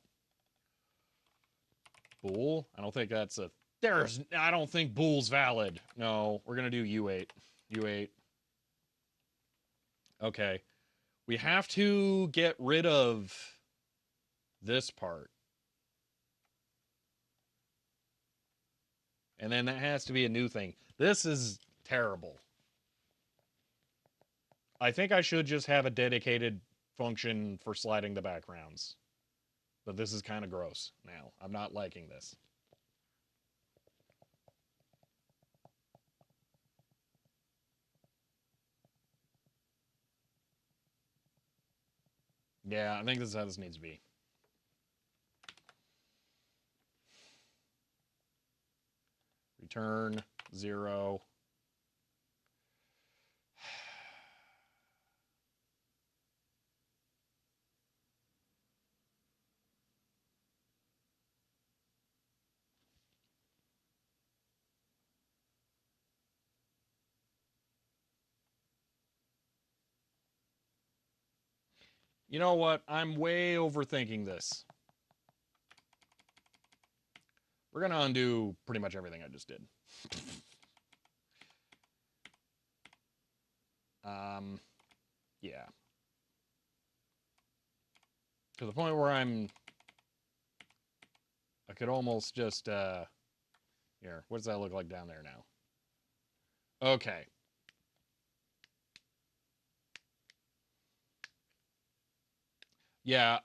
Bool? I don't think that's a... I don't think bool's valid. No, we're going to do U8. U8. Okay. We have to get rid of this part. And then that has to be a new thing. This is terrible. I think I should just have a dedicated function for sliding the backgrounds. But this is kind of gross now. I'm not liking this. Yeah, I think this is how this needs to be. Return 0. You know what? I'm way overthinking this. We're going to undo pretty much everything I just did. Yeah. To the point where I could almost just, here, what does that look like down there now? Okay. Yeah,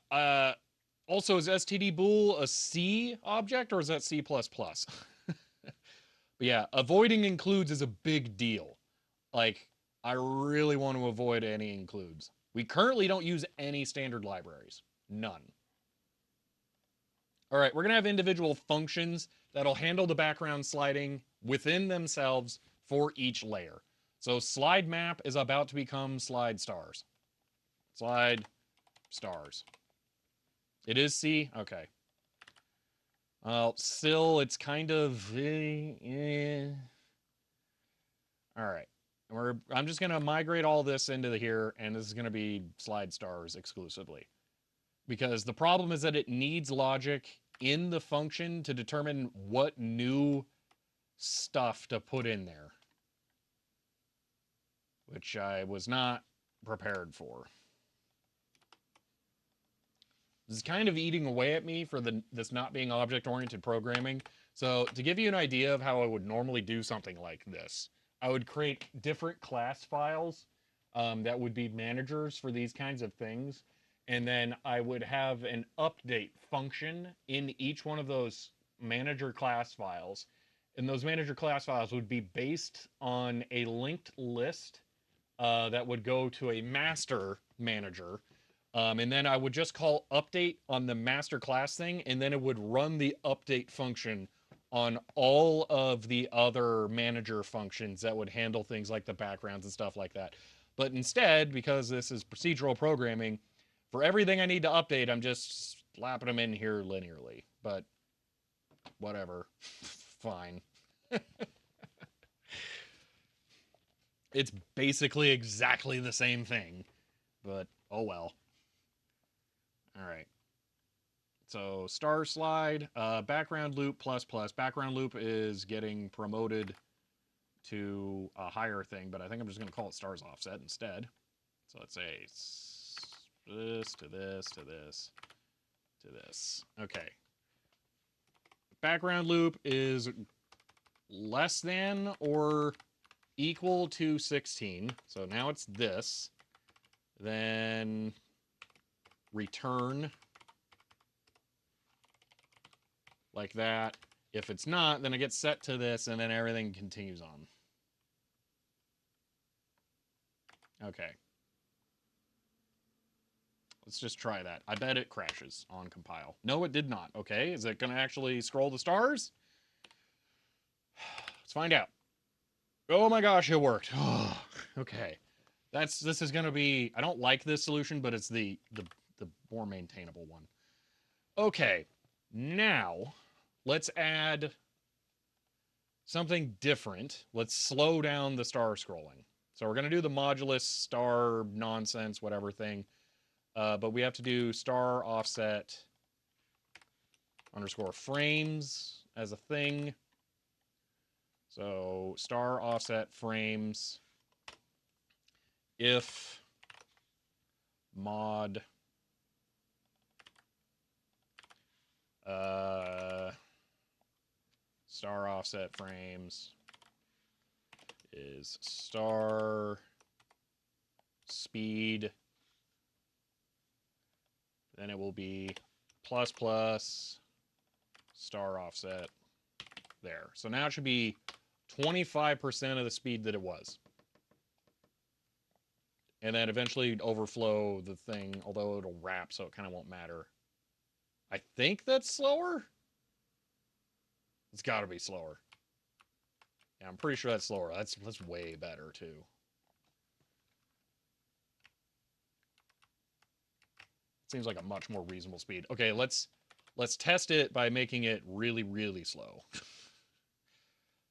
also, is std bool a C object, or is that C++? But yeah, avoiding includes is a big deal. Like, I really want to avoid any includes. We currently don't use any standard libraries. None. All right, we're going to have individual functions that'll handle the background sliding within themselves for each layer. So slide map is about to become slide stars. Slide stars. It is C? Okay. Well, still, it's kind of... All right. I'm just going to migrate all this into here, and this is going to be slide stars exclusively. Because the problem is that it needs logic in the function to determine what new stuff to put in there, which I was not prepared for. This is kind of eating away at me for this not being object-oriented programming. So to give you an idea of how I would normally do something like this, I would create different class files that would be managers for these kinds of things. And then I would have an update function in each one of those manager class files. And those manager class files would be based on a linked list that would go to a master manager. And then I would just call update on the master class thing, and then it would run the update function on all of the other manager functions that would handle things like the backgrounds and stuff like that. But instead, because this is procedural programming, for everything I need to update, I'm just slapping them in here linearly. But whatever. Fine. It's basically exactly the same thing. But oh well. All right. So star slide, background loop plus plus. Background loop is getting promoted to a higher thing, but I think I'm just going to call it stars offset instead. So let's say this to this to this to this. Okay. Background loop is less than or equal to 16. So now it's this. Then return like that. If it's not, then it gets set to this, and then everything continues on. Okay. Let's just try that. I bet it crashes on compile. No, it did not. Okay, is it going to actually scroll the stars? Let's find out. Oh my gosh, it worked. Okay. This is going to be... I don't like this solution, but it's the more maintainable one. Okay, now let's add something different. Let's slow down the star scrolling. So we're going to do the modulus star nonsense, whatever thing. But we have to do star offset underscore frames as a thing. So star offset frames if mod star offset frames is star speed, then it will be plus plus star offset there. So now it should be 25% of the speed that it was. And then eventually overflow the thing, although it'll wrap, so it kind of won't matter. I think that's slower? It's got to be slower. Yeah, I'm pretty sure that's slower. That's way better, too. Seems like a much more reasonable speed. Okay, let's test it by making it really, really slow.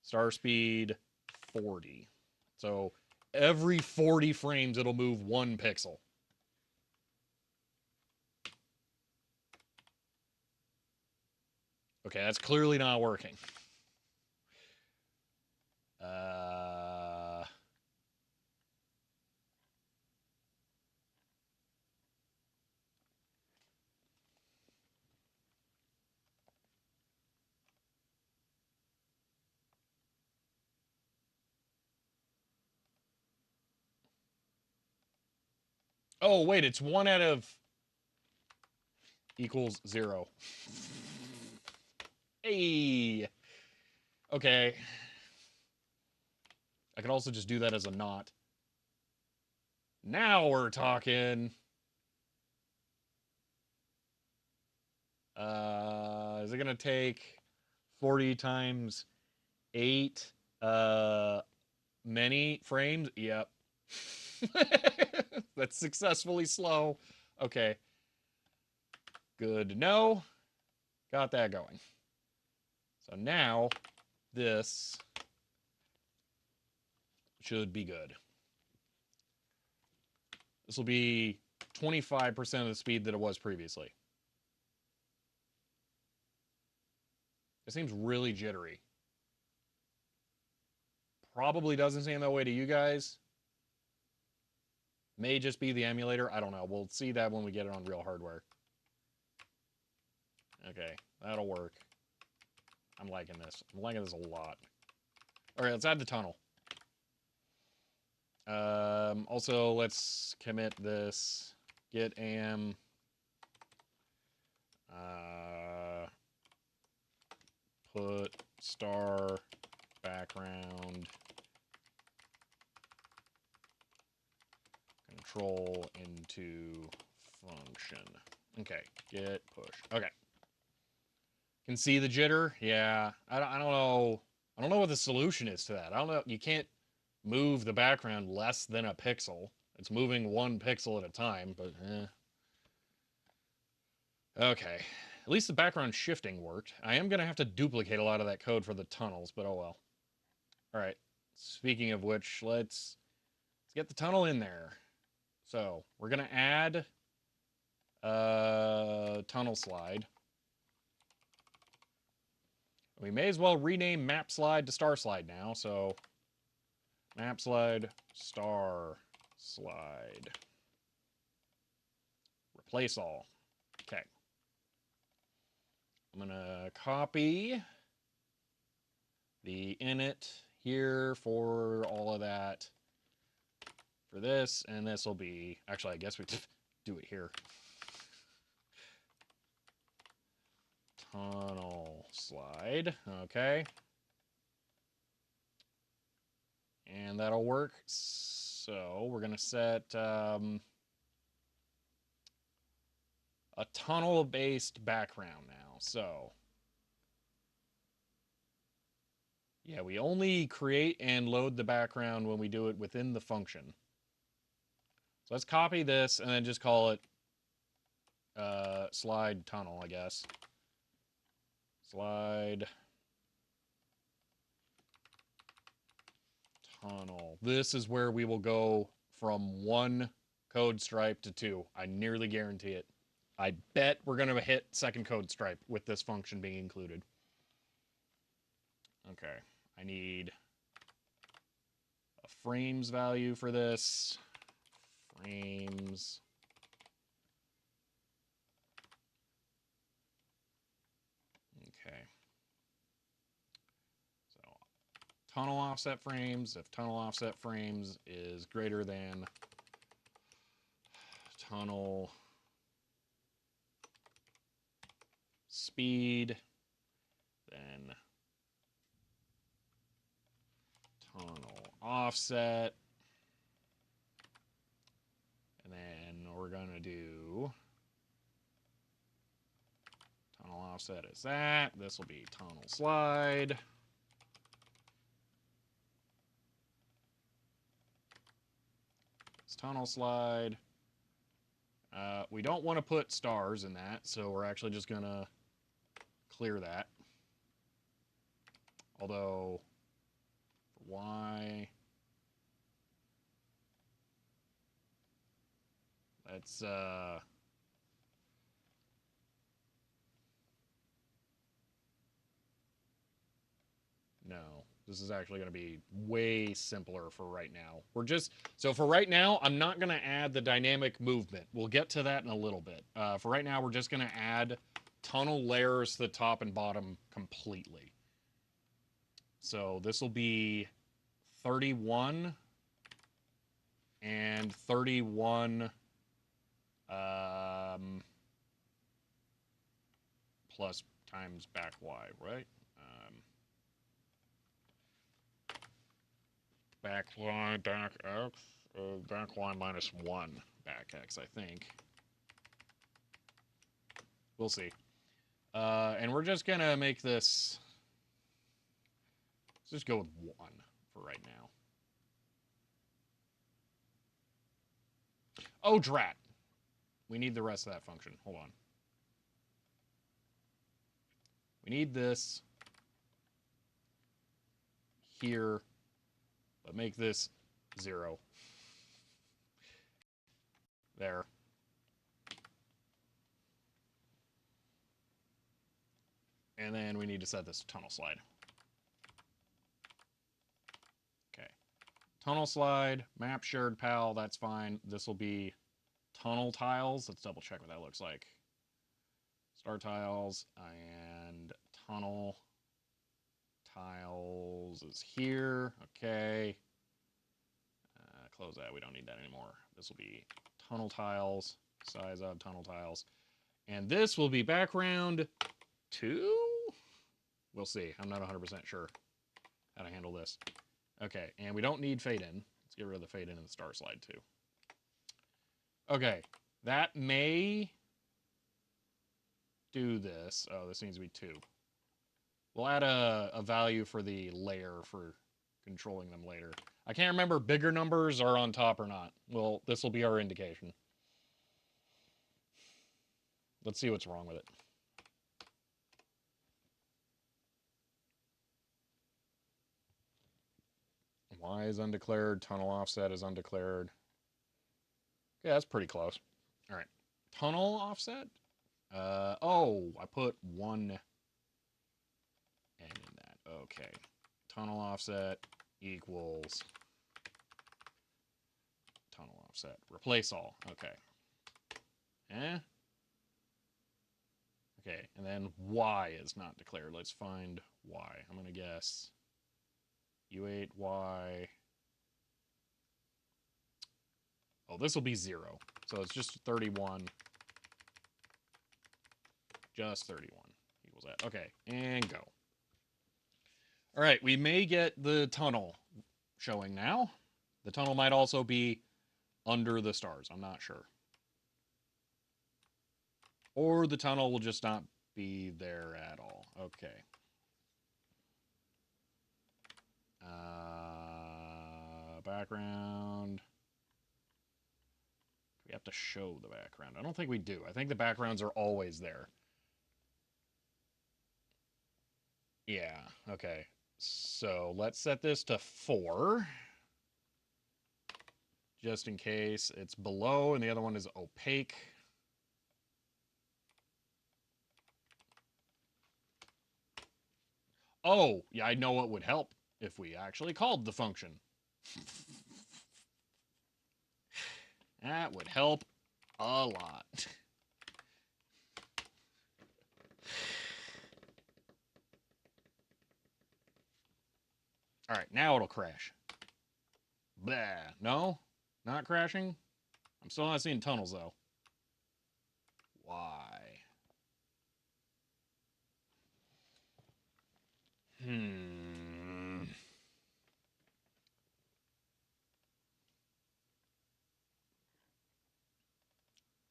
Star speed 40. So every 40 frames, it'll move 1 pixel. Okay, that's clearly not working. Oh, wait, it's 1 out of equals 0. Hey! Okay. I could also just do that as a not. Now we're talking. Is it gonna take 40 times 8 many frames? Yep. That's successfully slow. Okay. Good to know. Got that going. So now this should be good. This will be 25% of the speed that it was previously. It seems really jittery. Probably doesn't seem that way to you guys. May just be the emulator. I don't know. We'll see that when we get it on real hardware. Okay, that'll work. I'm liking this. I'm liking this a lot. All right, let's add the tunnel. Also, let's commit this. Git am. Put star background control into function. Okay, git push. Okay. Can see the jitter? Yeah. I don't know. I don't know what the solution is to that. I don't know. You can't move the background less than a pixel. It's moving 1 pixel at a time, but Okay. At least the background shifting worked. I am going to have to duplicate a lot of that code for the tunnels, but oh well. All right. Speaking of which, let's get the tunnel in there. So we're going to add tunnel slide. We may as well rename map slide to star slide now. So map slide, star slide. Replace all. Okay. I'm going to copy the init here for all of that for this, and this will be, actually, I guess we do it here. Tunnel slide, okay. And that'll work. So we're going to set a tunnel-based background now. So yeah, we only create and load the background when we do it within the function. So let's copy this and then just call it slide tunnel, I guess. Slide tunnel. This is where we will go from 1 code stripe to 2. I nearly guarantee it. I bet we're going to hit second code stripe with this function being included. Okay, I need a frames value for this. Frames. Okay. So tunnel offset frames. If tunnel offset frames is greater than tunnel speed, then tunnel offset, and then we're gonna do tunnel offset is that. This will be tunnel slide. It's tunnel slide. We don't want to put stars in that, so we're actually just gonna clear that. Although, why? Let's no. This is actually going to be way simpler for right now. So for right now, I'm not going to add the dynamic movement. We'll get to that in a little bit. For right now, we're just going to add tunnel layers to the top and bottom completely. So this will be 31 and 31 plus times back y, right? Back y, back x, back y minus 1 back x, I think. We'll see. And we're just going to make this... Let's just go with 1 for right now. Oh, drat. We need the rest of that function. Hold on. We need this here, but make this 0. There. And then we need to set this to tunnel slide. Okay. Tunnel slide, map shared pal, that's fine. This will be tunnel tiles. Let's double check what that looks like. Star tiles and tunnel tiles is here. Okay. Close that. We don't need that anymore. This will be tunnel tiles, size of tunnel tiles. And this will be background 2? We'll see. I'm not 100% sure how to handle this. Okay, and we don't need fade in. Let's get rid of the fade in and the star slide too. Okay, that may do this. Oh, this needs to be 2. We'll add a value for the layer for controlling them later. I can't remember bigger numbers are on top or not. Well, this will be our indication. Let's see what's wrong with it. Y is undeclared. Tunnel offset is undeclared. Yeah, that's pretty close. All right. Tunnel offset? Oh, I put 1 N in that. Okay. Tunnel offset equals tunnel offset. Replace all. Okay. Okay, and then Y is not declared. Let's find Y. I'm going to guess U8Y. Oh, this will be 0. So it's just 31. Just 31 equals that. Okay, and go. All right, we may get the tunnel showing now. The tunnel might also be under the stars. I'm not sure. Or the tunnel will just not be there at all. Okay. Background. We have to show the background. I don't think we do. I think the backgrounds are always there. Yeah, okay. So let's set this to 4. Just in case it's below and the other one is opaque. Oh, yeah, I know what would help if we actually called the function. That would help a lot. All right, now it'll crash. Blah. No? Not crashing? I'm still not seeing tunnels, though. Why?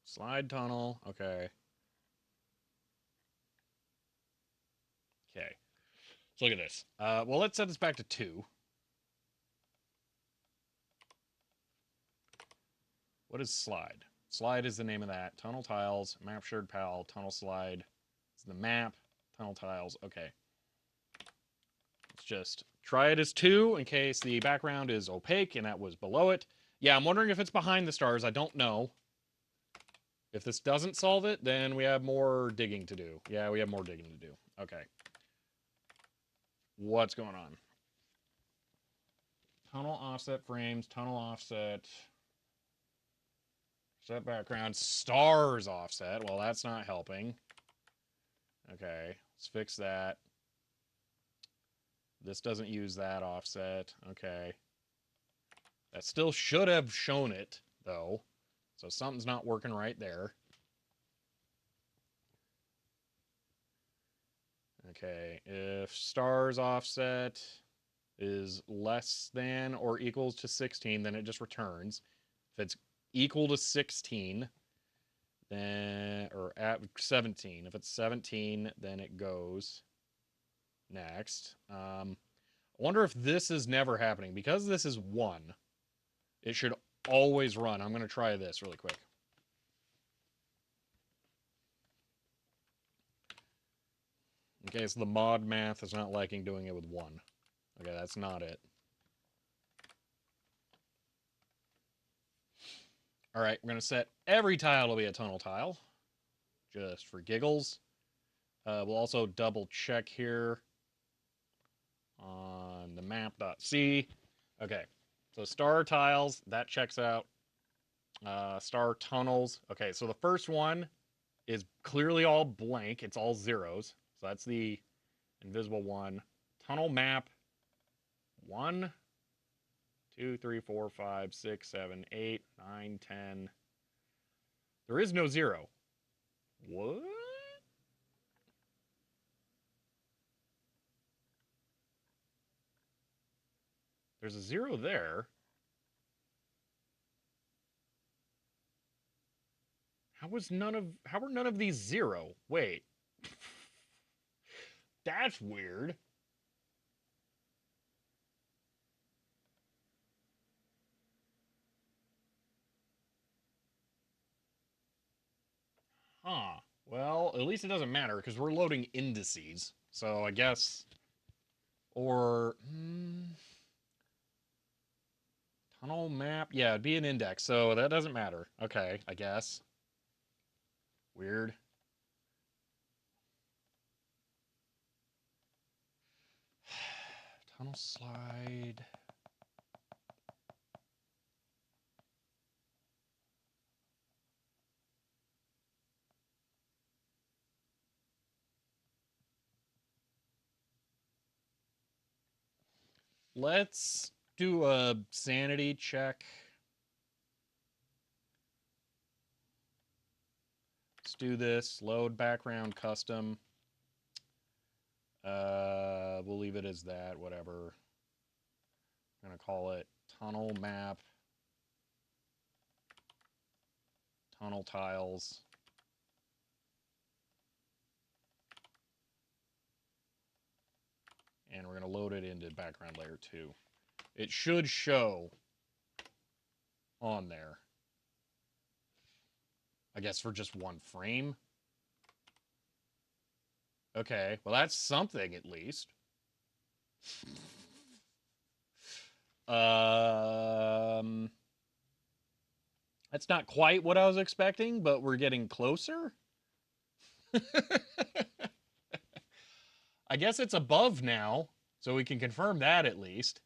Slide tunnel. Okay. Okay. So look at this. Well, let's set this back to 2. What is slide? Slide is the name of that. Tunnel tiles, map shared pal, tunnel slide. It's the map, tunnel tiles. Okay. Let's just try it as 2 in case the background is opaque and that was below it. Yeah, I'm wondering if it's behind the stars. I don't know. If this doesn't solve it, then we have more digging to do. Yeah, we have more digging to do. Okay. What's going on? Tunnel offset frames, tunnel offset. Set background, stars offset. Well, that's not helping. Okay, let's fix that. This doesn't use that offset. Okay. That still should have shown it, though. So something's not working right there. Okay, if stars offset is less than or equals to 16, then it just returns. If it's equal to 16, then, or at 17. If it's 17, then it goes next. I wonder if this is never happening. Because this is 1, it should always run. I'm going to try this really quick. In case the mod math is not liking doing it with 1. Okay, that's not it. All right, we're going to set every tile to be a tunnel tile, just for giggles. We'll also double check here on the map.c. Okay, so star tiles, that checks out. Star tunnels. Okay, so the first one is clearly all blank. It's all zeros. So that's the invisible one. Tunnel map. 1, 2, 3, 4, 5, 6, 7, 8, 9, 10. There is no 0. What? There's a 0 there. How are none of these 0? Wait. That's weird. Huh. Well, at least it doesn't matter because we're loading indices. So I guess. Or. Tunnel map. Yeah, it'd be an index. So that doesn't matter. Okay, I guess. Weird. Tunnel slide. Let's do a sanity check. Let's do this. Load background custom. We'll leave it as that, whatever. I'm going to call it tunnel map. Tunnel tiles. And we're going to load it into background layer 2. It should show on there. I guess for just one frame. Okay, well that's something at least. Um, that's not quite what I was expecting, but we're getting closer. I guess it's above now, so we can confirm that at least.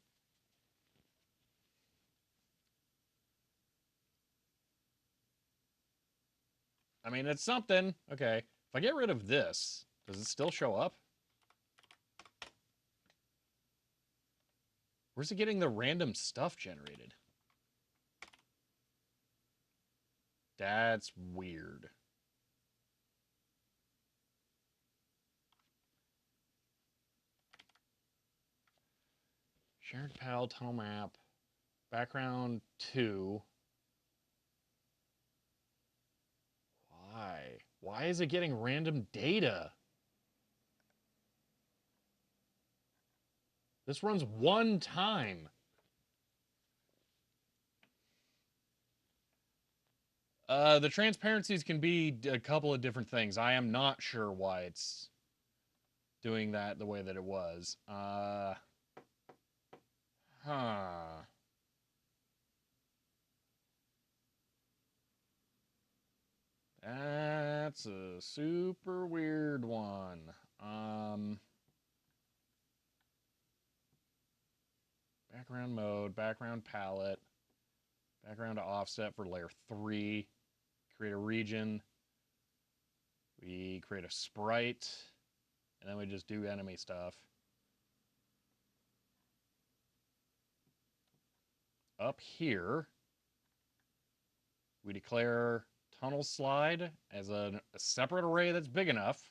I mean, it's something. Okay, if I get rid of this, does it still show up? Where's it getting the random stuff generated? That's weird. Shared pal tunnel map. Background 2. Why? Why is it getting random data? This runs one time. The transparencies can be a couple of different things. I am not sure why it's doing that the way that it was. Huh. That's a super weird one. Background mode, background palette, background to offset for layer 3. Create a region. We create a sprite, and then we just do enemy stuff. Up here, we declare tunnel slide as a separate array that's big enough.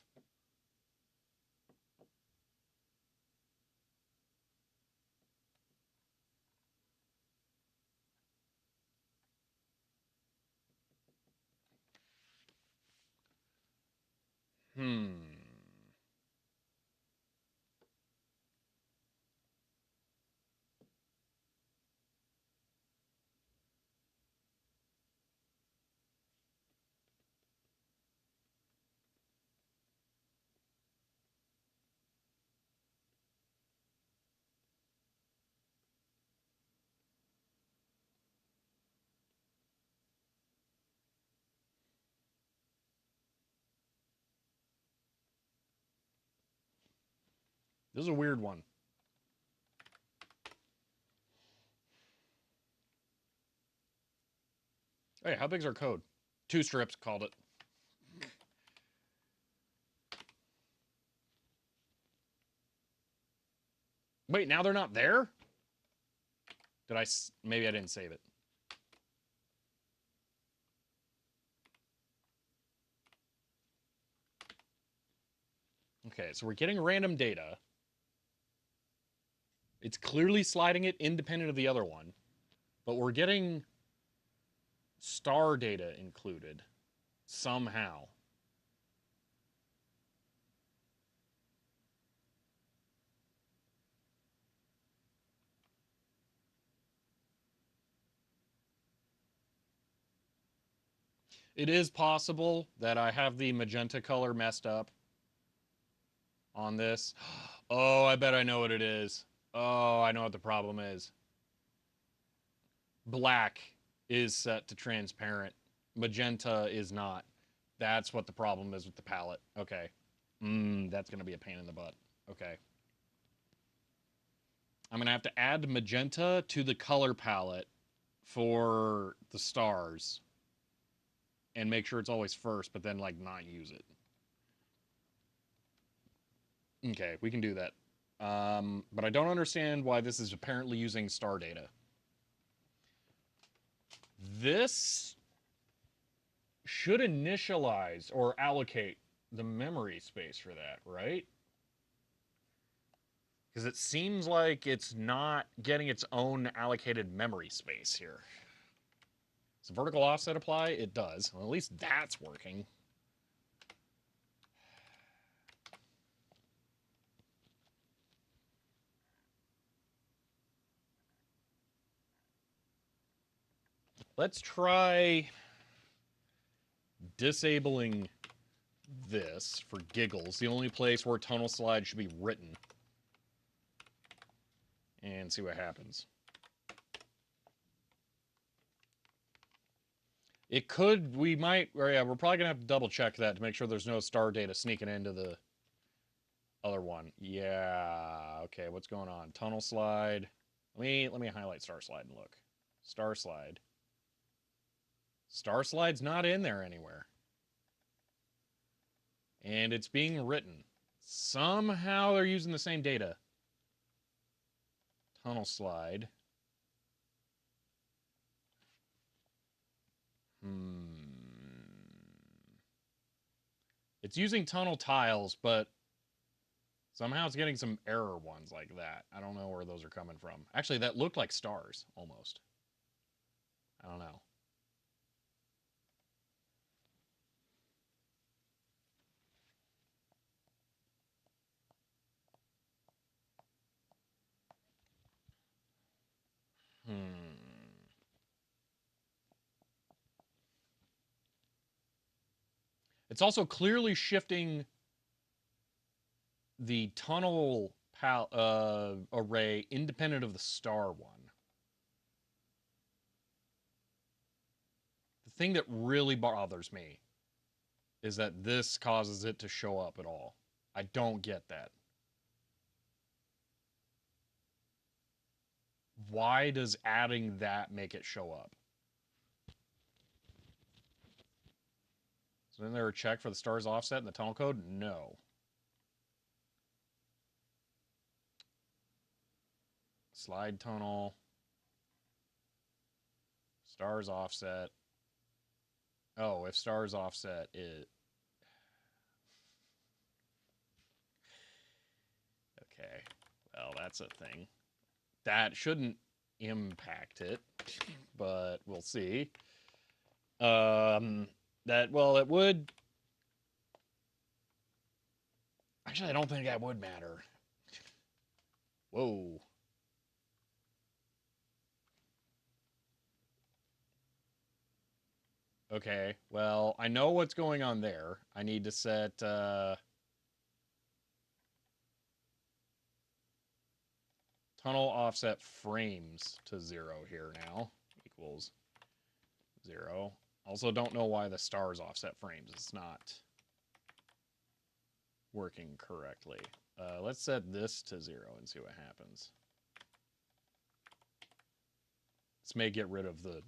This is a weird one. Hey, how big's our code? 2 strips, called it. Wait, now they're not there? Maybe I didn't save it. Okay, so we're getting random data. It's clearly sliding it independent of the other one, but we're getting star data included somehow. It is possible that I have the magenta color messed up on this. Oh, I bet I know what it is. Oh, I know what the problem is. Black is set to transparent. Magenta is not. That's what the problem is with the palette. Okay. That's going to be a pain in the butt. Okay. I'm going to have to add magenta to the color palette for the stars and make sure it's always first, but then like not use it. Okay, we can do that. But I don't understand why this is apparently using star data. This should initialize or allocate the memory space for that, right? Because it seems like it's not getting its own allocated memory space here. Does vertical offset apply? It does. Well, at least that's working. Let's try disabling this for giggles, the only place where tunnel slide should be written, and see what happens. It could, we might, or yeah, we're probably gonna have to double check that to make sure there's no star data sneaking into the other one. Yeah, okay, what's going on? Tunnel slide. Let me highlight star slide and look. Star slide. Star slide's not in there anywhere. And it's being written. Somehow they're using the same data. Tunnel slide. It's using tunnel tiles, but somehow it's getting some error ones like that. I don't know where those are coming from. Actually, that looked like stars, almost. I don't know. It's also clearly shifting the tunnel array independent of the star one. The thing that really bothers me is that this causes it to show up at all. I don't get that. Why does adding that make it show up? So then there a check for the star's offset in the tunnel code? No. Slide tunnel. Star's offset. Oh, if star's offset is... Okay. Well, that's a thing. That shouldn't impact it, but we'll see. Well, it would... Actually, I don't think that would matter. Whoa. Okay, well, I know what's going on there. I need to set... tunnel offset frames to 0 here now. Equals 0. Also don't know why the star's offset frames. It's not working correctly. Let's set this to 0 and see what happens. This may get rid of the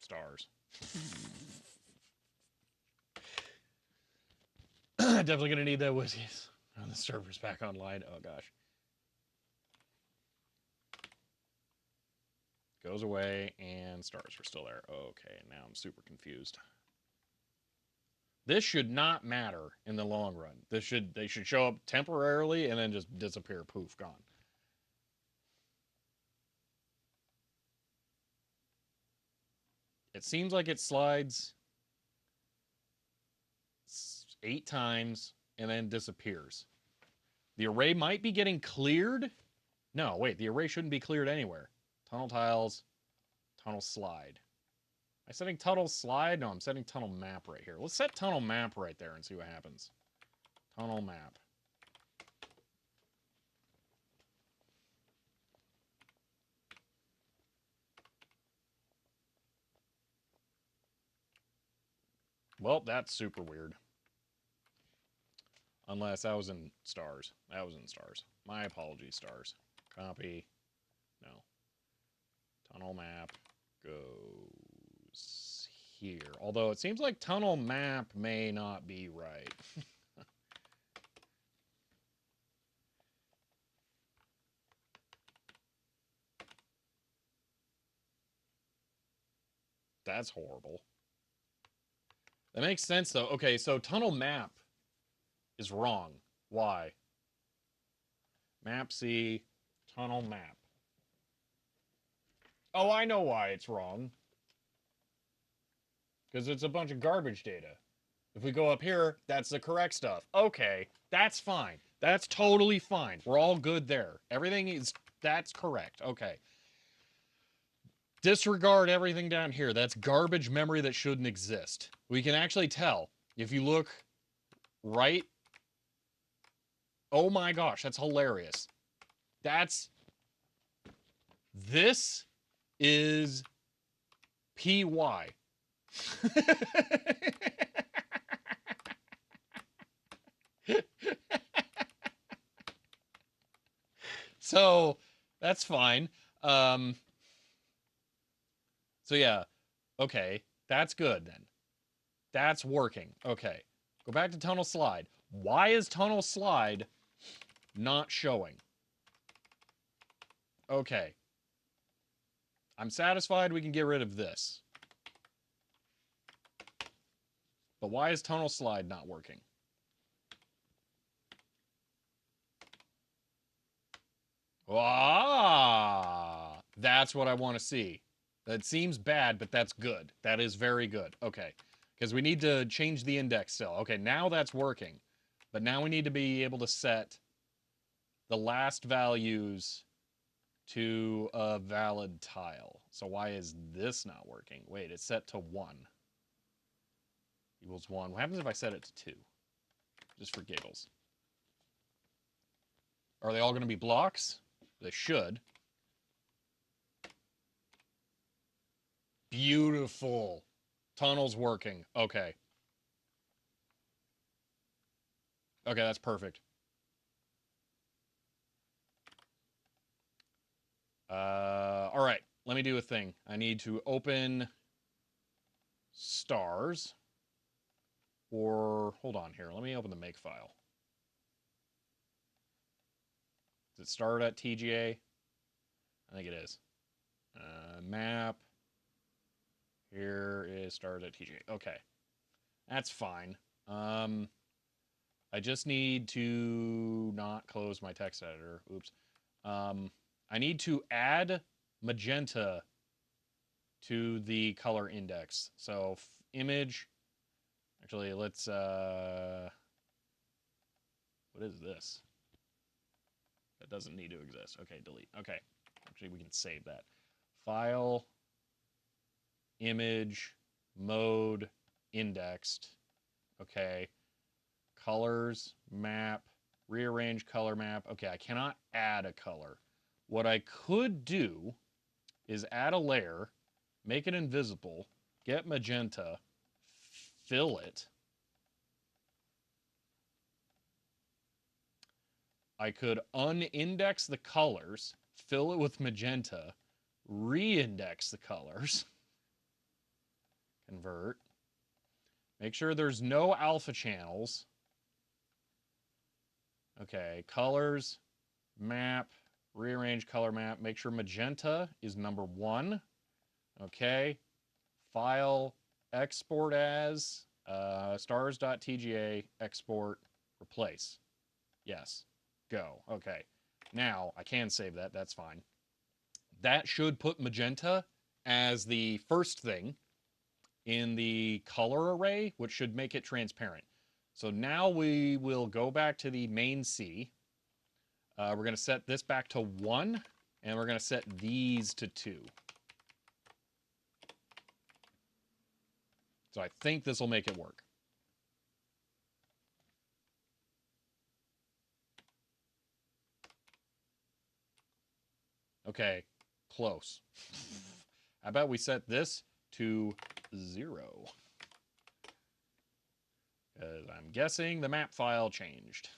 stars. Definitely going to need that whiskies when the server's back online. Oh, gosh. Goes away, and stars are still there. Okay, now I'm super confused. This should not matter in the long run. They should show up temporarily and then just disappear. Poof, gone. It seems like it slides 8 times and then disappears. The array might be getting cleared. No, wait, the array shouldn't be cleared anywhere. Tunnel tiles, tunnel slide. Am I setting tunnel slide? No, I'm setting tunnel map right here. Let's set tunnel map right there and see what happens. Tunnel map. Well, that's super weird. Unless that was in stars. That was in stars. My apologies, stars. Copy. No. Tunnel map goes here. Although it seems like tunnel map may not be right. That's horrible. That makes sense, though. Okay, so tunnel map is wrong. Why? Map C, tunnel map. Oh, I know why it's wrong. Because it's a bunch of garbage data. If we go up here, that's the correct stuff. Okay, that's fine. That's totally fine. We're all good there. Everything is, that's correct. Okay. Disregard everything down here. That's garbage memory that shouldn't exist. We can actually tell. If you look right. Oh my gosh, that's hilarious. This is PY. So that's fine. So yeah, okay, that's good then. That's working. Okay, go back to tunnel slide. Why is tunnel slide not showing? Okay, I'm satisfied we can get rid of this. But why is tunnel slide not working? Ah, that's what I want to see. That seems bad, but that's good. That is very good. Okay, because we need to change the index still. Okay, now that's working. But now we need to be able to set the last values to a valid tile. So why is this not working? Wait, it's set to 1. Equals 1. What happens if I set it to 2? Just for giggles. Are they all going to be blocks? They should. Beautiful. Tunnel's working. Okay. Okay, that's perfect. All right. Let me do a thing. I need to open stars. Or, hold on here. Let me open the make file. Is it star.tga? I think it is. Map. Here is star.tga. Okay. That's fine. I just need to not close my text editor. Oops. I need to add magenta to the color index. So image, actually let's, what is this? That doesn't need to exist. Okay, delete. Okay, actually we can save that. File, image, mode, indexed. Okay, colors, map, rearrange color map. Okay, I cannot add a color. What I could do is add a layer, make it invisible, get magenta, fill it. I could unindex the colors, fill it with magenta, reindex the colors, convert, make sure there's no alpha channels. Okay, colors, map, rearrange color map, make sure magenta is number 1. Okay, file, export as, stars.tga, export, replace. Yes, go. Okay, now I can save that, that's fine. That should put magenta as the first thing in the color array, which should make it transparent. So now we will go back to the main C. We're going to set this back to 1, and we're going to set these to 2. So I think this will make it work. Okay, close. How about we set this to 0? Because I'm guessing the map file changed.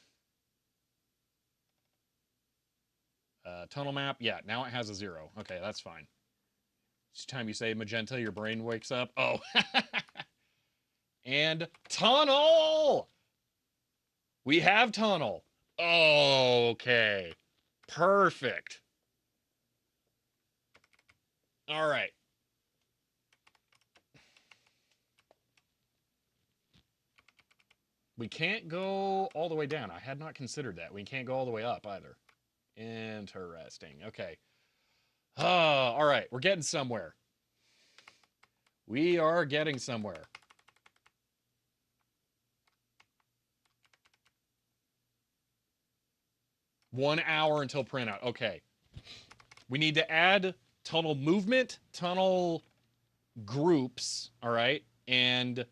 Tunnel map, yeah, now it has a 0. Okay, that's fine. Each time you say magenta, your brain wakes up. Oh. And tunnel! We have tunnel. Okay. Perfect. All right. We can't go all the way down. I had not considered that. We can't go all the way up either. Interesting. Okay. All right. We're getting somewhere. We are getting somewhere. One hour until printout. Okay. We need to add tunnel movement, tunnel groups, all right, and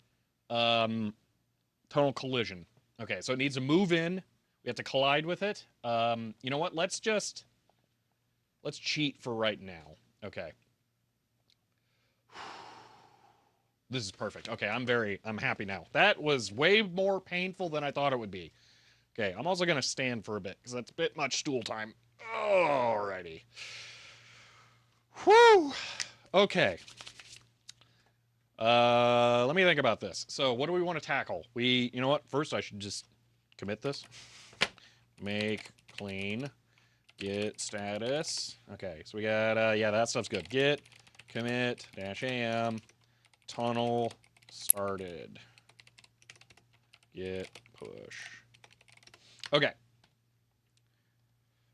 tunnel collision. Okay, so it needs to move in. We have to collide with it. You know what? Let's cheat for right now. Okay. This is perfect. Okay, I'm happy now. That was way more painful than I thought it would be. Okay, I'm also gonna stand for a bit because that's a bit much stool time. Alrighty. Whew. Okay. Let me think about this. So what do we want to tackle? You know what? First I should just commit this. Make clean. Git status. Okay, so we got, yeah, that stuff's good. Git commit -am tunnel started. Git push. Okay.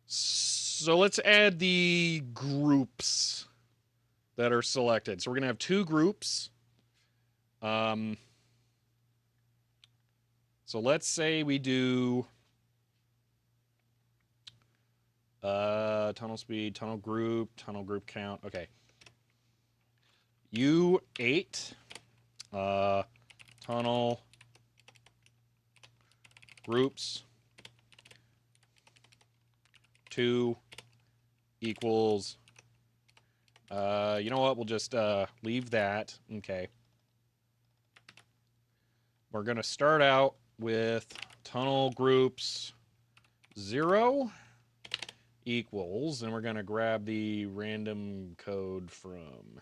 So let's add the groups that are selected. So we're going to have two groups. So let's say we do tunnel speed, tunnel group count. Okay. U8 tunnel groups 2 equals you know what? We'll just leave that. Okay. We're going to start out with tunnel groups 0 equals, and we're going to grab the random code from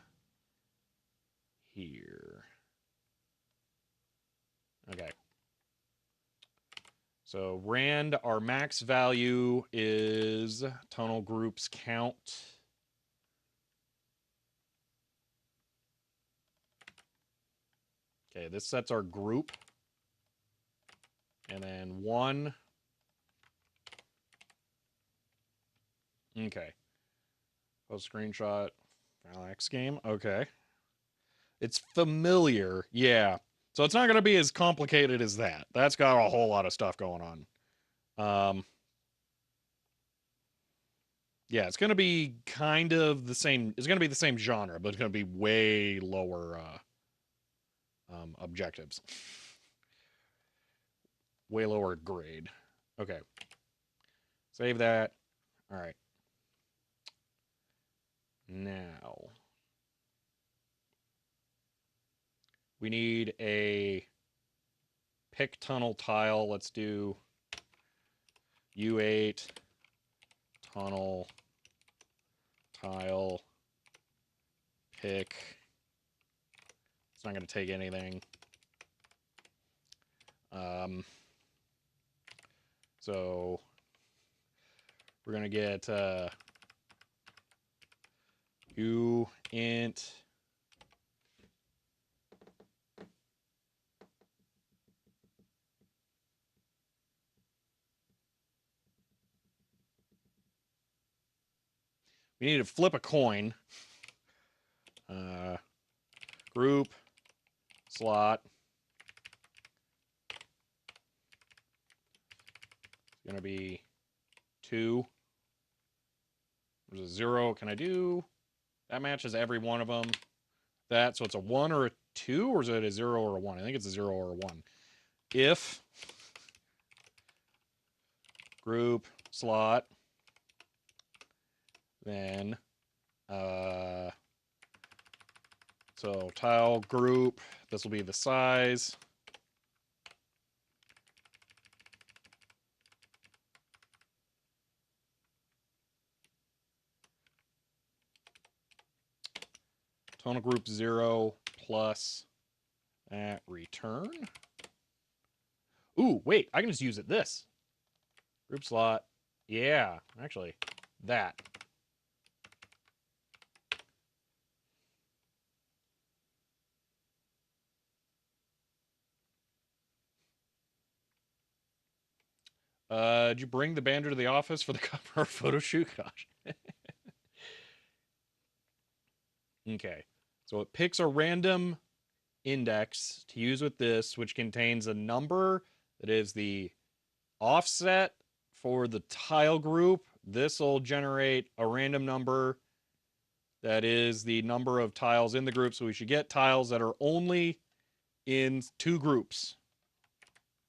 here. Okay. So rand, our max value is tunnel groups count. Okay, this sets our group. And then 1. Okay. Post screenshot. File X game. Okay. It's familiar. Yeah. So it's not going to be as complicated as that. That's got a whole lot of stuff going on. Yeah, it's going to be kind of the same. It's going to be the same genre, but it's going to be way lower objectives. Way lower grade. Okay. Save that. All right. Now, we need a pick tunnel tile. Let's do U8 tunnel tile pick. It's not going to take anything. So we're going to get U int we need to flip a coin. Group slot. It's going to be 2. There's a 0. Can I do? That matches every one of them. So it's a 1 or a 2, or is it a 0 or a 1? I think it's a 0 or a 1. If group slot, then so tile group, this will be the size. Tunnel group 0 plus at return. Ooh, wait, I can just use it this. Group slot. Yeah, actually, that. Did you bring the banjo to the office for the cover photo shoot? Gosh. Okay. So it picks a random index to use with this, which contains a number that is the offset for the tile group. This will generate a random number That is the number of tiles in the group. So we should get tiles that are only in 2 groups.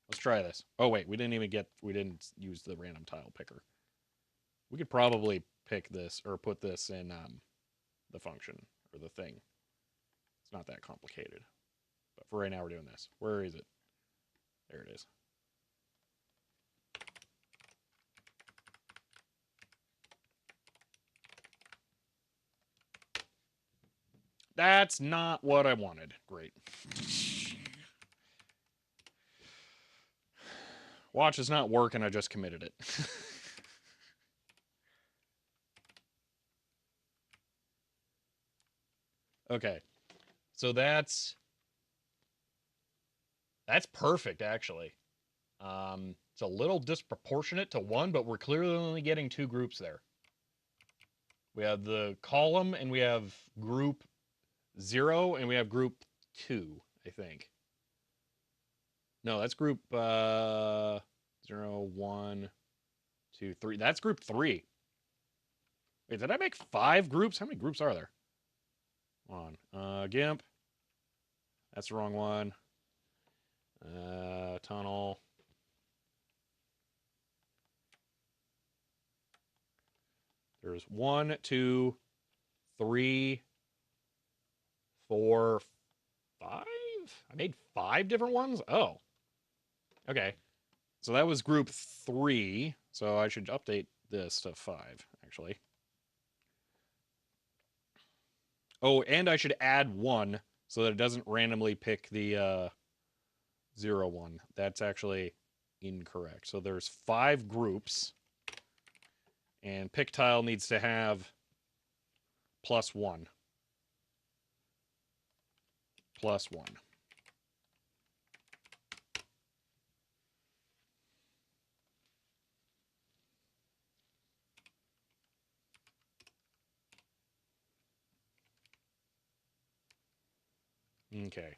Let's try this. Oh, wait, we didn't use the random tile picker. We could probably pick this or put this in the function or the thing. It's not that complicated. But for right now, we're doing this. Where is it? There it is. That's not what I wanted. Great. Watch is not working. I just committed it. Okay. So that's perfect, actually. It's a little disproportionate to 1, but we're clearly only getting 2 groups there. We have the column, and we have group 0, and we have group 2, I think. No, that's group 0, 1, 2, 3. That's group 3. Wait, did I make 5 groups? How many groups are there? Hold on. GIMP. That's the wrong one. Tunnel. There's 1, 2, 3, 4, 5? I made 5 different ones? Oh. Okay. So that was group 3. So I should update this to 5, actually. Oh, and I should add 1 so that it doesn't randomly pick the 0, 1. That's actually incorrect. So there's 5 groups. And pick tile needs to have +1. +1. Okay.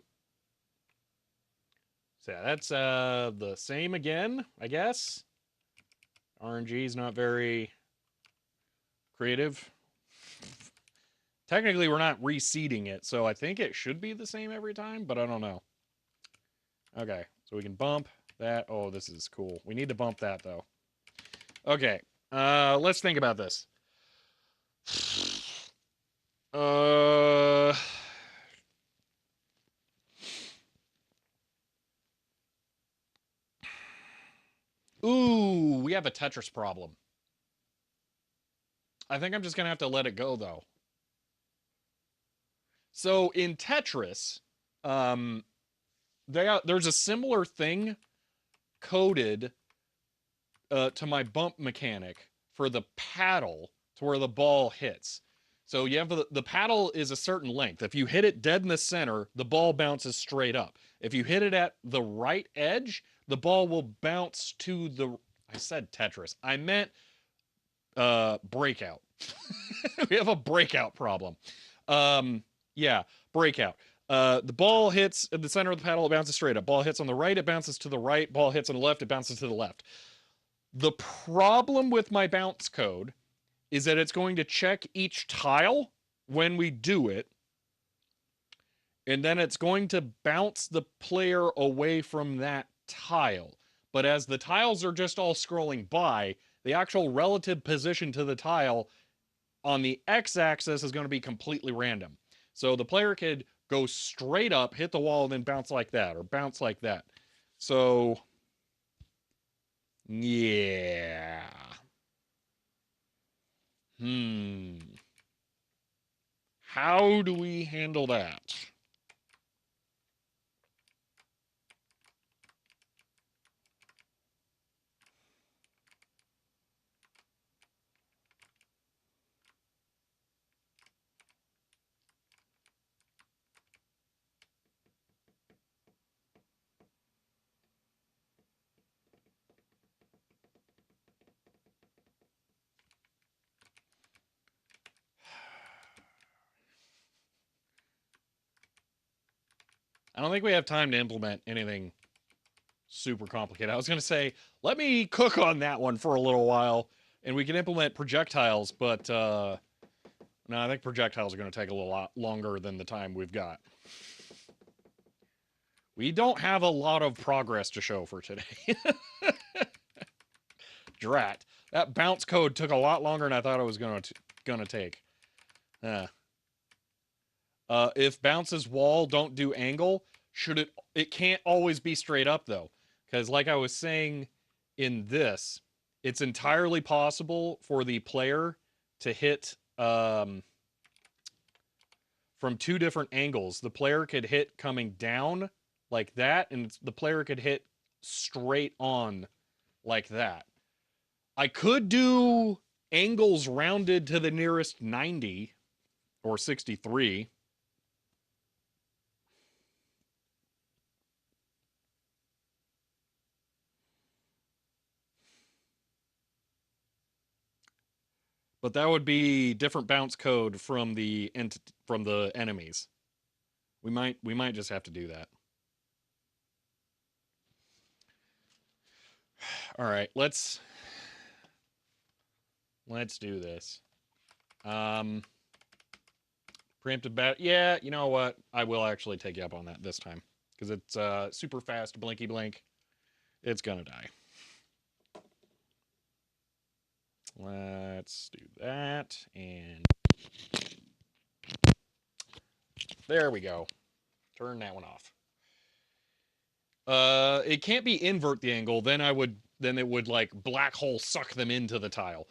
So yeah, that's the same again, I guess. RNG is not very creative. Technically, we're not reseeding it, so I think it should be the same every time, but I don't know. Okay, so we can bump that. Oh, this is cool. We need to bump that, though. Okay, let's think about this. Ooh, we have a Tetris problem. I think I'm just going to have to let it go, though. So in Tetris, there's a similar thing coded to my bump mechanic for the paddle to where the ball hits. So you have the paddle is a certain length. If you hit it dead in the center, the ball bounces straight up. If you hit it at the right edge, the ball will bounce to the. I said Tetris. I meant breakout. We have a breakout problem. Yeah, breakout. The ball hits at the center of the paddle, it bounces straight up. Ball hits on the right, it bounces to the right. Ball hits on the left, it bounces to the left. The problem with my bounce code is that it's going to check each tile when we do it, and then it's going to bounce the player away from that tile. But as the tiles are just all scrolling by, the actual relative position to the tile on the x-axis is going to be completely random. So the player could go straight up, hit the wall, and then bounce like that, or bounce like that. So, yeah. How do we handle that? I don't think we have time to implement anything super complicated. I was going to say, let me cook on that one for a little while, and we can implement projectiles, but No, I think projectiles are going to take a lot longer than the time we've got. We don't have a lot of progress to show for today. Drat. That bounce code took a lot longer than I thought it was going to take. If bounces wall don't do angle, it can't always be straight up though. Because like I was saying in this, it's entirely possible for the player to hit from two different angles. The player could hit coming down like that, and the player could hit straight on like that. I could do angles rounded to the nearest 90 or 63. But that would be different bounce code from the enemies. We might just have to do that. All right, let's do this. Preemptive bat. Yeah, you know what? I will actually take you up on that this time because it's super fast. Blinky blink. It's gonna die. Let's do that, and there we go. Turn that one off. It can't be invert the angle. Then it would like black hole suck them into the tile.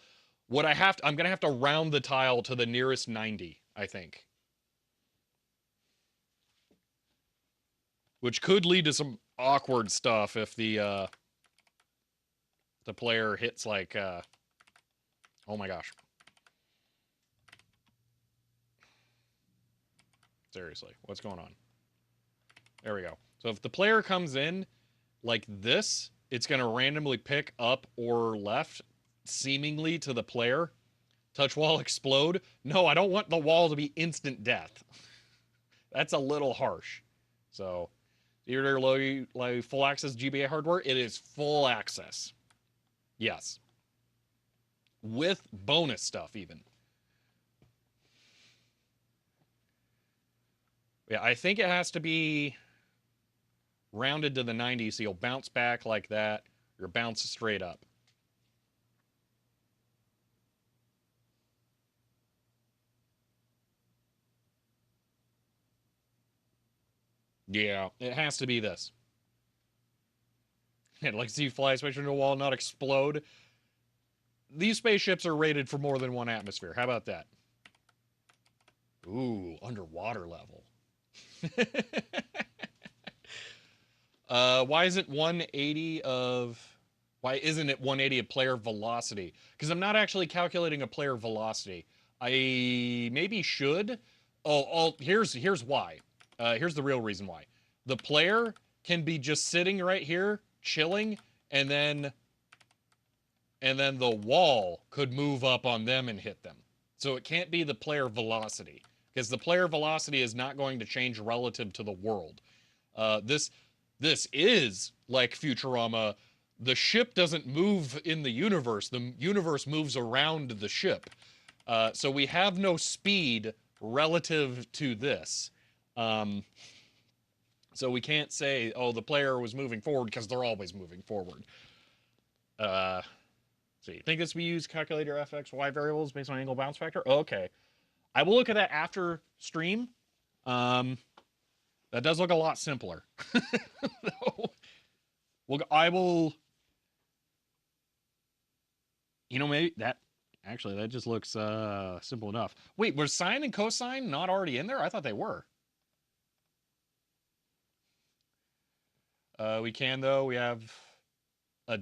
I'm gonna have to round the tile to the nearest 90, I think. Which could lead to some awkward stuff if the player hits like oh my gosh. Seriously, what's going on? There we go. So if the player comes in like this, it's going to randomly pick up or left, seemingly to the player. Touch wall explode. No, I don't want the wall to be instant death. That's a little harsh. So, theater low full access GBA hardware, it is full access. Yes. With bonus stuff, even. Yeah, I think it has to be rounded to the 90, so you'll bounce back like that, or bounce straight up. Yeah, it has to be this. I'd like to see fly spaceship into a wall, not explode. These spaceships are rated for more than one atmosphere. How about that? Ooh, underwater level. Why isn't 180 of... Why isn't it 180 of player velocity? Because I'm not actually calculating a player velocity. I maybe should. Here's why. Here's the real reason why. The player can be just sitting right here, chilling, and then the wall could move up on them and hit them. So it can't be the player velocity, because the player velocity is not going to change relative to the world. This is like Futurama. The ship doesn't move in the universe. The universe moves around the ship. So we have no speed relative to this. So we can't say, oh, the player was moving forward, because they're always moving forward. So you think this we use calculator fx y variables based on angle bounce factor? Okay. I will look at that after stream. That does look a lot simpler. Well, I will... You know, maybe that... Actually, that just looks simple enough. Wait, were sine and cosine not already in there? I thought they were. We can, though. We have a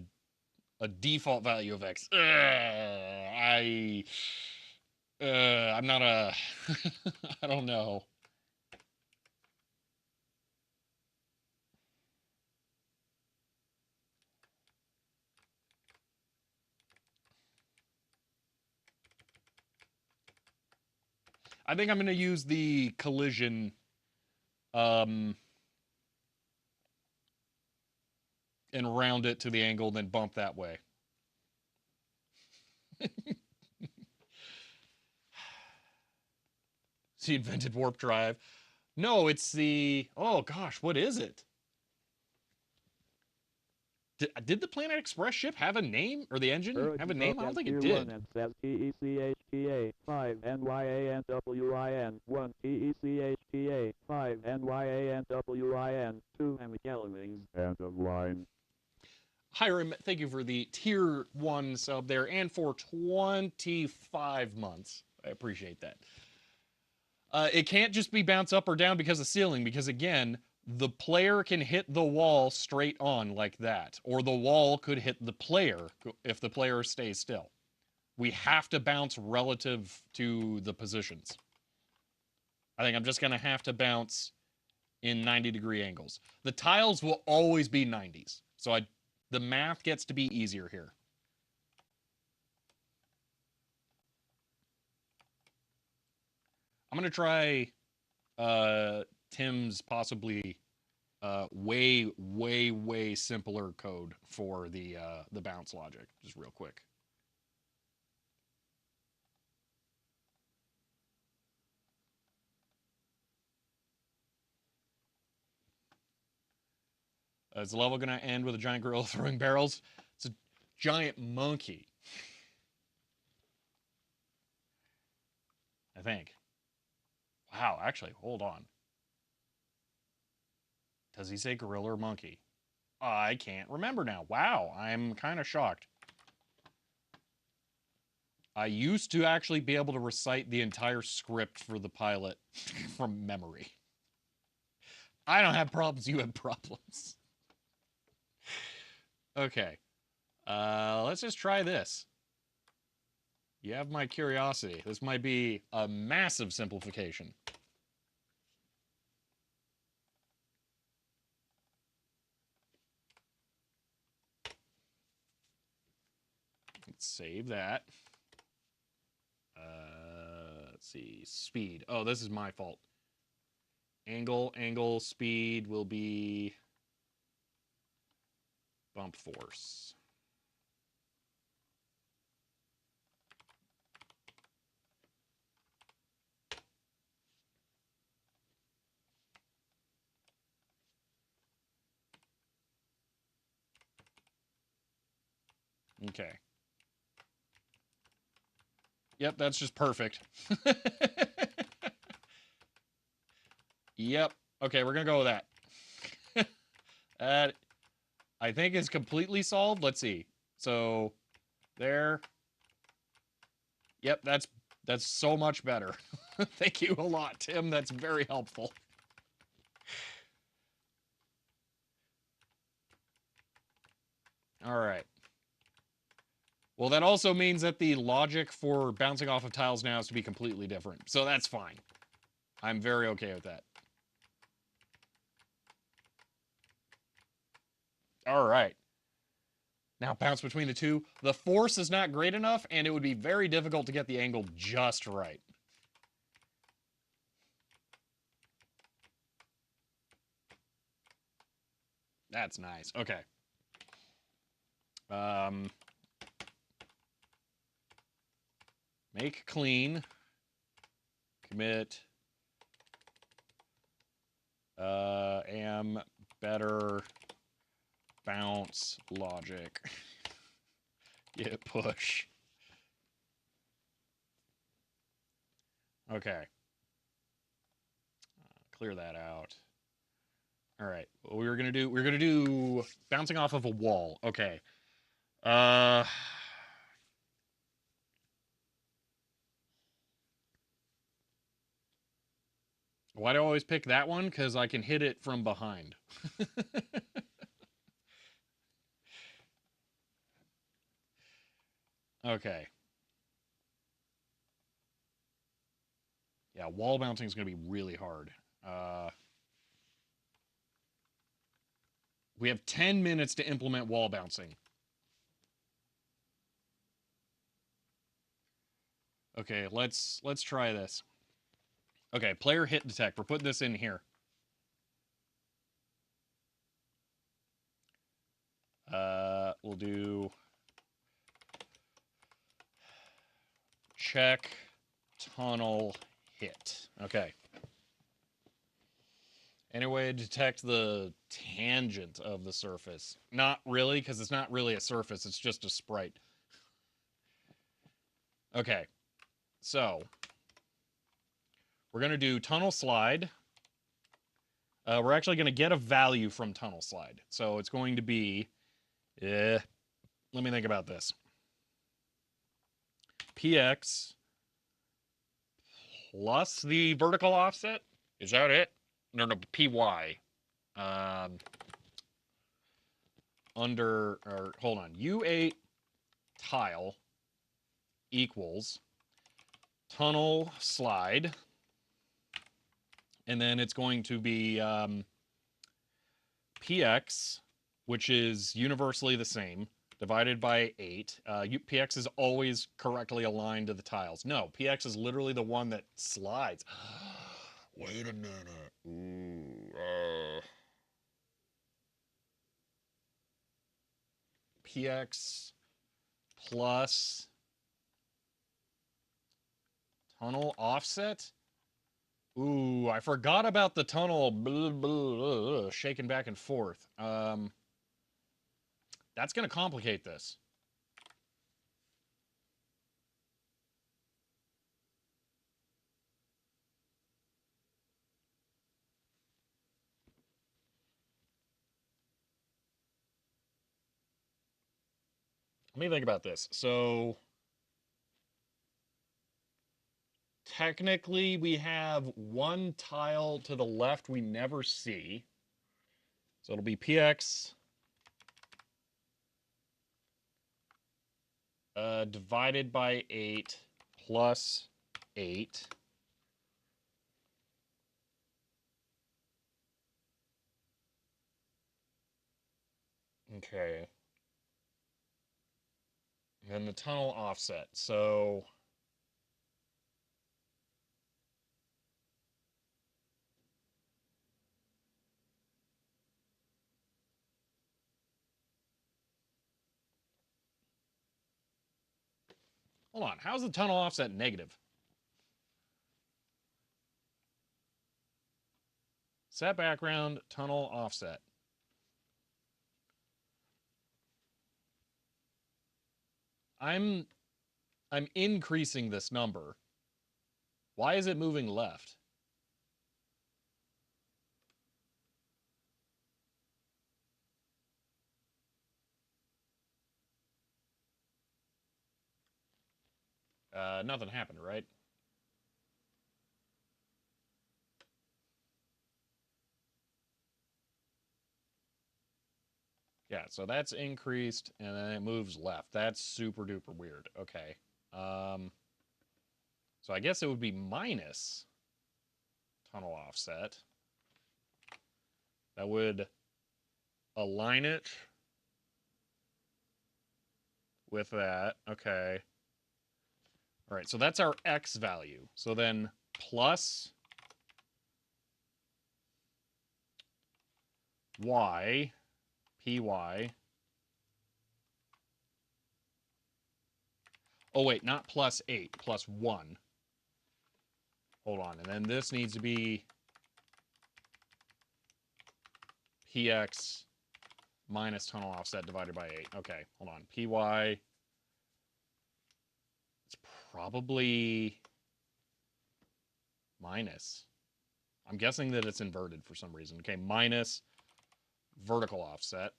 default value of x. I'm not a... I don't know. I think I'm going to use the collision and round it to the angle, then bump that way. the invented warp drive. No, it's the... Oh, gosh, what is it? Did the Planet Express ship have a name? Or the engine have a name? I don't think it did. And says TECHTA 5 NYANWIN 1 TECHTA 5 NYANWIN 2 and Kelvings. End of line. Hiram, thank you for the tier 1 sub there and for 25 months. I appreciate that. It can't just be bounce up or down because of ceiling, because again, the player can hit the wall straight on like that, or the wall could hit the player if the player stays still. We have to bounce relative to the positions. I think I'm just going to have to bounce in 90-degree angles. The tiles will always be 90s, so the math gets to be easier here. I'm going to try Tim's possibly way simpler code for the bounce logic, just real quick. Is the level going to end with a giant gorilla throwing barrels? It's a giant monkey, I think. Wow, actually, hold on. Does he say gorilla or monkey? I can't remember now. Wow, I'm kind of shocked. I used to actually be able to recite the entire script for the pilot from memory. I don't have problems, you have problems. Okay. Let's just try this. You have my curiosity. This might be a massive simplification. Let's save that. Let's see. Speed. Oh, this is my fault. Angle, speed will be bump force. Okay. Yep, that's just perfect. Yep. Okay, we're going to go with that. That, I think, is completely solved. Let's see. So, there. Yep, that's so much better. Thank you a lot, Tim. That's very helpful. All right. Well, that also means that the logic for bouncing off of tiles now has to be completely different. So that's fine. I'm very okay with that. All right. Now bounce between the two. The force is not great enough, and it would be very difficult to get the angle just right. That's nice. Okay. Make clean. Commit. Am better bounce logic. Git push. Okay. Clear that out. All right. What we're gonna do bouncing off of a wall. Okay. Why do I always pick that one? Because I can hit it from behind. Okay. Yeah, wall bouncing is going to be really hard. We have 10 minutes to implement wall bouncing. Okay, let's try this. Okay, player hit detect. We're putting this in here. We'll do check tunnel hit. Okay. Any way to detect the tangent of the surface? Not really, because it's not really a surface, it's just a sprite. Okay, so we're going to do tunnel slide. We're actually going to get a value from tunnel slide. So it's going to be, let me think about this. Px plus the vertical offset. Is that it? No, py. Hold on, U8 tile equals tunnel slide, and then it's going to be px, which is universally the same, divided by 8. Px is always correctly aligned to the tiles. No, px is literally the one that slides. Wait a minute. Ooh, px plus tunnel offset? Ooh, I forgot about the tunnel shaking back and forth. That's going to complicate this. Let me think about this. So technically we have one tile to the left we never see. So it'll be px divided by 8 plus 8. Okay. And then the tunnel offset. So hold on. How's the tunnel offset negative? Set background, tunnel offset. I'm increasing this number. Why is it moving left? Nothing happened, right? Yeah, so that's increased, and then it moves left. That's super duper weird. Okay. So I guess it would be minus tunnel offset. That would align it with that. Okay. All right, so that's our x value. So then plus y, py. Oh, wait, not plus 8, plus 1. Hold on, and then this needs to be px minus tunnel offset divided by 8. Okay, hold on. Py, it's probably minus. I'm guessing that it's inverted for some reason. Okay, minus vertical offset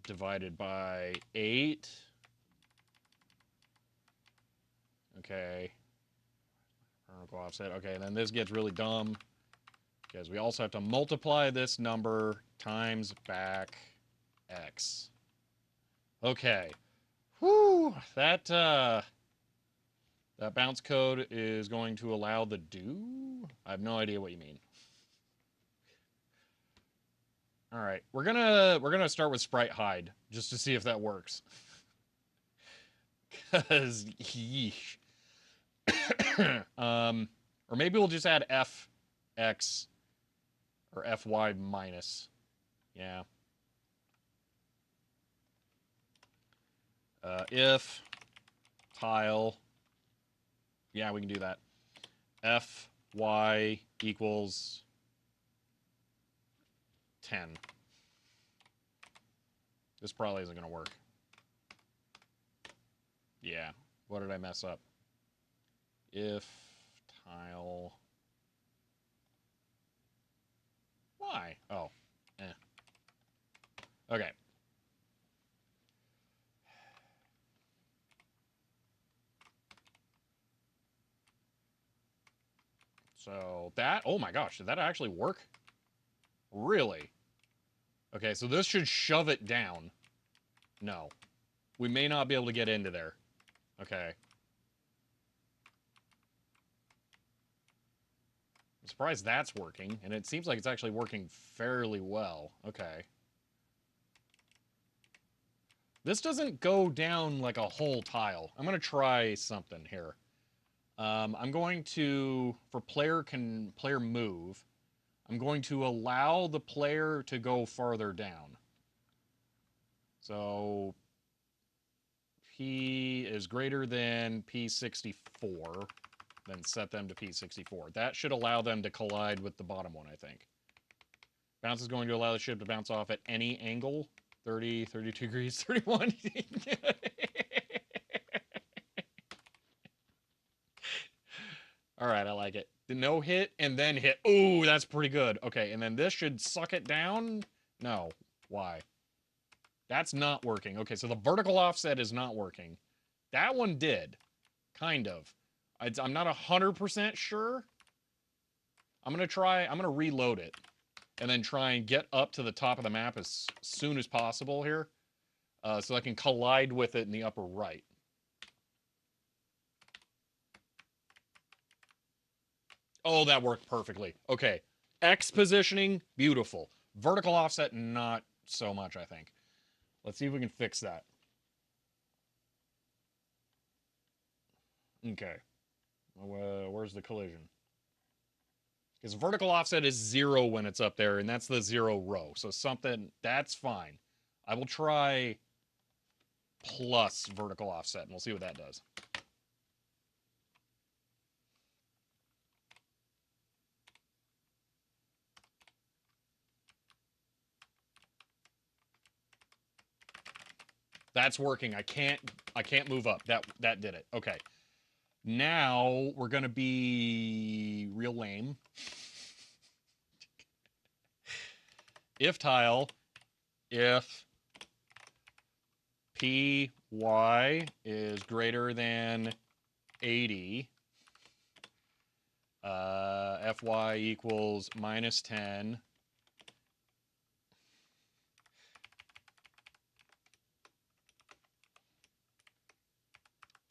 divided by 8. Okay. Vertical offset. Okay, then this gets really dumb because we also have to multiply this number times back x. Okay. Whew, that bounce code is going to allow the do? I have no idea what you mean. All right, we're gonna start with sprite hide just to see if that works. Cause yeesh. Or maybe we'll just add fx or fy minus. Yeah. If tile, yeah, we can do that. Fy equals 10. This probably isn't going to work. Yeah. What did I mess up? If tile. Why? Oh. Okay. So that, oh my gosh, did that actually work? Really? Okay, so this should shove it down. No. We may not be able to get into there. Okay. I'm surprised that's working, and it seems like it's actually working fairly well. Okay. This doesn't go down like a whole tile. I'm going to try something here. I'm going to, for player move, I'm going to allow the player to go farther down. So P is greater than P64, then set them to P64. That should allow them to collide with the bottom one, I think. Bounce is going to allow the ship to bounce off at any angle. 30, 32 degrees, 31. All right, I like it. The no hit and then hit. Ooh, that's pretty good. Okay, and then this should suck it down. No. Why? That's not working. Okay, so the vertical offset is not working. That one did. Kind of. I'm not 100% sure. I'm going to reload it. And then try and get up to the top of the map as soon as possible here. So I can collide with it in the upper right. Oh, that worked perfectly. Okay. X positioning, beautiful. Vertical offset, not so much, I think. Let's see if we can fix that. Okay. Where's the collision? Because vertical offset is 0 when it's up there, and that's the 0 row. So something, that's fine. I will try plus vertical offset, and we'll see what that does. That's working. I can't move up. That did it. Okay. Now we're gonna be real lame. If tile, if py is greater than 80, fy equals minus 10,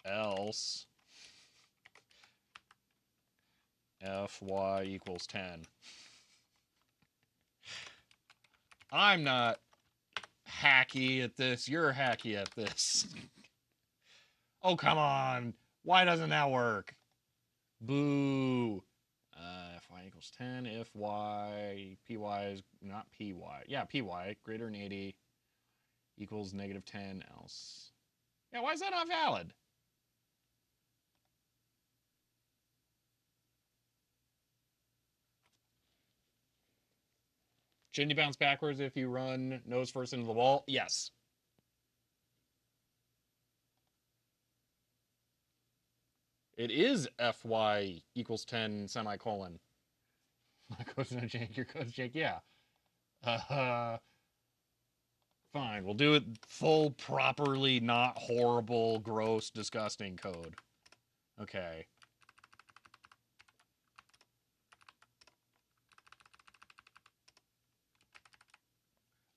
else fy equals 10. I'm not hacky at this. You're hacky at this. Oh, come on. Why doesn't that work? Boo. Fy equals 10 if py is not py. Yeah, py greater than 80 equals negative 10 else. Yeah, why is that not valid? Shouldn't you bounce backwards if you run nose first into the wall? Yes. It is fy equals 10 semicolon. My code's not Jake, your code's Jake, yeah. Fine, we'll do it full, properly, not horrible, gross, disgusting code. Okay.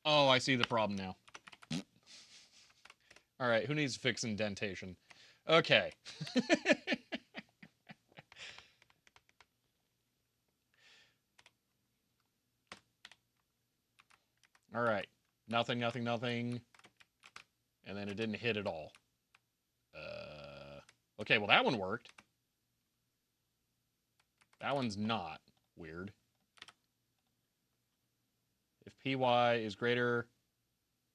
Oh, I see the problem now. All right, who needs to fix indentation? Okay. All right. Nothing, nothing, nothing. And then it didn't hit at all. Okay, well, that one worked. That one's not. Weird. If py is greater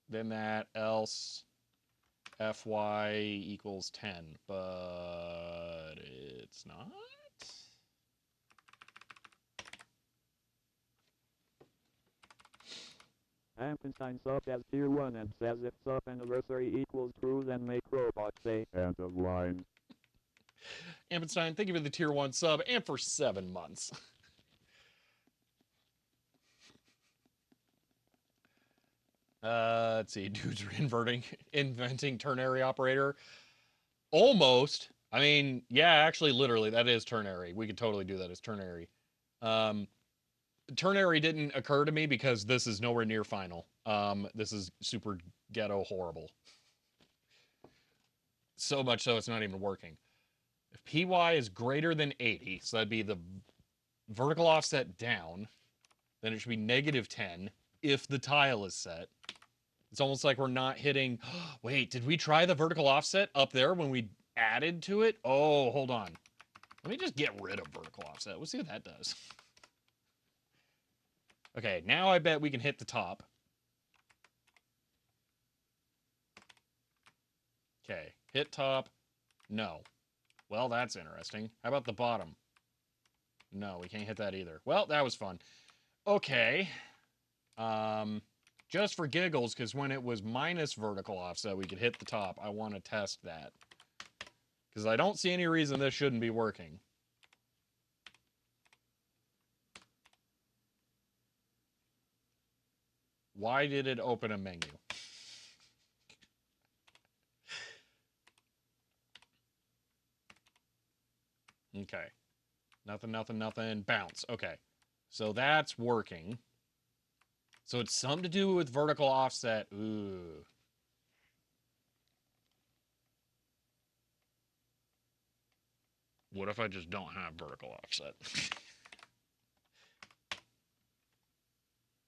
than that, else FY equals 10, but it's not. Ampersand sub as tier 1 and says if sub anniversary equals true, then make robot say end of line. Ampenstein, thank you for the tier 1 sub and for 7 months. Let's see, dudes are inventing ternary operator. Almost. I mean, yeah, actually, literally, that is ternary. We could totally do that as ternary. Ternary didn't occur to me because this is nowhere near final. This is super ghetto horrible. So much so it's not even working. If PY is greater than 80, so that'd be the vertical offset down, then it should be negative 10 if the tile is set. It's almost like we're not hitting. Wait, did we try the vertical offset up there when we added to it? Oh, hold on. Let me just get rid of vertical offset. We'll see what that does. Okay, now I bet we can hit the top. Okay, hit top. No. Well, that's interesting. How about the bottom? No, we can't hit that either. Well, that was fun. Okay. Just for giggles, because when it was minus vertical offset, we could hit the top. I want to test that. Because I don't see any reason this shouldn't be working. Why did it open a menu? Okay. Nothing, nothing, nothing. Bounce. Okay. So that's working. So it's something to do with vertical offset. Ooh. What if I just don't have vertical offset?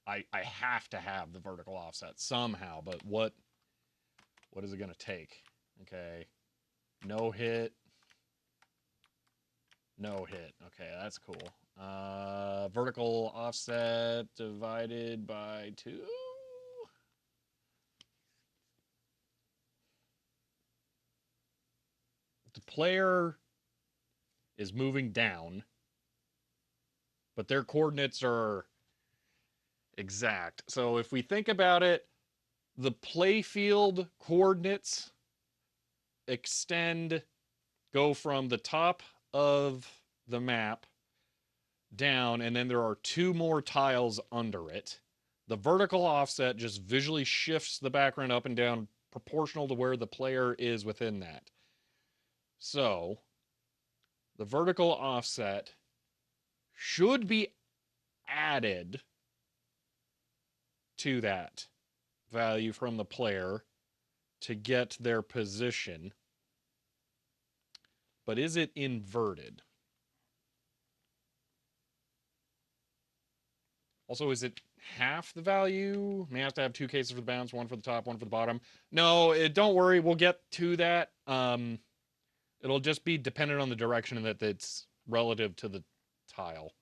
I have to have the vertical offset somehow, but what is it going to take? Okay. No hit. No hit. Okay, that's cool. Vertical offset divided by 2. The player is moving down, but their coordinates are exact. So if we think about it, the playfield coordinates go from the top of the map down, and then there are 2 more tiles under it. The vertical offset just visually shifts the background up and down proportional to where the player is within that. So the vertical offset should be added to that value from the player to get their position. But is it inverted? Also, is it half the value? May have to have 2 cases for the bounce, 1 for the top, 1 for the bottom. No, don't worry, we'll get to that. It'll just be dependent on the direction that it's relative to the tile.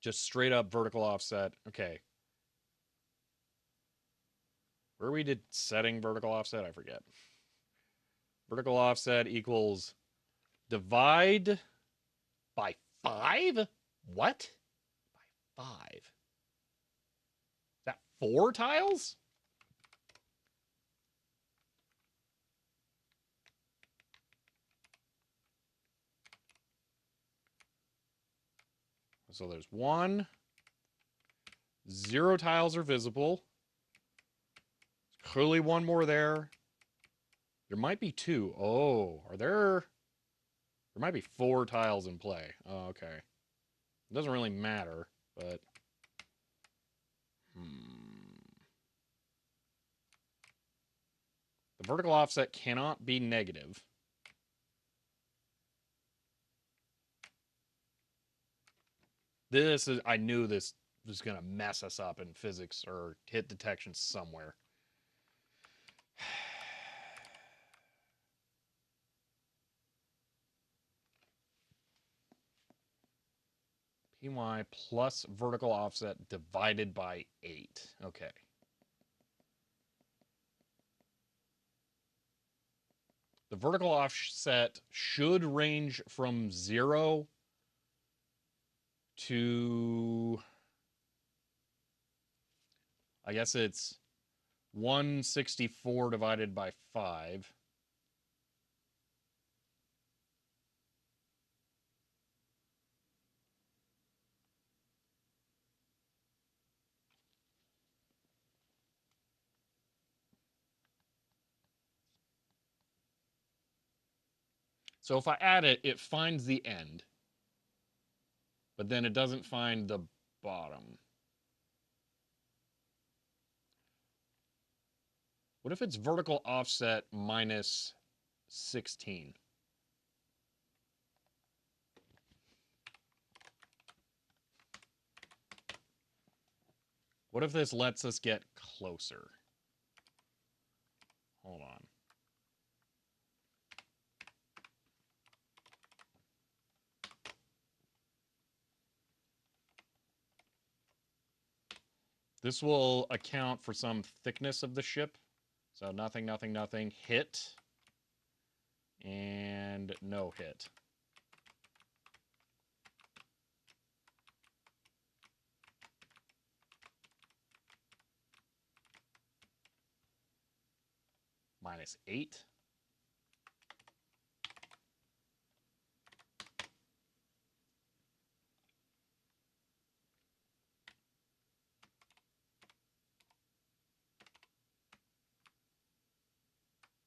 Just straight up vertical offset. Okay. Where we did setting vertical offset, I forget. Vertical offset equals divide by 5? What? By 5. Is that 4 tiles? So there's 1. 0 tiles are visible. Clearly 1 more there. There might be 2. Oh, are there? There might be 4 tiles in play. Oh, okay. It doesn't really matter, but... The vertical offset cannot be negative. I knew this was going to mess us up in physics or hit detection somewhere. PY plus vertical offset divided by 8. Okay. The vertical offset should range from 0 to, I guess it's 164 divided by 5. So if I add it, it finds the end, but then it doesn't find the bottom. What if it's vertical offset minus 16? What if this lets us get closer? Hold on. This will account for some thickness of the ship. So nothing, nothing, nothing. Hit. And no hit. Minus 8.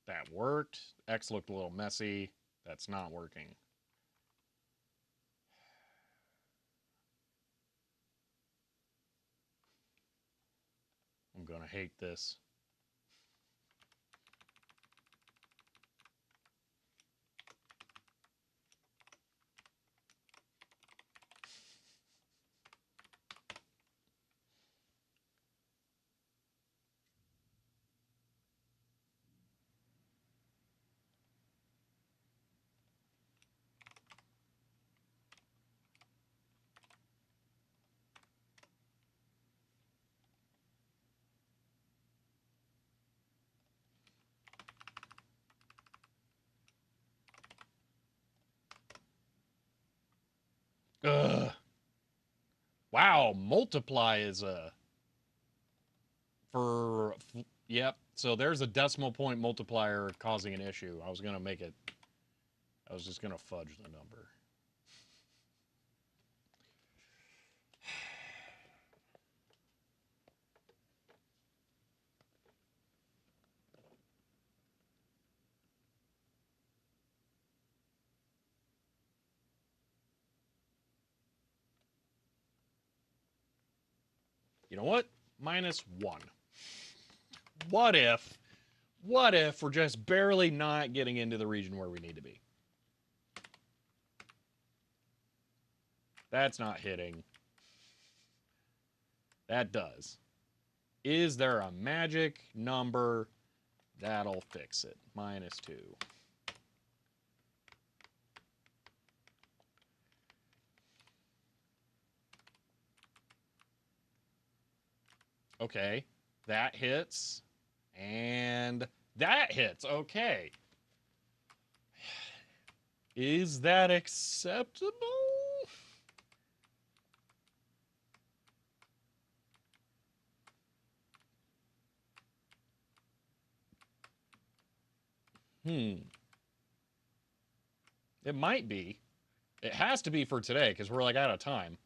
That worked. X looked a little messy. That's not working. I'm gonna hate this. Ugh. Wow, multiply is yep. So there's a decimal point multiplier causing an issue. I was gonna make it. I was just gonna fudge the number. You know what? Minus 1. What if? What if we're just barely not getting into the region where we need to be? That's not hitting. That does. Is there a magic number that'll fix it? Minus 2. Okay, that hits. And that hits. Okay. Is that acceptable? It might be. It has to be for today because we're like out of time.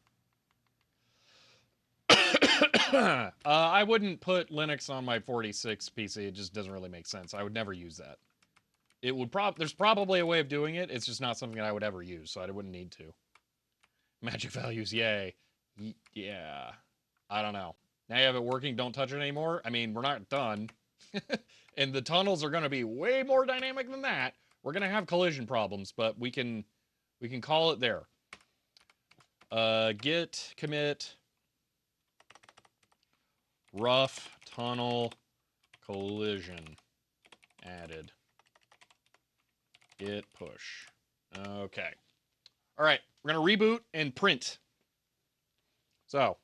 I wouldn't put Linux on my 46 PC. It just doesn't really make sense. I would never use that. It would there's probably a way of doing it. It's just not something that I would ever use, so I wouldn't need to. Magic values, yay. Yeah. I don't know. Now you have it working, don't touch it anymore. I mean, we're not done. And the tunnels are going to be way more dynamic than that. We're going to have collision problems, but we can call it there. Git commit rough tunnel collision added. Git push. Okay. All right, we're going to reboot and print. So,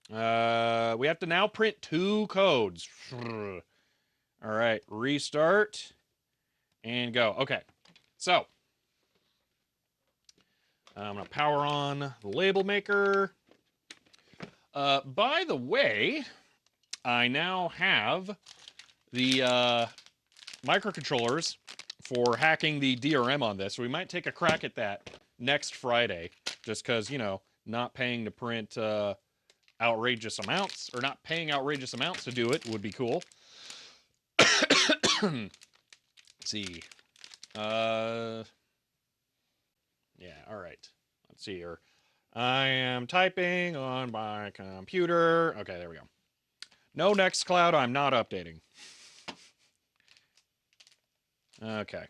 we have to now print 2 codes. All right, restart. And go. Okay. So, I'm going to power on the label maker. By the way, I now have the microcontrollers for hacking the DRM on this. So we might take a crack at that next Friday, just because, you know, not paying to print outrageous amounts, or not paying outrageous amounts to do it would be cool. Let's see. Yeah, all right. Let's see here. I am typing on my computer. Okay, there we go. No Nextcloud, I'm not updating. Okay.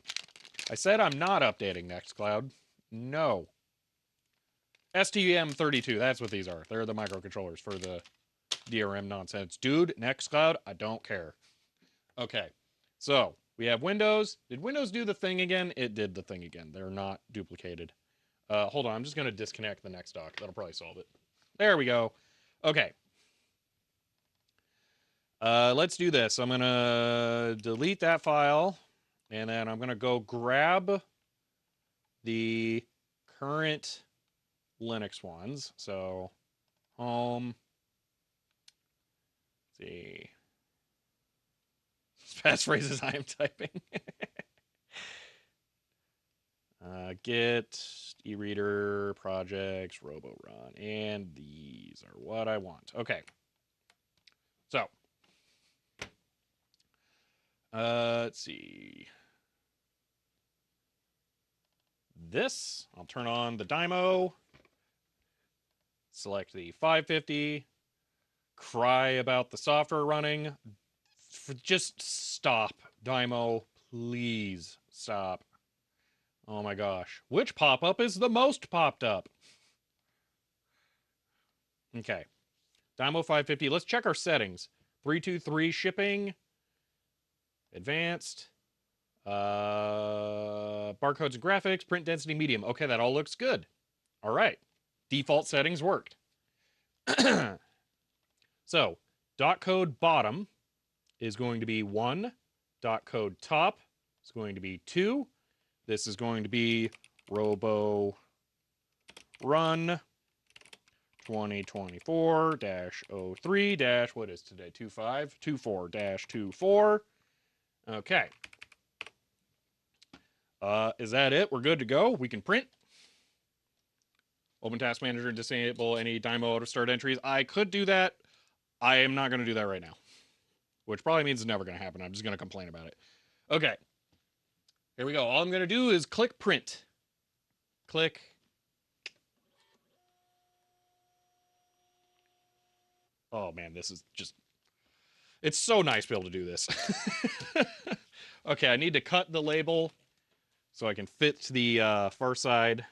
I said I'm not updating Nextcloud. No. STM32, that's what these are. They're the microcontrollers for the DRM nonsense. Dude, Nextcloud, I don't care. Okay. So, we have Windows. Did Windows do the thing again? It did the thing again. They're not duplicated. Hold on, I'm just going to disconnect the next dock. That'll probably solve it. There we go. Okay. Let's do this. I'm going to delete that file, and then I'm going to go grab the current Linux ones. So, home. Let's see. Passphrases I am typing. Git, e-reader, projects, roborun, and these are what I want. Okay. So, let's see. This, I'll turn on the Dymo, select the 550, cry about the software running. Just stop, Dymo, please stop. Oh my gosh. Which pop-up is the most popped up? Okay. Dymo 550. Let's check our settings. 323 shipping. Advanced. Barcodes and graphics. Print density medium. Okay, that all looks good. All right. Default settings worked. So, dot code bottom is going to be 1. Dot code top is going to be 2. This is going to be robo run 2024-03- what is today? 2524-24. Okay. Is that it? We're good to go. We can print. Open Task Manager, disable any Dymo auto start entries. I could do that. I am not going to do that right now, which probably means it's never going to happen. I'm just going to complain about it. Okay. Here we go. All I'm going to do is click print. Click. Oh man, this is just, it's so nice to be able to do this. Okay, I need to cut the label so I can fit the far side.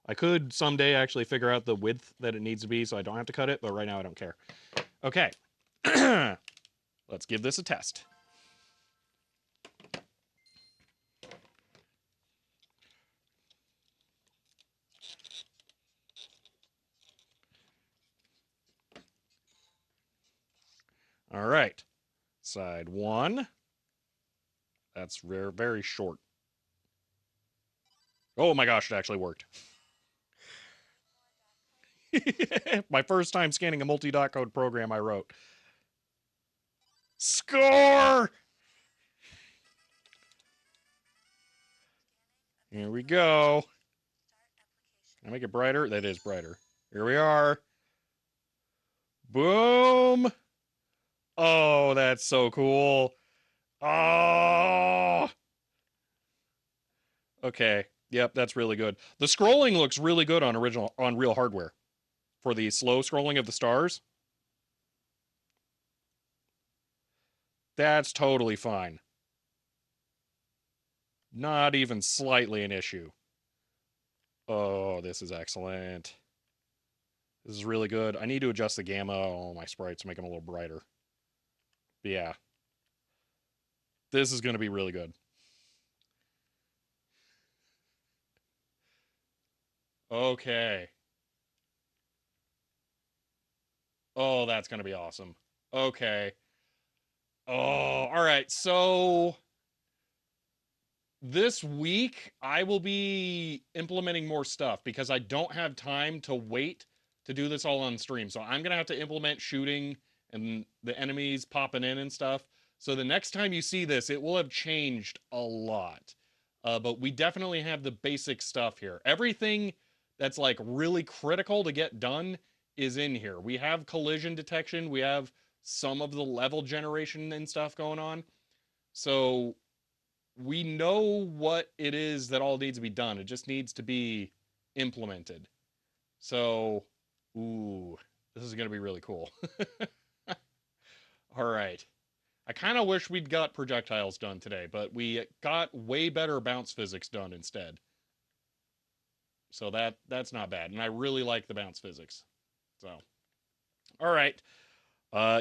I could someday actually figure out the width that it needs to be so I don't have to cut it, but right now I don't care. Okay. Let's give this a test. All right. Side 1. That's very, very short. Oh my gosh, it actually worked. My first time scanning a multi-dot code program I wrote. Score! Here we go. Can I make it brighter? That is brighter. Here we are. Boom! Oh, that's so cool. Oh! Okay. Yep, that's really good. The scrolling looks really good on real hardware. For the slow scrolling of the stars. That's totally fine. Not even slightly an issue. Oh, this is excellent. This is really good. I need to adjust the gamma on my sprites to make them a little brighter. But yeah. This is going to be really good. Okay. Oh, that's going to be awesome. Okay. Oh, all right. So this week I will be implementing more stuff because I don't have time to wait to do this all on stream. So I'm going to have to implement shooting and the enemies popping in and stuff. So the next time you see this, it will have changed a lot. But we definitely have the basic stuff here. Everything that's like really critical to get done is in here. We have collision detection. We have some of the level generation and stuff going on. So we know what it is that all needs to be done. It just needs to be implemented. So, ooh, this is going to be really cool. All right. I kind of wish we'd got projectiles done today, but we got way better bounce physics done instead. So that's not bad. And I really like the bounce physics. So, all right.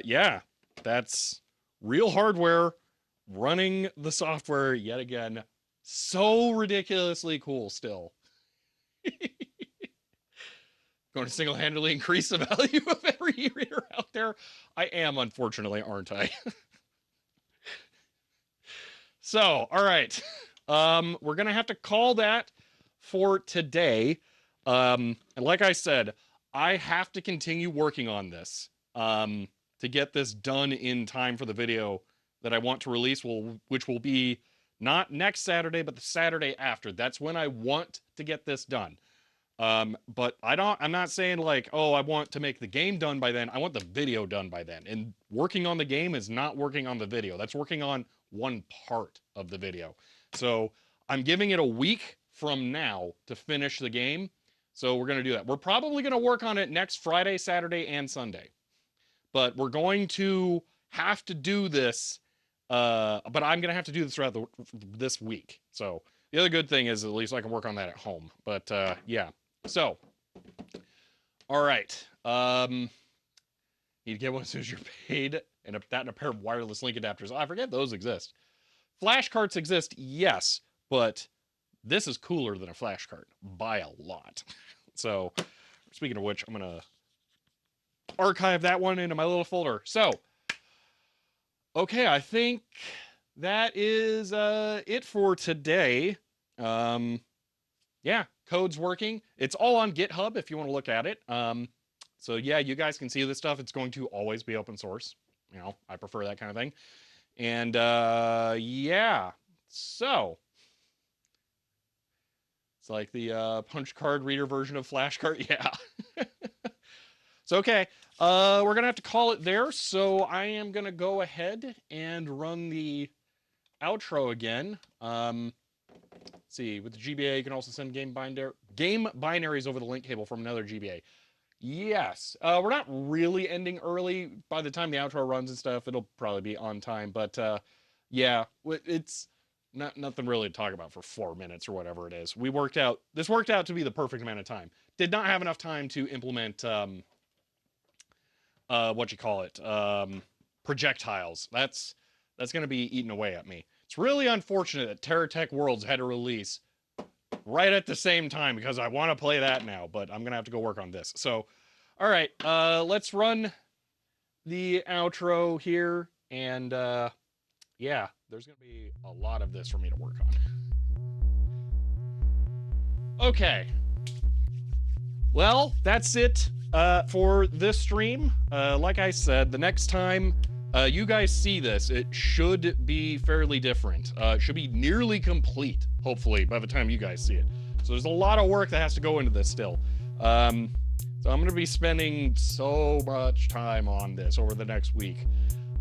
Yeah, that's real hardware running the software yet again. So ridiculously cool still. Going to single-handedly increase the value of every e-reader out there. I am, unfortunately, aren't I? So, all right. We're going to have to call that for today. And like I said, I have to continue working on this to get this done in time for the video that I want to release, which will be not next Saturday, but the Saturday after. That's when I want to get this done. But I'm not saying like, oh, I want to make the game done by then. I want the video done by then. And working on the game is not working on the video. That's working on one part of the video. So I'm giving it a week from now to finish the game. So we're going to do that. We're probably going to work on it next Friday, Saturday, and Sunday. But we're going to have to do this. But I'm going to have to do this throughout this week. So the other good thing is at least I can work on that at home. But yeah. So, all right. Need to get one as soon as you're paid. And that and a pair of wireless link adapters. I forget those exist. Flash carts exist, yes. But this is cooler than a flash cart by a lot. So, speaking of which, I'm going to archive that one into my little folder. So, okay, I think that is it for today. Yeah, code's working. It's all on GitHub if you want to look at it. So yeah, you guys can see this stuff. It's going to always be open source. You know, I prefer that kind of thing. And yeah, so it's like the punch card reader version of flashcart. Yeah. So okay, we're gonna have to call it there. So I am gonna go ahead and run the outro again. Let's see, with the GBA, you can also send game binaries over the link cable from another GBA. Yes, we're not really ending early. By the time the outro runs and stuff, it'll probably be on time. But yeah, it's nothing really to talk about for 4 minutes or whatever it is. This worked out to be the perfect amount of time. Did not have enough time to implement projectiles. That's going to be eating away at me. It's really unfortunate that TerraTech Worlds had a release right at the same time because I want to play that now, but I'm going to have to go work on this. So, all right, let's run the outro here. And yeah, there's going to be a lot of this for me to work on. Okay. Well, that's it for this stream. Like I said, the next time you guys see this, it should be fairly different. It should be nearly complete, hopefully, by the time you guys see it. So there's a lot of work that has to go into this still. So I'm going to be spending so much time on this over the next week.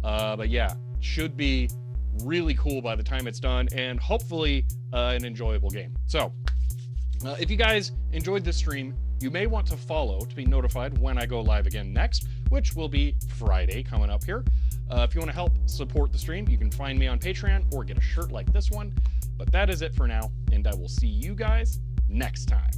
But yeah, should be really cool by the time it's done, and hopefully an enjoyable game. So if you guys enjoyed this stream, you may want to follow to be notified when I go live again next, which will be Friday coming up here. If you want to help support the stream, you can find me on Patreon or get a shirt like this one. But that is it for now, and I will see you guys next time.